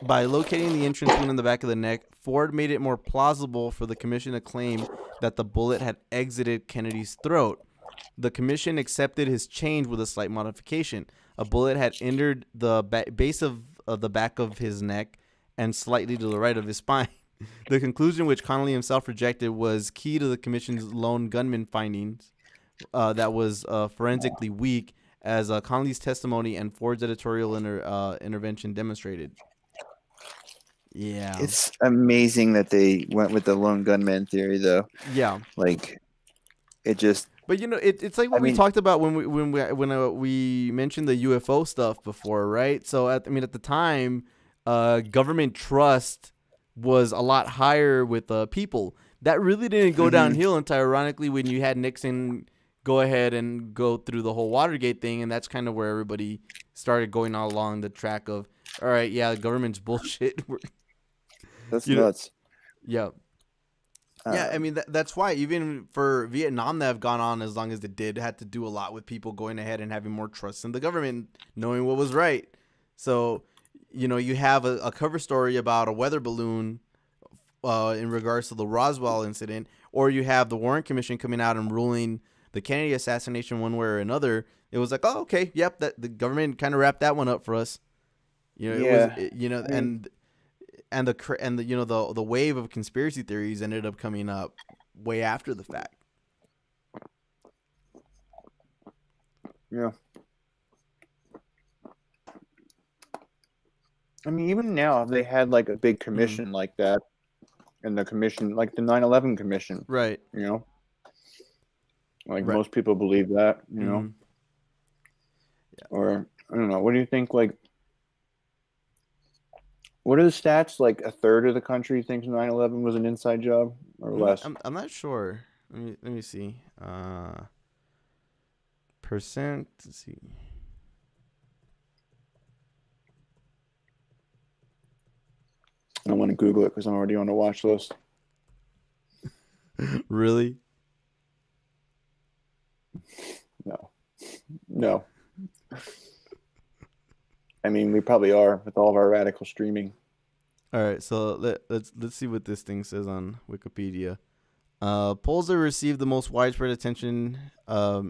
By locating the entrance wound in the back of the neck, Ford made it more plausible for the commission to claim that the bullet had exited Kennedy's throat. The commission accepted his change with a slight modification. A bullet had entered the base of the back of his neck and slightly to the right of his spine. The conclusion, which Connolly himself rejected, was key to the commission's lone gunman findings. That was forensically weak, as Connolly's testimony and Ford's editorial intervention demonstrated. Yeah, it's amazing that they went with the lone gunman theory, though. Yeah, like it just. But it's like what we talked about when we mentioned the UFO stuff before, right? So at the time, government trust was a lot higher with people. That really didn't go downhill until, ironically, when you had Nixon go ahead and go through the whole Watergate thing, and that's kind of where everybody started going all along the track of, all right, yeah, the government's bullshit. That's nuts. Yeah. Yeah, that's why even for Vietnam that have gone on as long as it did had to do a lot with people going ahead and having more trust in the government, knowing what was right. So, you have a cover story about a weather balloon in regards to the Roswell incident, or you have the Warren Commission coming out and ruling the Kennedy assassination one way or another. It was like, oh, okay, yep, that the government kind of wrapped that one up for us. And the wave of conspiracy theories ended up coming up way after the fact. Yeah. Even now they had like a big commission like that, and the commission, like the 9/11 commission, right? Most people believe that, Yeah. Or I don't know. What do you think? Like, what are the stats? Like a third of the country thinks 9/11 was an inside job, or less? I'm not sure. Let me see. Percent. Let's see. I don't want to Google it because I'm already on the watch list. Really? No. We probably are with all of our radical streaming. All right, so let's see what this thing says on Wikipedia. Polls that received the most widespread attention,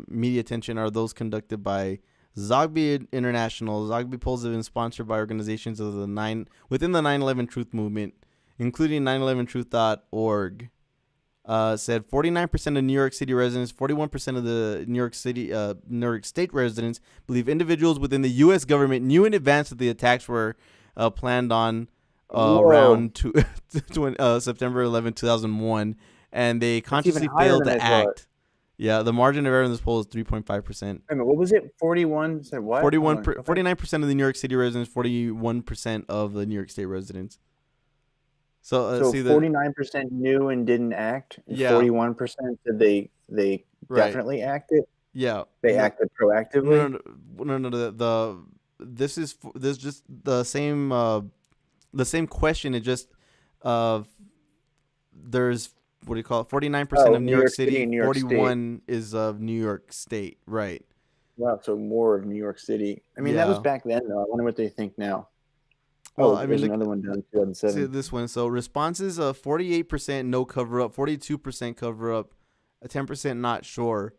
media attention, are those conducted by Zogby International. Zogby polls have been sponsored by organizations of within the 9/11 Truth movement, including 911truth.org. Said 49% of New York City residents, 41% of the New York State residents believe individuals within the U.S. government knew in advance that the attacks were planned on around September 11, 2001, and they consciously failed to act. Yeah, the margin of error in this poll is 3.5%. What was it? 41? Said what? 49% of the New York City residents, 41% of the New York State residents. So 49% knew and didn't act. And 41% said they definitely acted. Yeah, they acted proactively. No. This is just the same question. It just there's, what do you call it? 49% of New York City, 41 is of New York State, right? Wow, so more of New York City. That was back then, though. I wonder what they think now. There's another one down in 2007. See this one. So responses: 48% no cover up, 42% cover up, 10% not sure.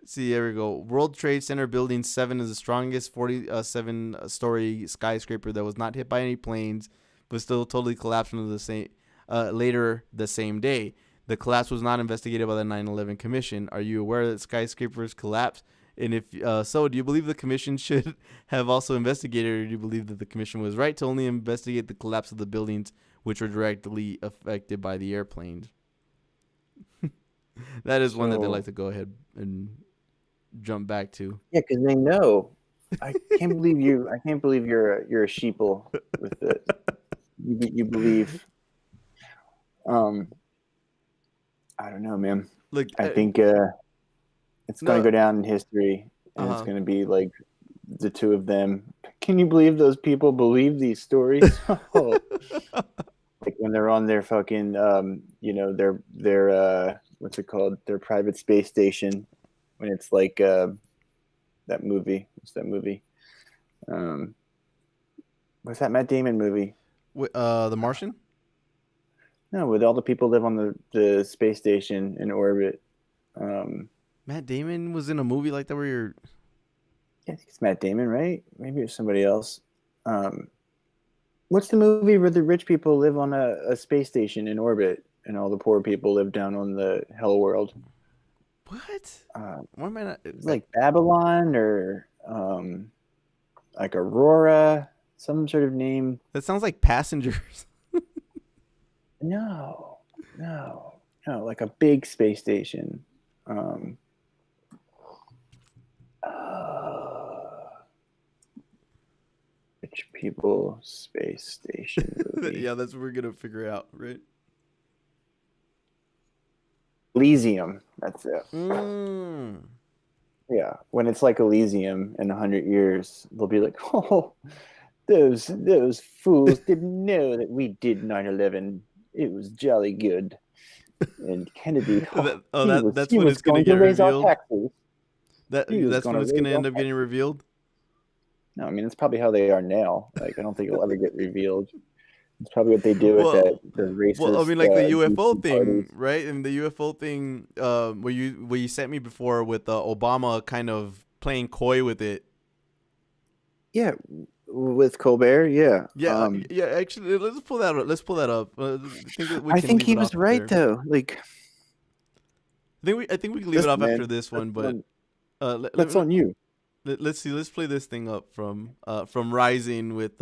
See, there we go. World Trade Center Building 7 is the strongest 47-story skyscraper that was not hit by any planes, but still totally collapsed later the same day. The collapse was not investigated by the 9/11 Commission. Are you aware that skyscrapers collapse? And if so, do you believe the commission should have also investigated, or do you believe that the commission was right to only investigate the collapse of the buildings which were directly affected by the airplanes? That is one that they like to go ahead and jump back to. Yeah, because they know. I can't believe you. I can't believe you're a sheeple with it. You believe. I don't know, man. Look, I think it's going to go down in history, and it's going to be like the two of them. Can you believe those people believe these stories? Like when they're on their fucking, their what's it called? Their private space station. When it's like that movie. What's that movie? What's that Matt Damon movie? The Martian? No, with all the people live on the space station in orbit. Matt Damon was in a movie like that where you're... Yeah, I think it's Matt Damon, right? Maybe it's somebody else. What's the movie where the rich people live on a space station in orbit and all the poor people live down on the hell world? What? Why am I not... It's like Babylon or like Aurora, some sort of name. That sounds like Passengers. No, like a big space station. Rich people space station movie. Yeah, that's what we're gonna figure out, right? Elysium, that's it. Yeah, when it's like Elysium in 100 years, they'll be like, oh, those fools didn't know that we did 9/11. It was jolly good. And Kennedy, that's when it's going to get revealed. That's when it's going to end up getting revealed. No, I mean, it's probably how they are now. Like, I don't think it'll ever get revealed. It's probably what they do with the racist. Well, I mean, like the UFO thing, right? And the UFO thing, where you sent me before with Obama kind of playing coy with it. Yeah, with Colbert, yeah. Yeah, yeah. Actually, let's pull that up. I think he was right though. Like, I think we can leave it off after this one, but that's on you. Let's see. Let's play this thing up from Rising with.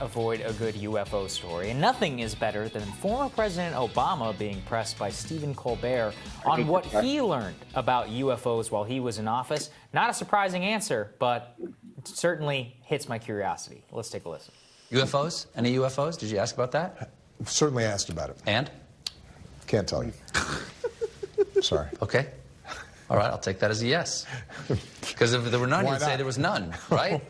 Avoid a good UFO story, and nothing is better than former President Obama being pressed by Stephen Colbert on what he learned about UFOs while he was in office. Not a surprising answer, but it certainly hits my curiosity. Let's take a listen. UFOs? Any UFOs? Did you ask about that? Certainly asked about it. And? Can't tell you. Sorry. Okay. All right, I'll take that as a yes. Because if there were none, you'd say there was none, right?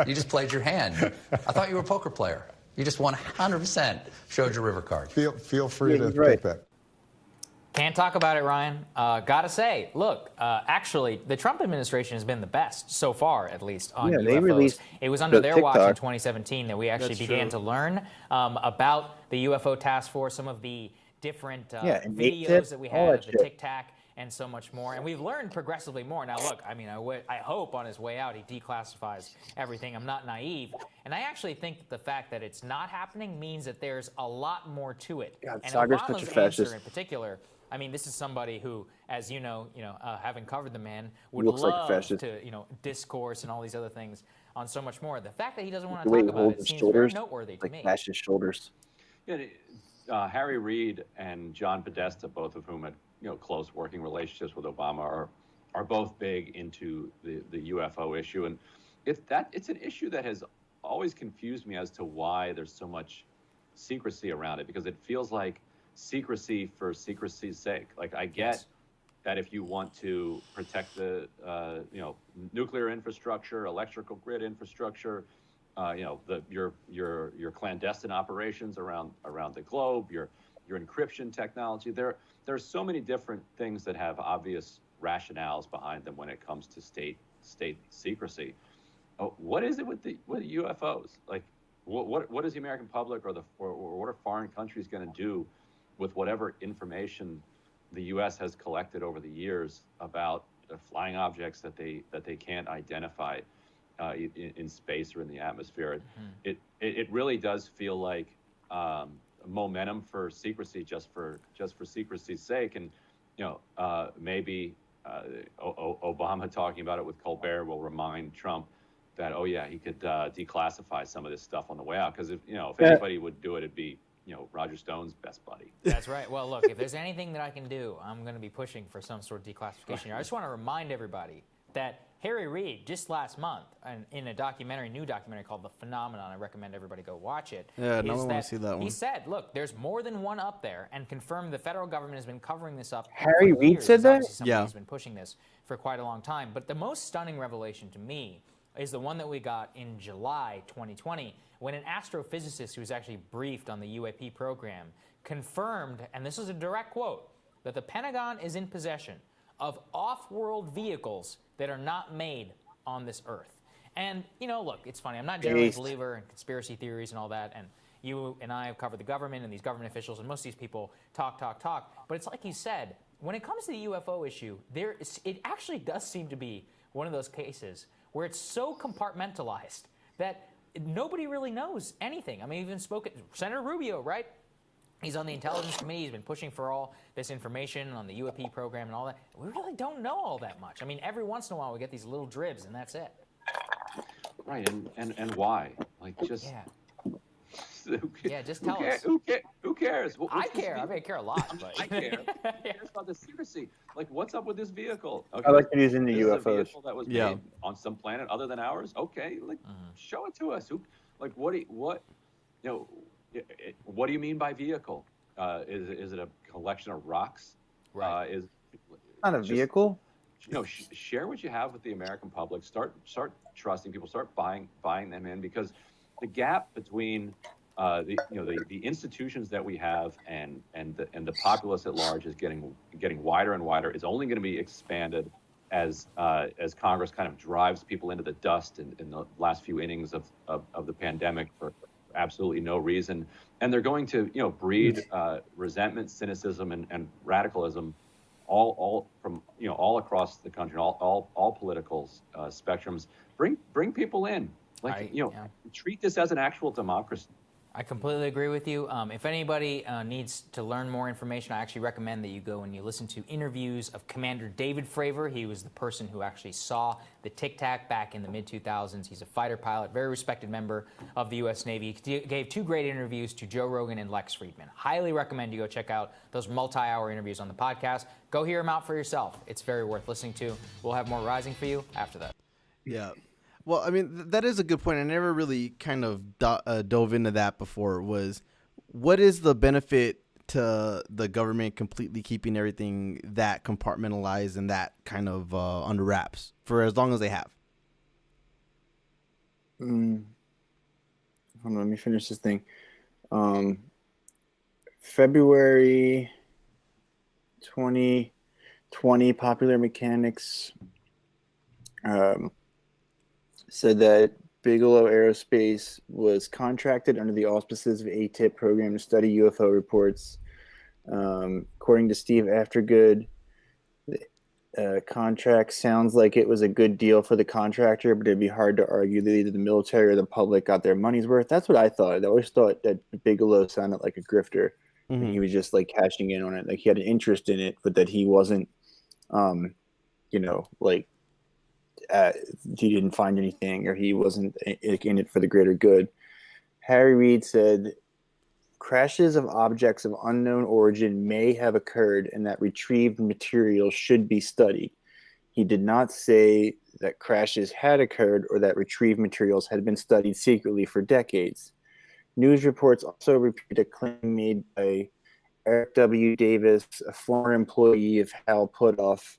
You just played your hand. I thought you were a poker player. You just 100% showed your river card. Feel free to take that. Can't talk about it, Ryan. Gotta say, look, actually, the Trump administration has been the best so far, at least, on UFOs. It was under their watch in 2017 that we actually began to learn about the UFO task force, some of the different videos that we had of the Tic Tac, and so much more. And we've learned progressively more. Now, look, I mean, I hope on his way out he declassifies everything. I'm not naive. And I actually think that the fact that it's not happening means that there's a lot more to it. God, and Sagar's Obama's such a fascist. answer in particular, I mean, this is somebody who, as you know, having covered the man, would looks love like to, discourse and all these other things on so much more. The fact that he doesn't want to talk about it seems very noteworthy to me. Like his shoulders. Yeah, Harry Reid and John Podesta, both of whom had close working relationships with Obama, are both big into the UFO issue, and it's an issue that has always confused me as to why there's so much secrecy around it, because it feels like secrecy for secrecy's sake. Like, I get that if you want to protect the nuclear infrastructure, electrical grid infrastructure, your clandestine operations around the globe, your encryption technology. There's so many different things that have obvious rationales behind them when it comes to state secrecy. What is it with the UFOs? Like, what is the American public or what are foreign countries going to do with whatever information the U.S. has collected over the years about flying objects that they can't identify in space or in the atmosphere? It really does feel like momentum for secrecy just for secrecy's sake. And maybe Obama talking about it with Colbert will remind Trump that, oh yeah, he could declassify some of this stuff on the way out, because if anybody would do it, it'd be Roger Stone's best buddy. That's right. Well, look, if there's anything that I can do, I'm going to be pushing for some sort of declassification here. I just want to remind everybody that Harry Reid, just last month, in a new documentary called The Phenomenon, I recommend everybody go watch it. Yeah, no one wants to see that one. He said, look, there's more than one up there, and confirmed the federal government has been covering this up. Harry Reid said that? Yeah. He's been pushing this for quite a long time. But the most stunning revelation to me is the one that we got in July 2020, when an astrophysicist who was actually briefed on the UAP program confirmed, and this is a direct quote, that the Pentagon is in possession of off-world vehicles that are not made on this Earth. And, look, it's funny. I'm not generally a believer in conspiracy theories and all that. And you and I have covered the government and these government officials, and most of these people talk. But it's like you said, when it comes to the UFO issue, it actually does seem to be one of those cases where it's so compartmentalized that nobody really knows anything. I mean, even Senator Rubio, right? He's on the Intelligence Committee. He's been pushing for all this information on the UAP program and all that. We really don't know all that much. I mean, every once in a while we get these little dribs, and that's it. Right, and why? Like, just... Yeah, just tell us. Who cares? I care. I mean, I care a lot. But... I care. Who cares about the secrecy? Like, what's up with this vehicle? Okay, I like using the UFOs. A vehicle that was made on some planet other than ours. Okay, like, show it to us. What do you mean by vehicle? Is it a collection of rocks? Right. Not a vehicle. Share what you have with the American public. Start trusting people. Start buying them in, because the gap between the institutions that we have and the populace at large is getting wider and wider. It's only going to be expanded as Congress kind of drives people into the dust in the last few innings of the pandemic for absolutely no reason, and they're going to breed resentment, cynicism, and radicalism all from all across the country, all political spectrums. Bring people in, treat this as an actual democracy. I completely agree with you. If anybody needs to learn more information, I actually recommend that you go and you listen to interviews of Commander David Fravor. He was the person who actually saw the Tic Tac back in the mid-2000s. He's a fighter pilot, very respected member of the U.S. Navy. He gave 2 great interviews to Joe Rogan and Lex Friedman. Highly recommend you go check out those multi-hour interviews on the podcast. Go hear them out for yourself. It's very worth listening to. We'll have more Rising for you after that. Yeah. Well, I mean, that is a good point. I never really kind of dove into that before. What is the benefit to the government completely keeping everything that compartmentalized and that kind of under wraps for as long as they have? Hold on, let me finish this thing. February 2020, Popular Mechanics said that Bigelow Aerospace was contracted under the auspices of ATIP program to study UFO reports. According to Steve Aftergood, the contract sounds like it was a good deal for the contractor, but it'd be hard to argue that either the military or the public got their money's worth. That's what I thought. I always thought that Bigelow sounded like a grifter. Mm-hmm. And he was just like cashing in on it. Like he had an interest in it, but that he wasn't, he didn't find anything, or he wasn't in it for the greater good. Harry Reid said crashes of objects of unknown origin may have occurred and that retrieved material should be studied. He did not say that crashes had occurred or that retrieved materials had been studied secretly for decades. News reports also repeat a claim made by Eric W. Davis, a former employee of Hal Puthoff,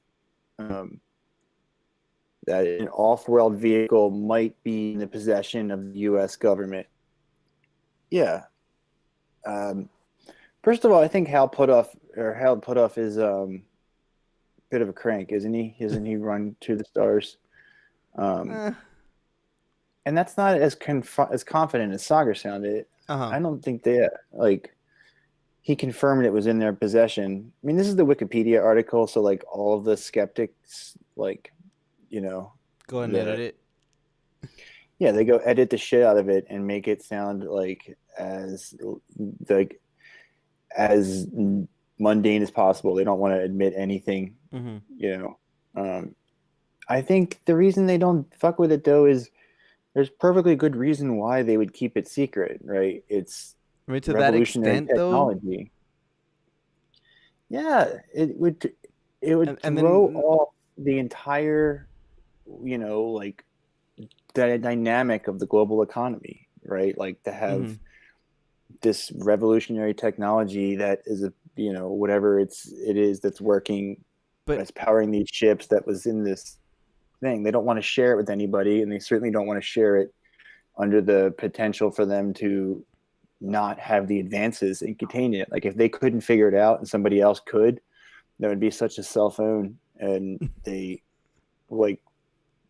that an off-world vehicle might be in the possession of the U.S. government. Yeah. First of all, I think Hal Puthoff is a bit of a crank, isn't he? Isn't he run to the stars? And that's not as confident as Sagar sounded. I don't think he confirmed it was in their possession. I mean, this is the Wikipedia article, so all of the skeptics go and edit it. Yeah, they go edit the shit out of it and make it sound as mundane as possible. They don't want to admit anything. Mm-hmm. I think the reason they don't fuck with it though is there's perfectly good reason why they would keep it secret, right? It's to that extent technology. Though. Yeah, it would and throw then, off the entire the dynamic of the global economy, right? To have this revolutionary technology that is whatever it is that's working, that's powering these ships, that was in this thing. They don't want to share it with anybody, and they certainly don't want to share it under the potential for them to not have the advances and contain it. If they couldn't figure it out and somebody else could, there would be such a cell phone, and they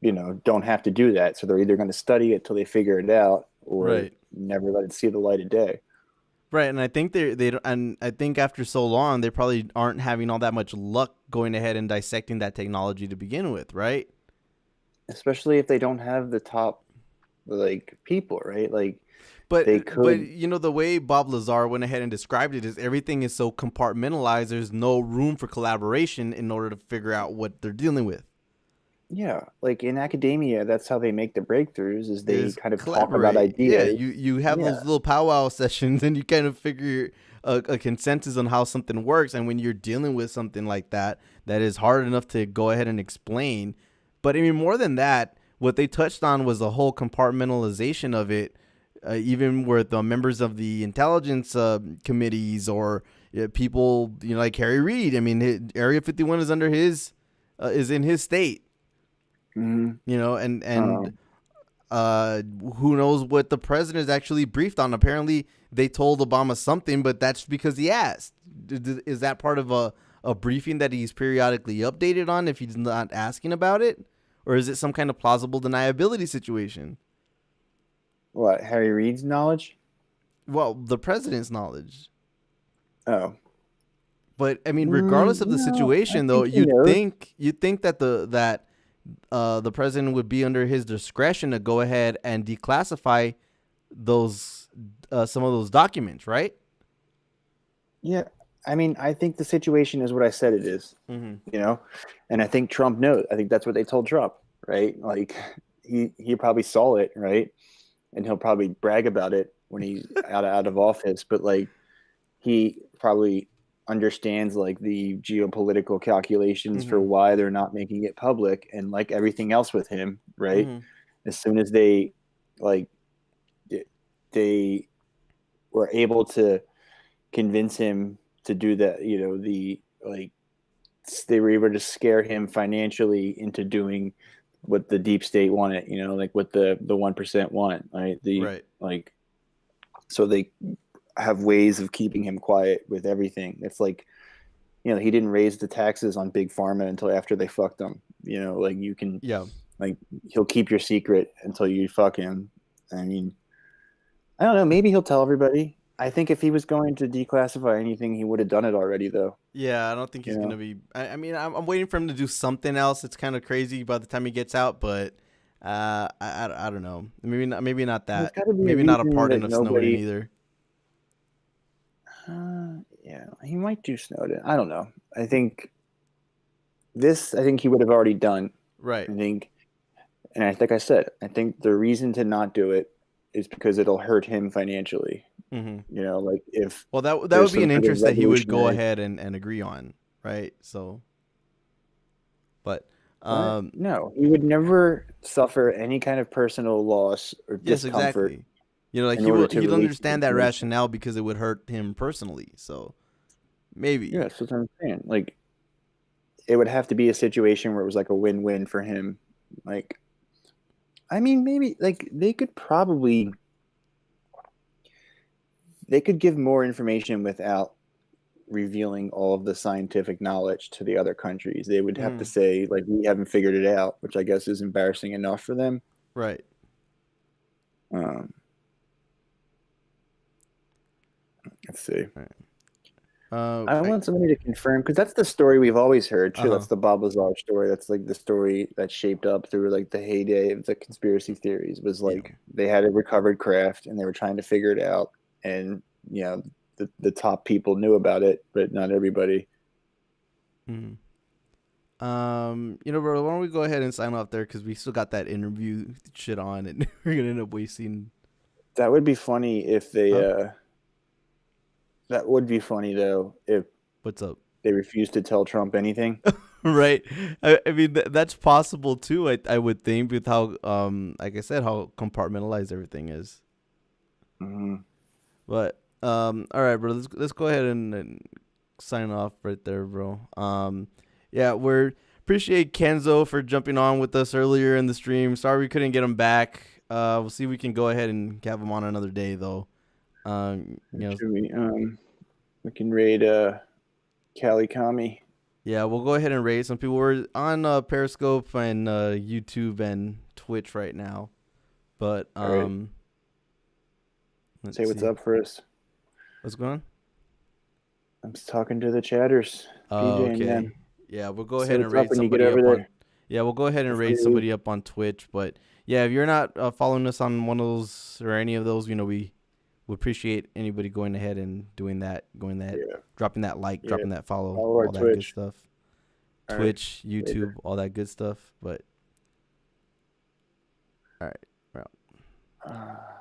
don't have to do that. So they're either going to study it till they figure it out, or never let it see the light of day. Right, and I think and I think after so long, they probably aren't having all that much luck going ahead and dissecting that technology to begin with, right? Especially if they don't have the top, people, right? But the way Bob Lazar went ahead and described it is everything is so compartmentalized. There's no room for collaboration in order to figure out what they're dealing with. Yeah, in academia, that's how they make the breakthroughs. Is they kind of talk about ideas. Yeah, you have those little powwow sessions, and you kind of figure a consensus on how something works. And when you're dealing with something like that is hard enough to go ahead and explain. But I mean, more than that, what they touched on was the whole compartmentalization of it. Even with the members of the intelligence committees or people, like Harry Reid. I mean, Area 51 is under is in his state. Mm-hmm. Who knows what the president is actually briefed on? Apparently, they told Obama something, but that's because he asked. Is that part of a briefing that he's periodically updated on if he's not asking about it? Or is it some kind of plausible deniability situation? What, Harry Reid's knowledge? Well, the president's knowledge. Oh. But I mean, regardless of the situation, though, you'd think that the president would be under his discretion to go ahead and declassify those some of those documents, right? Yeah, I mean, I think the situation is what I said it is. Mm-hmm. And I think Trump knows. I think that's what they told Trump, right? He probably saw it, right? And he'll probably brag about it when he's out of office. But he probably understands the geopolitical calculations for why they're not making it public, and everything else with him, right? As soon as they were able to convince him to do that, they were able to scare him financially into doing what the deep state wanted, what the 1% want, right? So they have ways of keeping him quiet with everything. It's he didn't raise the taxes on big pharma until after they fucked him. You can, he'll keep your secret until you fuck him. I mean, I don't know. Maybe he'll tell everybody. I think if he was going to declassify anything, he would have done it already, though. Yeah, I don't think he's going to be. I mean, I'm waiting for him to do something else. It's kind of crazy by the time he gets out, but I don't know. Maybe not that. Maybe not a pardon of Snowden either. Yeah, he might do Snowden. I don't know. I think he would have already done. Right. I think I said, I think the reason to not do it is because it'll hurt him financially. Mm-hmm. If that would be an interest that he would go ahead and agree on, right? So, but no, he would never suffer any kind of personal loss or discomfort. Exactly. He'd understand that rationale because it would hurt him personally. So maybe. Yeah, that's what I'm saying. It would have to be a situation where it was a win-win for him. I mean, maybe they could give more information without revealing all of the scientific knowledge to the other countries. They would have to say we haven't figured it out, which I guess is embarrassing enough for them. Right. Let's see. Right. I want somebody to confirm, because that's the story we've always heard too. That's the Bob Lazar story. That's the story that shaped up through the heyday of the conspiracy theories. Was they had a recovered craft and they were trying to figure it out, and the top people knew about it, but not everybody. Bro, why don't we go ahead and sign off there, because we still got that interview shit on, and we're gonna end up wasting. That would be funny if they. That would be funny though if. What's up? They refuse to tell Trump anything. Right. I mean that's possible too. I would think, with how like I said, how compartmentalized everything is. Mm-hmm. But all right, bro. Let's go ahead and sign off right there, bro. Yeah, we appreciate Kenzo for jumping on with us earlier in the stream. Sorry we couldn't get him back. We'll see if we can go ahead and have him on another day though. We can raid Cali Kami. Yeah, we'll go ahead and raid some people. We're on Periscope and YouTube and Twitch right now. But right. Say what's up first. What's going on? I'm just talking to the chatters. PJ Okay. and them. Yeah, we'll go ahead and raid somebody up on. Yeah, we'll go ahead and raid somebody up on Twitch. But yeah, if you're not following us on one of those or any of those, we would appreciate anybody going ahead and doing that, dropping that like, dropping that follow, all that good stuff. Twitch, YouTube, all that good stuff. But all right, we're out.